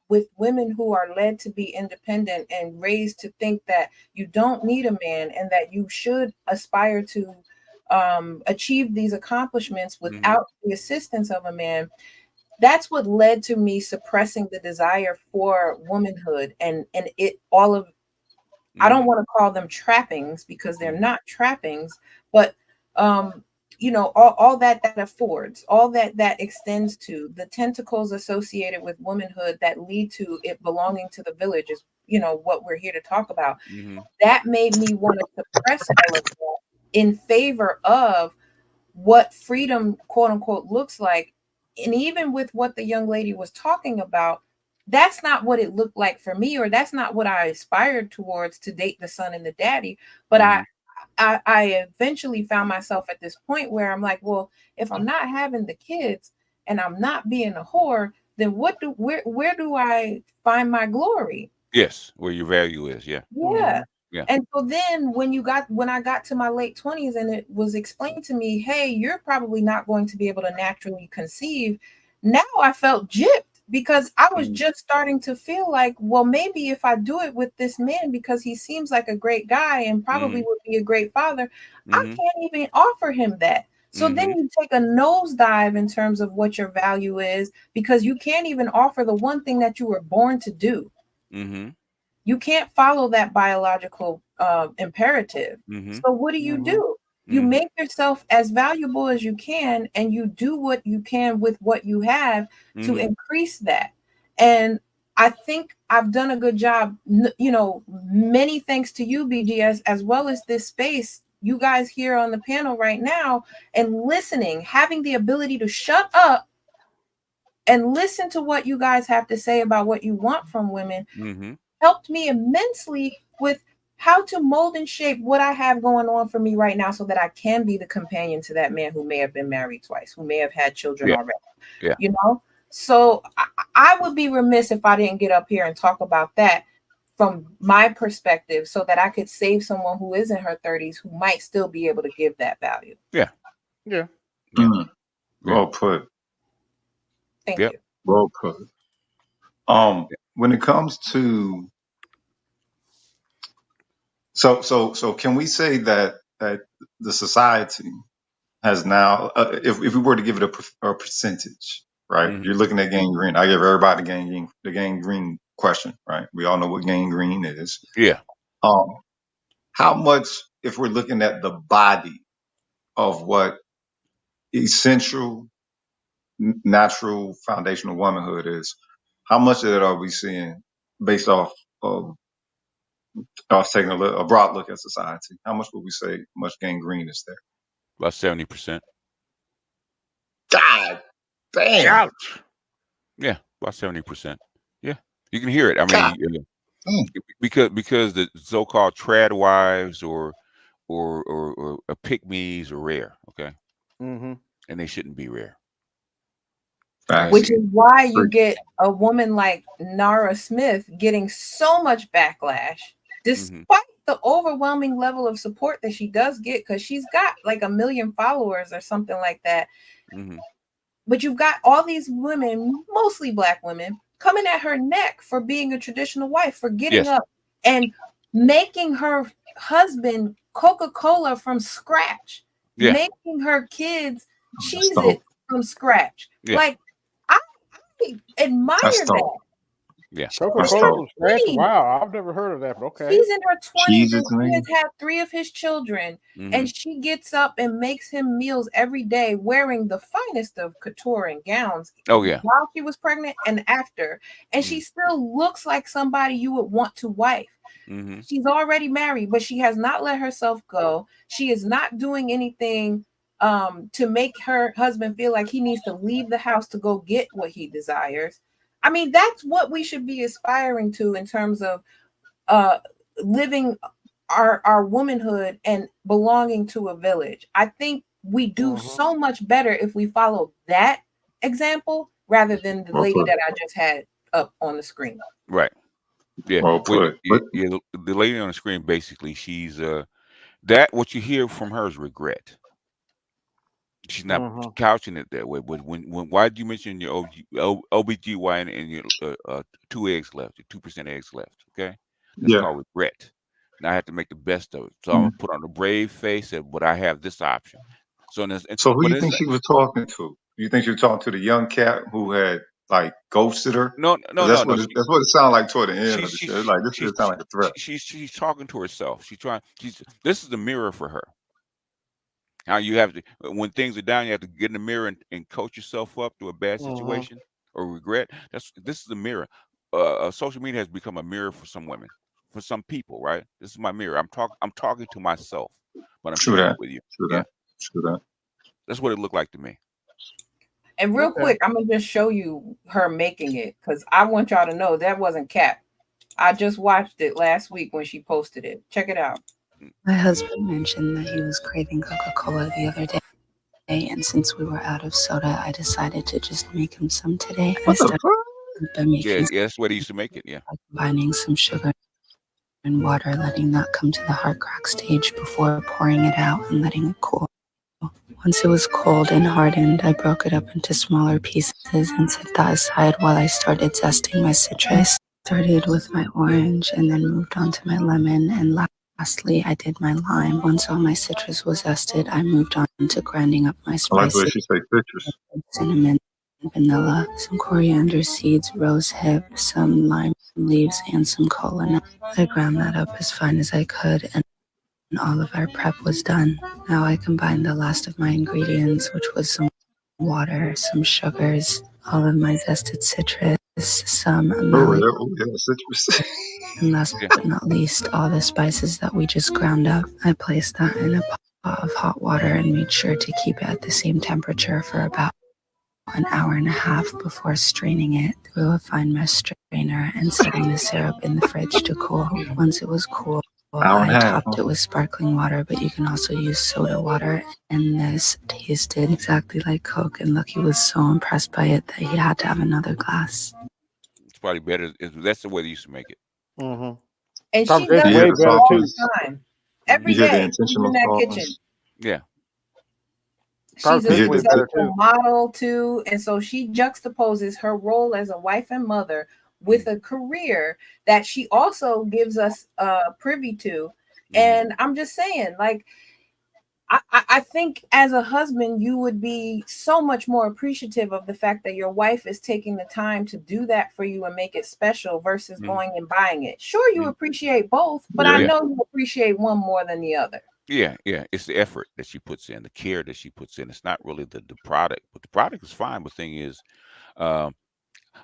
with women who are led to be independent and raised to think that you don't need a man and that you should aspire to achieve these accomplishments without the assistance of a man, that's what led to me suppressing the desire for womanhood and it all of I don't want to call them trappings because they're not trappings, but all that affords, all that extends to the tentacles associated with womanhood that lead to it belonging to the village is, what we're here to talk about. That made me want to suppress all of that in favor of what freedom, quote unquote, looks like. And even with what the young lady was talking about, that's not what it looked like for me, or that's not what I aspired towards to date the son and the daddy. But I eventually found myself at this point where I'm like, well, if I'm not having the kids and I'm not being a whore, then where do I find my glory? Yes, where your value is. Yeah. Yeah. And so then when I got to my late 20s and it was explained to me, hey, you're probably not going to be able to naturally conceive. Now I felt gypped because I was just starting to feel like, well, maybe if I do it with this man because he seems like a great guy and probably would be a great father, I can't even offer him that. So then you take a nosedive in terms of what your value is because you can't even offer the one thing that you were born to do. You can't follow that biological imperative. So what do? You make yourself as valuable as you can, and you do what you can with what you have to increase that. And I think I've done a good job, many thanks to you, BGS, as well as this space, you guys here on the panel right now, and listening, having the ability to shut up and listen to what you guys have to say about what you want from women helped me immensely with how to mold and shape what I have going on for me right now so that I can be the companion to that man who may have been married twice, who may have had children already, So I would be remiss if I didn't get up here and talk about that from my perspective so that I could save someone who is in her 30s who might still be able to give that value. Yeah. Well put. Thank you. Well put. When it comes to So can we say that the society has now, if we were to give it a percentage, right? You're looking at gangrene. I give everybody the gangrene question, right? We all know what gangrene is. Yeah. How much, if we're looking at the body of what essential, natural, foundational womanhood is, how much of that are we seeing based off I was taking a broad look at society. How much would we say much gangrene is there? About 70%. God damn. Ouch. Yeah, about 70%. Yeah, you can hear it. I mean, because the so-called trad wives or pygmies are rare. Okay, and they shouldn't be rare. Which is why you get a woman like Nara Smith getting so much backlash, despite the overwhelming level of support that she does get, because she's got like 1 million followers or something like that. But you've got all these women, mostly Black women, coming at her neck for being a traditional wife, for getting up and making her husband Coca-Cola from scratch, making her kids Cheez-It from scratch. Like, I admire that. Yeah. Coca-Cola from scratch? Wow, I've never heard of that, but okay. She's in her 20s and she has had 3 of his children, and she gets up and makes him meals every day wearing the finest of couture and gowns. Oh, yeah. While she was pregnant and after. And she still looks like somebody you would want to wife. She's already married, but she has not let herself go. She is not doing anything to make her husband feel like he needs to leave the house to go get what he desires. I mean, that's what we should be aspiring to in terms of living our womanhood and belonging to a village. I think we do so much better if we follow that example rather than the lady that I just had up on the screen. Right. Yeah. The lady on the screen, basically, she's that what you hear from her is regret. She's not couching it that way. But why did you mention your OBGYN and your 2 eggs left, your 2% eggs left? Okay, that's called regret. Now I have to make the best of it. So I'm gonna put on a brave face, but I have this option. So who do you think she was talking to? Do you think she was talking to the young cat who had like ghosted her? No. That's what it sounded like toward the end of the show. Like this sound like a threat. She's talking to herself. This is the mirror for her. How you have to, when things are down, you have to get in the mirror and coach yourself up to a bad situation or regret. This is the mirror. Social media has become a mirror for some women, for some people, right? This is my mirror. I'm talking to myself, but I'm sharing it with you. True that. That's what it looked like to me. And real quick, I'm gonna just show you her making it because I want y'all to know that wasn't cap. I just watched it last week when she posted it. Check it out. My husband mentioned that he was craving Coca-Cola the other day, and since we were out of soda, I decided to just make him some today. That's what he used to make it, combining some sugar and water, letting that come to the heart crack stage before pouring it out and letting it cool. Once it was cold and hardened, I broke it up into smaller pieces and set that aside while I started zesting my citrus. Started with my orange and then moved on to my lemon, and lastly, I did my lime. Once all my citrus was zested, I moved on to grinding up my spices. Cinnamon, vanilla, some coriander seeds, rose hip, some lime leaves, and some cola nut. I ground that up as fine as I could, and all of our prep was done. Now I combined the last of my ingredients, which was some water, some sugars, all of my zested citrus, some citrus. And last but not least, all the spices that we just ground up. I placed that in a pot of hot water and made sure to keep it at the same temperature for about an hour and a half before straining it through a fine mesh strainer and setting the syrup in the fridge to cool. Once it was cool, I topped it with sparkling water, but you can also use soda water, and this tasted exactly like Coke, and Lucky was so impressed by it that he had to have another glass. It's probably better. That's the way they used to make it. And she does it all the time. Every day in that kitchen. Yeah. She's a successful model too, and so she juxtaposes her role as a wife and mother with a career that she also gives us privy to. And I'm just saying, like, I think as a husband, you would be so much more appreciative of the fact that your wife is taking the time to do that for you and make it special versus going and buying it. Sure, you appreciate both, but I know you appreciate one more than the other. Yeah. It's the effort that she puts in, the care that she puts in. It's not really the product, but the product is fine. But the thing is,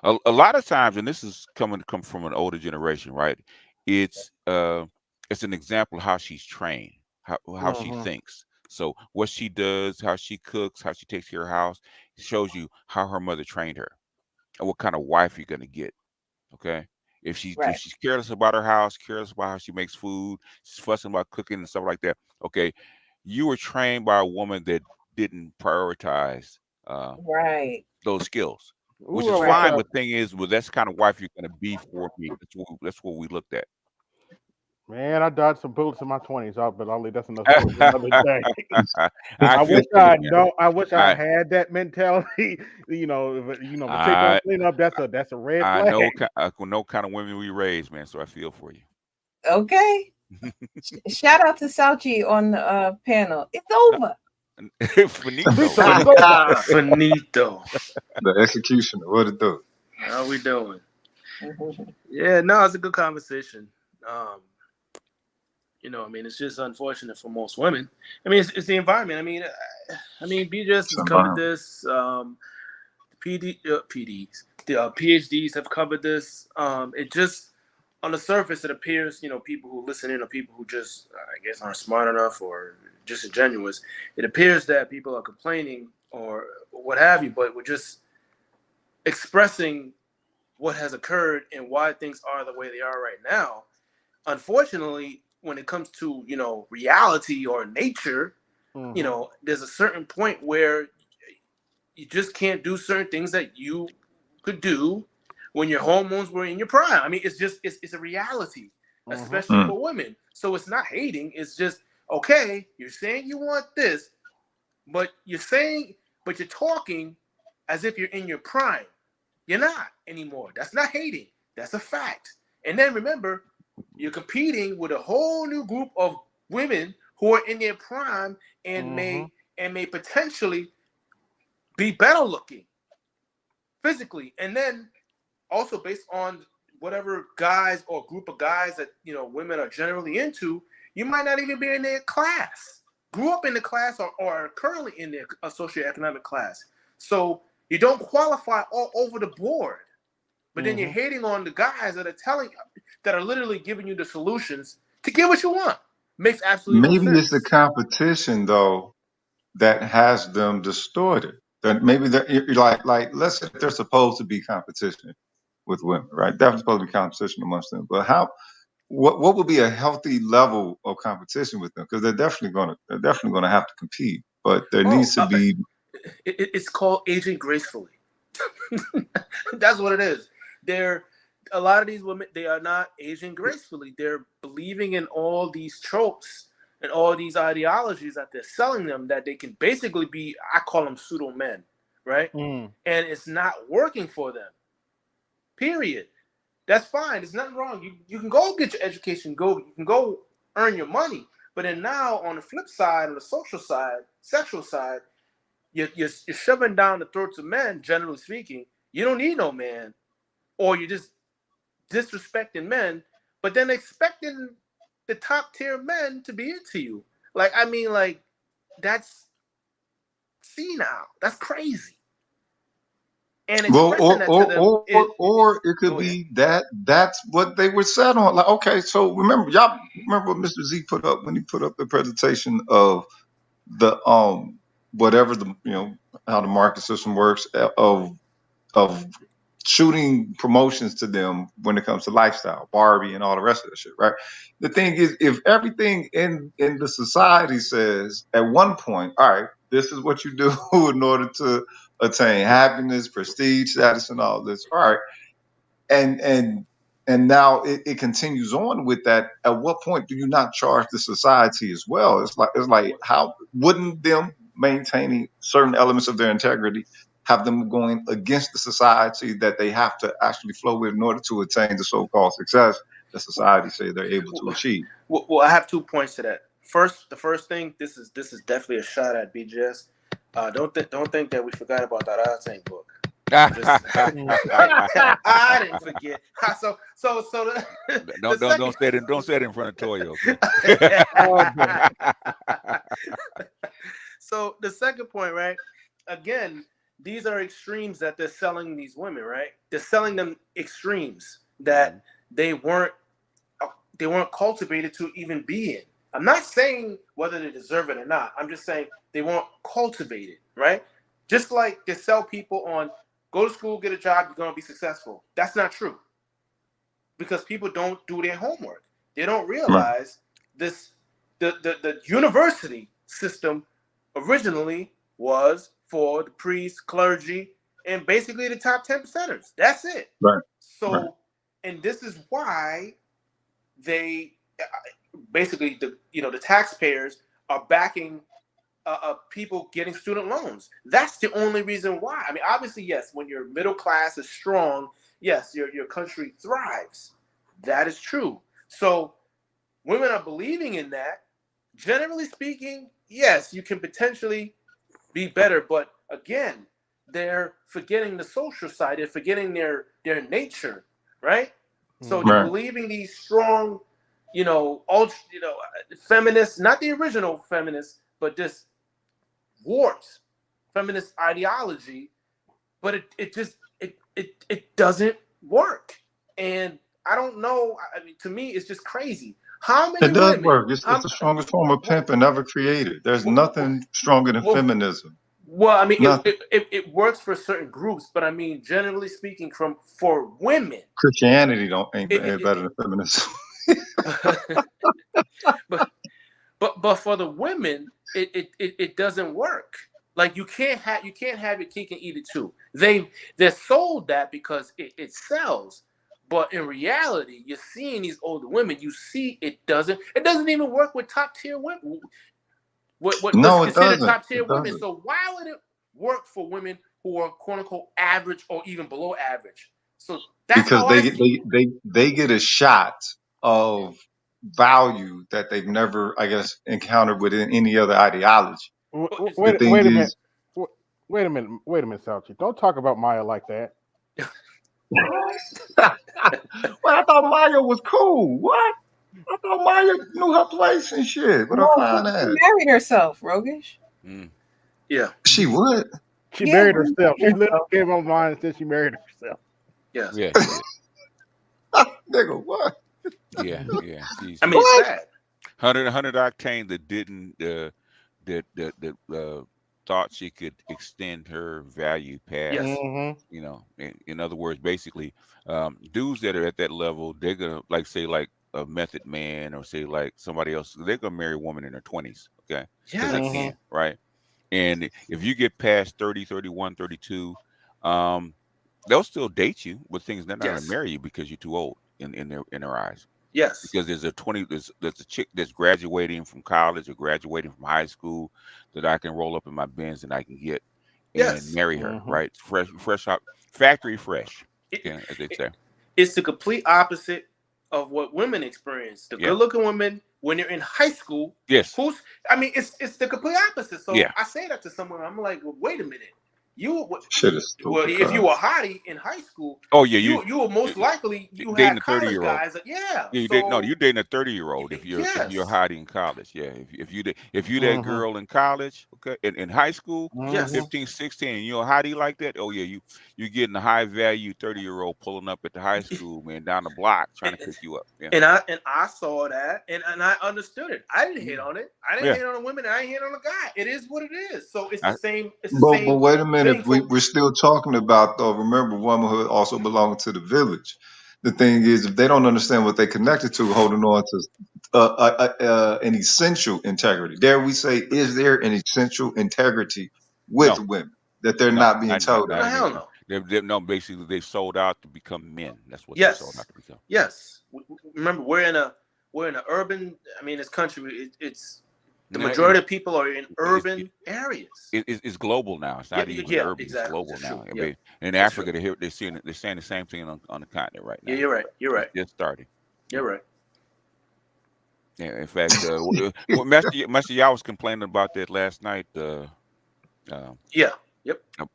A lot of times, and this is come from an older generation, right? It's an example of how she's trained, how she thinks. So what she does, how she cooks, how she takes care of her house, shows you how her mother trained her and what kind of wife you're gonna get. Okay. If she's careless about her house, careless about how she makes food, she's fussing about cooking and stuff like that. Okay, you were trained by a woman that didn't prioritize those skills, which is fine. But the thing is, well, that's the kind of wife you're going to be for me. That's what we looked at. Man, I dodged some bullets in my 20s, but I'll leave that's another story for another day. I wish I had that mentality. If chick don't clean up, that's a red flag. I know kind of women we raised, man. So I feel for you. Okay. Shout out to Sauchi on the panel. It's over. Finito. The executioner. What it do? How we doing? Yeah, no, it's a good conversation. I mean, it's just unfortunate for most women. I mean, it's the environment. I mean, BJS has covered this. PDs, the PhDs have covered this. It just, on the surface, it appears, people who listen in are people who just, I guess, aren't smart enough or disingenuous. It appears that people are complaining or what have you, but we're just expressing what has occurred and why things are the way they are right now. Unfortunately, when it comes to, reality or nature, there's a certain point where you just can't do certain things that you could do when your hormones were in your prime. I mean, it's a reality, especially for women. So it's not hating. It's just, okay, you're saying you want this, but you're talking as if you're in your prime. You're not anymore. That's not hating. That's a fact. And then remember, you're competing with a whole new group of women who are in their prime and may potentially be better looking physically. And then also based on whatever guys or group of guys that women are generally into, you might not even be in their class, grew up in the class or are currently in their socioeconomic class. So you don't qualify all over the board. But then you're hating on the guys that are literally giving you the solutions to get what you want. Makes absolutely no sense. Maybe it's the competition though that has them distorted. That maybe like let's say there's supposed to be competition with women, right? There's supposed to be competition amongst them. But what would be a healthy level of competition with them? Because they're definitely gonna have to compete. But there needs to be. It's called aging gracefully. That's what it is. A lot of these women, they are not aging gracefully. They're believing in all these tropes and all these ideologies that they're selling them that they can basically be, I call them pseudo men, right? And it's not working for them. Period. That's fine. There's nothing wrong. You can go get your education. You can go earn your money. But then now on the flip side, on the social side, sexual side, you're shoving down the throats of men, generally speaking. You don't need no man. Or you're just disrespecting men, but then expecting the top tier men to be into you. That's senile. That's crazy. And or it could be that's what they were set on. Like, okay, so remember what Mr. Z put up when he put up the presentation of the whatever the how the market system works of shooting promotions to them when it comes to lifestyle, Barbie and all the rest of the shit, right? The thing is, if everything in the society says at one point, all right, this is what you do in order to attain happiness, prestige, status, and all this, all right, and now it continues on with that. At what point do you not charge the society as well? It's like how wouldn't them maintaining certain elements of their integrity have them going against the society that they have to actually flow with in order to attain the so-called success that society say they're able to achieve? Well, I have 2 points to that. The first thing, this is definitely a shot at BGS. Don't think that we forgot about that Octane book. I didn't forget. Don't say it in front of Toyo. So the second point, right? Again, these are extremes that they're selling these women, right? They're selling them extremes that they weren't cultivated to even be in. I'm not saying whether they deserve it or not. I'm just saying they weren't cultivated, right? Just like they sell people on go to school, get a job, you're going to be successful. That's not true. Because people don't do their homework. They don't realize this. The university system originally was for the priests, clergy, and basically the top 10%ers. That's it. Right. So, and this is why they basically the taxpayers are backing people getting student loans. That's the only reason why. I mean, obviously, yes, when your middle class is strong, yes, your country thrives. That is true. So women are believing in that. Generally speaking, yes, you can potentially be better, but again, they're forgetting the social side. They're forgetting their nature, right? So they're believing these strong, feminists, not the original feminists, but this warped feminist ideology, but it doesn't work. And I don't know. I mean, to me, it's just crazy. How many It does women? work. It's the strongest form of pimping ever created. There's nothing stronger than feminism. Well, I mean, it works for certain groups, but I mean, generally speaking, for women, Christianity ain't better than feminism. but for the women, it doesn't work. Like you can't have your cake and eat it too. They're sold that because it sells. But in reality, you're seeing these older women. You see, it doesn't even work with top tier women. What's considered top tier women. So why would it work for women who are quote unquote average or even below average? So that's because they get a shot of value that they've never, I guess, encountered within any other ideology. Wait a minute, Salchi. Don't talk about Maya like that. Well, I thought Maya was cool. What? I thought Maya knew her place and shit. But she married herself, Rogish. Yeah. She would. She married herself. She literally came online and said she married herself. Yes. Yeah. Nigga, what? Yeah. I mean, it's sad. 100 octane that didn't that thought she could extend her value past. Yes. In other words, basically, dudes that are at that level, they're gonna say a Method Man or say like somebody else. They're gonna marry a woman in her 20s. Okay. Yeah. They can, right. And if you get past 30, 31, 32, they'll still date you, but they're not gonna marry you because you're too old in their eyes. Yes. Because there's a chick that's graduating from college or graduating from high school that I can roll up in my Benz and I can get and marry her, right? Fresh out, factory fresh, as they say. It's the complete opposite of what women experience. The good-looking women, when they're in high school, it's the complete opposite. So I say that to someone, I'm like, well, wait a minute. If you were hottie in high school, you were most likely dating had college guys. You're dating a 30-year-old if you're hottie in college. Yeah, if you that girl in college, okay, in high school, 15, 16, and you're a hottie like that, you're getting a high value 30-year-old pulling up at the high school, man, down the block trying to pick you up. Yeah. And I saw that and I understood it. I didn't hate on it. I didn't hate on the women. I didn't hate on the guy. It is what it is. So it's the same. But wait a minute. We're still talking about, though, remember, womanhood also belongs to the village. The thing is, if they don't understand what they connected to, holding on to an essential integrity. Dare we say, is there an essential integrity with women that they're not being told? Hell no. No, basically, they sold out to become men. That's what they sold out to become. Yes. Remember, we're in an urban. I mean, this country, it's. The majority of people are in urban areas. It's global now. It's not even urban. Exactly. It's global now. I mean, in Africa, they're saying the same thing on the continent right now. Yeah, you're right. It's just starting. You're right. Yeah. In fact, Master Yao was complaining about that last night.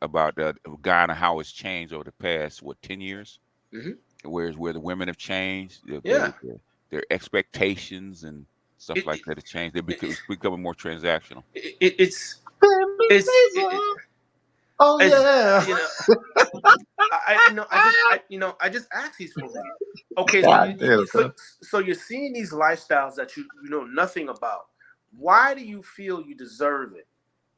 About Ghana, how it's changed over the past 10 years. Where the women have changed. Their expectations and stuff like that have changed. It's becoming more transactional. It's Oh yeah. I just ask these women. Okay, God damn, so you're seeing these lifestyles that you know nothing about. Why do you feel you deserve it?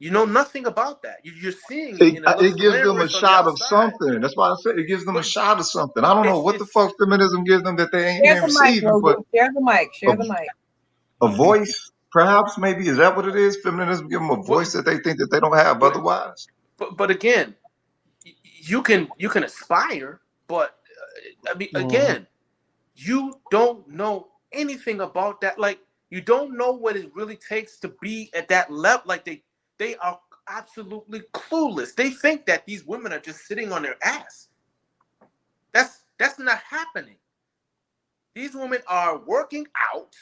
You know nothing about that. You're seeing it, and it looks it gives them a glamorous on the shot of outside. something. That's why I said it gives them a But shot of something. I don't know what the fuck feminism gives them that they ain't Share been the mic, receiving, but Logan. Share the mic. Share the mic. a voice, perhaps, maybe. Is that what it is? Feminism give them a voice that they think that they don't have otherwise. But again, you can aspire, but I mean, again, you don't know anything about that. Like, you don't know what it really takes to be at that level. Like, they are absolutely clueless. They think that these women are just sitting on their ass. That's not happening. These women are working out.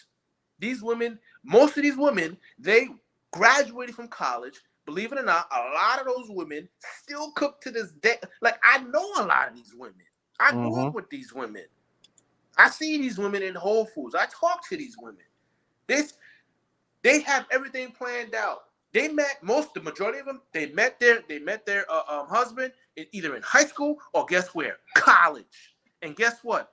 These women, most of these women, they graduated from college. Believe it or not, a lot of those women still cook to this day. Like, I know a lot of these women. I grew up with these women. I see these women in Whole Foods. I talk to these women. They have everything planned out. They met the majority of them. They met their husband either in high school or guess where? College. And guess what?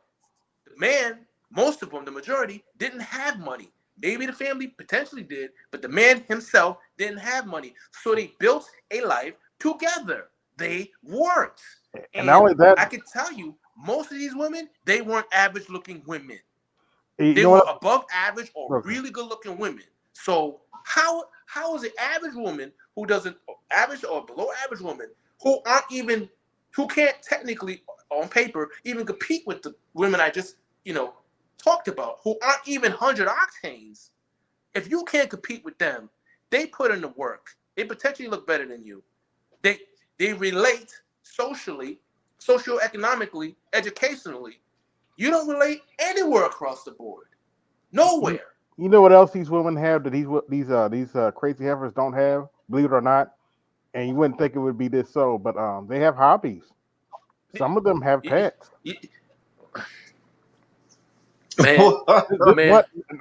The man, most of them, the majority, didn't have money. Maybe the family potentially did, but the man himself didn't have money. So they built a life together. They worked. And not only that, I can tell you, most of these women, they weren't average-looking women. They were above average or really good-looking women. So how is an average woman who doesn't, average or below average woman, who can't technically on paper even compete with the women I just talked about, who aren't even 100 octanes? If you can't compete with them, they put in the work. They potentially look better than you. They relate socially, socioeconomically, educationally. You don't relate anywhere across the board. Nowhere. You know what else these women have that these crazy heifers don't have? Believe it or not, and you wouldn't think it would be this so, but they have hobbies. Some of them have pets. Man.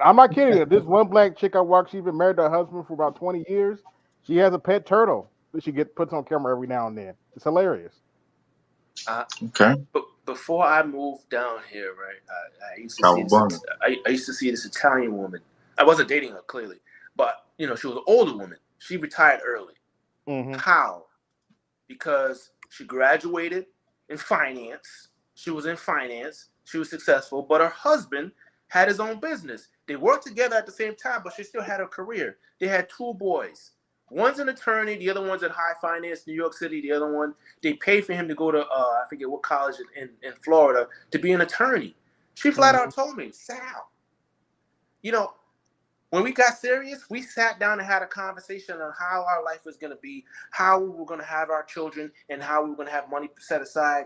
I'm not kidding you. This one black chick I watched, she's been married to her husband for about 20 years. She has a pet turtle that she puts on camera every now and then. It's hilarious. Okay. But before I moved down here, right, I used to see this Italian woman. I wasn't dating her clearly, but she was an older woman. She retired early. How? Because she graduated in finance. She was in finance. She was successful, but her husband had his own business. They worked together at the same time, but she still had a career. They had 2 boys. One's an attorney. The other one's at high finance, New York City. The other one, they paid for him to go to, I forget what college in Florida, to be an attorney. She flat out told me, Sal, when we got serious, we sat down and had a conversation on how our life was going to be, how we were going to have our children, and how we were going to have money set aside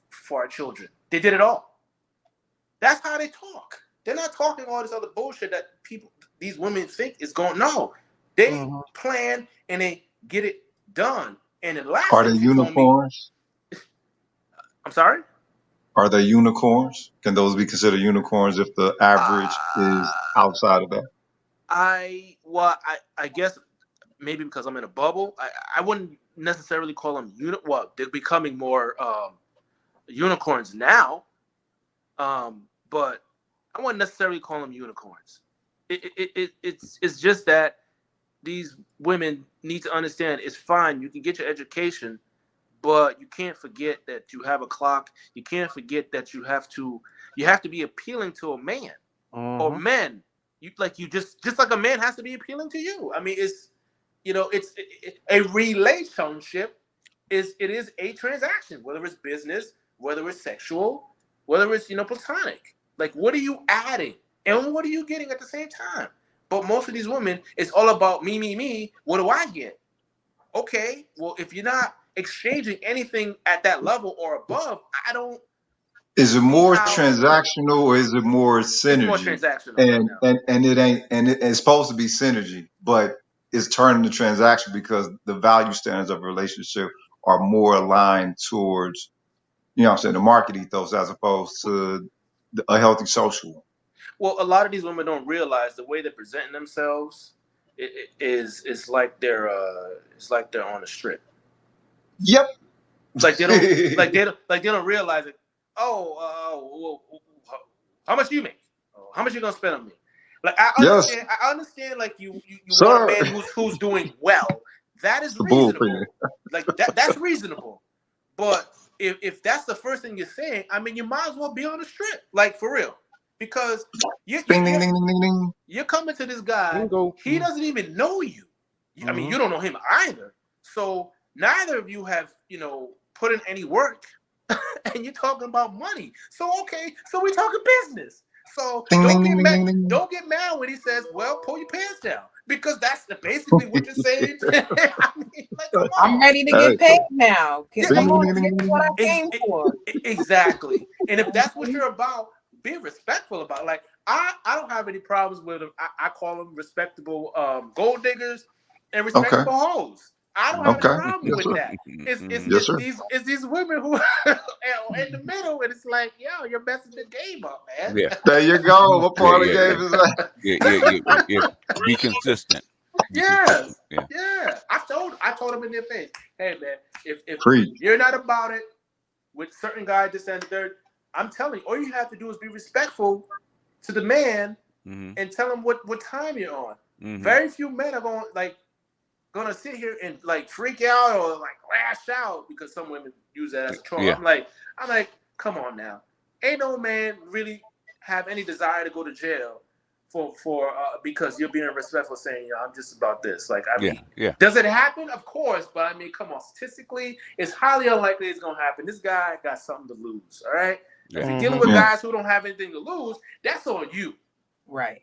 for our children. They did it all. That's how they talk. They're not talking all this other bullshit that these women think is going. No, they plan and they get it done. And the last Are thing they she told unicorns? I'm sorry? Are they unicorns? Can those be considered unicorns if the average is outside of that? I guess maybe because I'm in a bubble, I wouldn't necessarily call them they're becoming more unicorns now, but I wouldn't necessarily call them unicorns. It's just that these women need to understand it's fine. You can get your education, but you can't forget that you have a clock. You can't forget that you have to be appealing to a man or men. Just like a man has to be appealing to you. I mean, it's a relationship is a transaction, whether it's business, whether it's sexual, whether it's platonic. Like, what are you adding and what are you getting at the same time? But most of these women, it's all about me, me, me. What do I get? Okay, well, if you're not exchanging anything at that level or above, I don't. Is it more transactional or is it more synergy? It's more transactional and it's supposed to be synergy, but it's turning to transaction because the value standards of a relationship are more aligned towards, the market ethos as opposed to a healthy social one. Well, a lot of these women don't realize the way they're presenting themselves is like they're on a strip. Yep. Like they don't they don't realize it. Oh, how much do you make? Oh, how much you gonna spend on me? Like I understand. Yes, I understand. Like you want a sir. man who's doing well. That is The bullpen. reasonable. Like that's reasonable. But if that's the first thing you're saying, I mean, you might as well be on the strip, like for real, because Ding, ding, ding, ding, ding, ding. you're coming to this guy. Bingo. He doesn't even know you. I mean, you don't know him either. So neither of you have, put in any work, and you're talking about money. So okay, so we're talking business. So Ding, don't ding, get ding, mad. ding, ding. Don't get mad when he says, "Well, pull your pants down," because that's basically what you're saying. I mean, like, come on. I'm ready to get paid now. Yeah, Come on, this is what I came for. Exactly. And if that's what you're about, be respectful about it. Like I don't have any problems with them. I call them respectable gold diggers and respectable hoes. I don't have any problem with that. It's these women who are in the middle, and it's like, yo, you're messing the game up, man. Yeah. There you go. What part of the game is that? Yeah. Be consistent. Yes. Yeah. I told them in their face, hey man, if you're not about it with certain guys, this and the third, I'm telling you, all you have to do is be respectful to the man and tell him what time you're on. Very few men are gonna sit here and like freak out or like lash out because some women use that as a troll. Yeah. I'm like, come on now. Ain't no man really have any desire to go to jail for because you're being respectful, saying, I'm just about this. Like, I mean, does it happen? Of course, but I mean, come on. Statistically, it's highly unlikely it's gonna happen. This guy got something to lose. All right. If you're dealing with guys who don't have anything to lose, that's on you. Right.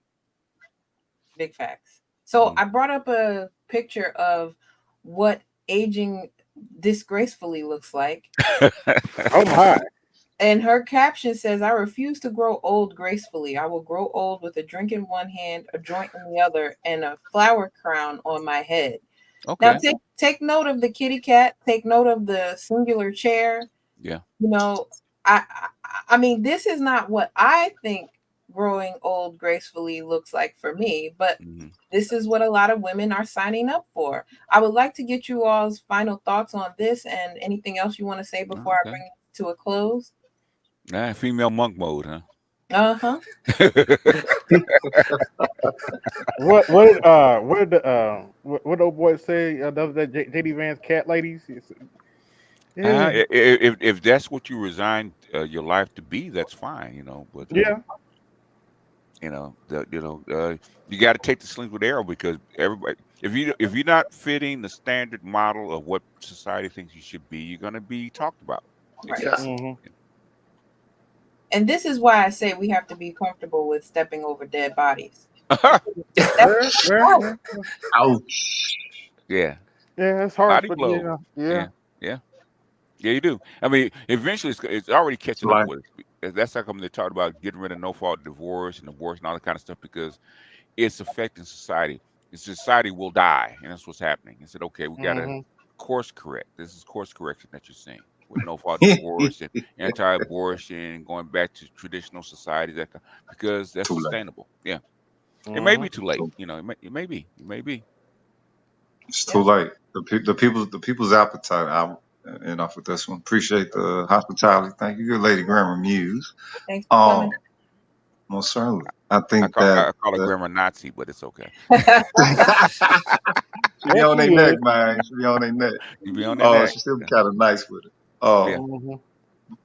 Big facts. So I brought up a picture of what aging disgracefully looks like. Oh my. And her caption says, I refuse to grow old gracefully. I will grow old with a drink in one hand, a joint in the other, and a flower crown on my head. Okay. Now take note of the kitty cat. Take note of the singular chair. Yeah. I mean, this is not what I think growing old gracefully looks like for me, but this is what a lot of women are signing up for. I would like to get you all's final thoughts on this and anything else you want to say before I bring it to a close. Female monk mode, huh? Uh-huh. What the old boy say? That JD Vance cat ladies. If that's what you resigned your life to be, that's fine, But you got to take the slings with arrow because everybody. If you're not fitting the standard model of what society thinks you should be, you're going to be talked about. Right. And this is why I say we have to be comfortable with stepping over dead bodies. Ouch. Yeah. Yeah, it's hard. Body blow. Yeah, you do. I mean, eventually it's already catching up with us. That's how come they talked about getting rid of no-fault divorce and abortion and all that kind of stuff because it's affecting society. Society will die, and that's what's happening. He said, okay, we got to course correct. This is course correction that you're seeing with no-fault divorce and anti-abortion, going back to traditional society, because that's sustainable. Yeah. It may be too late. It may be. It's too late. The people's appetite. Enough with this one. Appreciate the hospitality. Thank you, good lady, Grammar Muse. Thanks for coming. Most certainly. I think I call her Grammar Nazi, but it's okay. She be on their neck, man. She be on their neck. She still be kind of nice with it.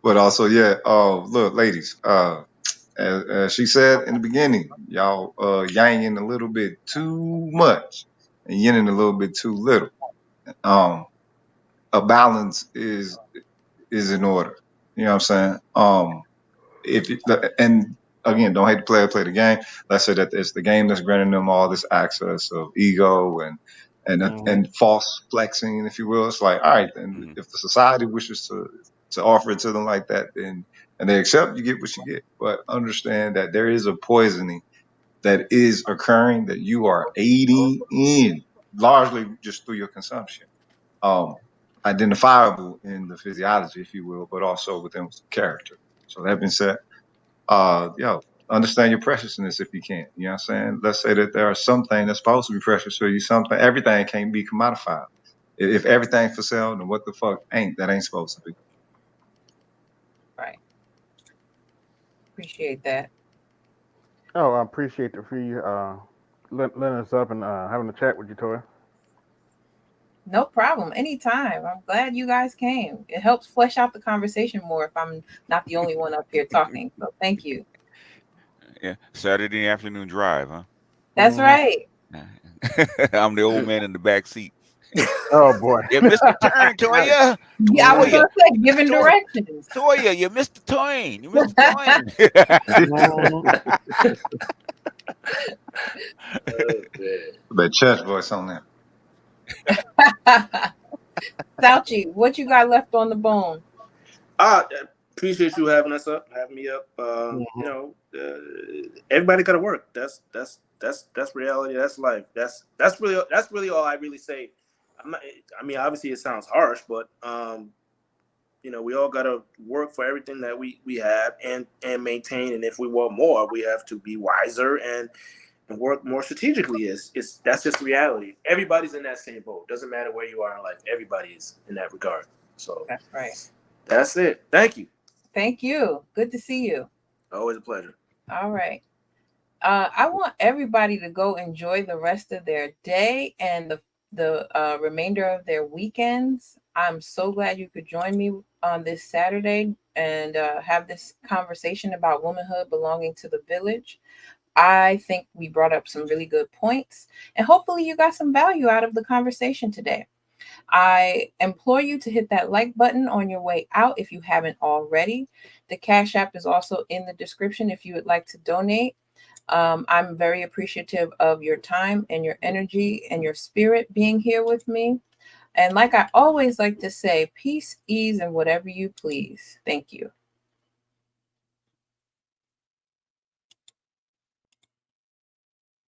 But also, look, ladies, as she said in the beginning, y'all yanging a little bit too much and yinning a little bit too little. A balance is in order. You know what I'm saying? And again, don't hate the play the game. Let's say that it's the game that's granting them all this access of ego and false flexing, if you will. It's like, all right, then if the society wishes to offer it to them like that, then and they accept, you get what you get. But understand that there is a poisoning that is occurring that you are aiding in largely just through your consumption. Identifiable in the physiology, if you will, but also within character. So that being said, understand your preciousness if you can. You know what I'm saying? Let's say that there are some things that's supposed to be precious for you. Everything can't be commodified. If everything's for sale, then what the fuck ain't? That ain't supposed to be. Right. Appreciate that. Oh, I appreciate the free letting us up and having a chat with you, Toya. No problem. Anytime. I'm glad you guys came. It helps flesh out the conversation more if I'm not the only one up here talking. So thank you. Yeah, Saturday afternoon drive, huh? That's right. I'm the old man in the back seat. Oh boy. You missed the turn, Toya. Yeah, I was gonna say giving directions. Toya, you missed the turn. You missed the turn. But church voice on there. Fauci, what you got left on the bone? Appreciate you having us up, having me up. You know, everybody got to work. That's reality. That's life. That's really all I really say. I mean, obviously it sounds harsh, but you know, we all got to work for everything that we have and maintain. And if we want more, we have to be wiser and work more strategically. That's just reality. Everybody's in that same boat. Doesn't matter where you are in life. Everybody is in that regard. So that's right. That's it. Thank you. Thank you. Good to see you. Always a pleasure. All right. I want everybody to go enjoy the rest of their day and the remainder of their weekends. I'm so glad you could join me on this Saturday and have this conversation about womanhood belonging to the village. I think we brought up some really good points, and hopefully you got some value out of the conversation today. I implore you to hit that like button on your way out if you haven't already. The Cash App is also in the description if you would like to donate. I'm very appreciative of your time and your energy and your spirit being here with me. And like I always like to say, peace, ease, and whatever you please. Thank you.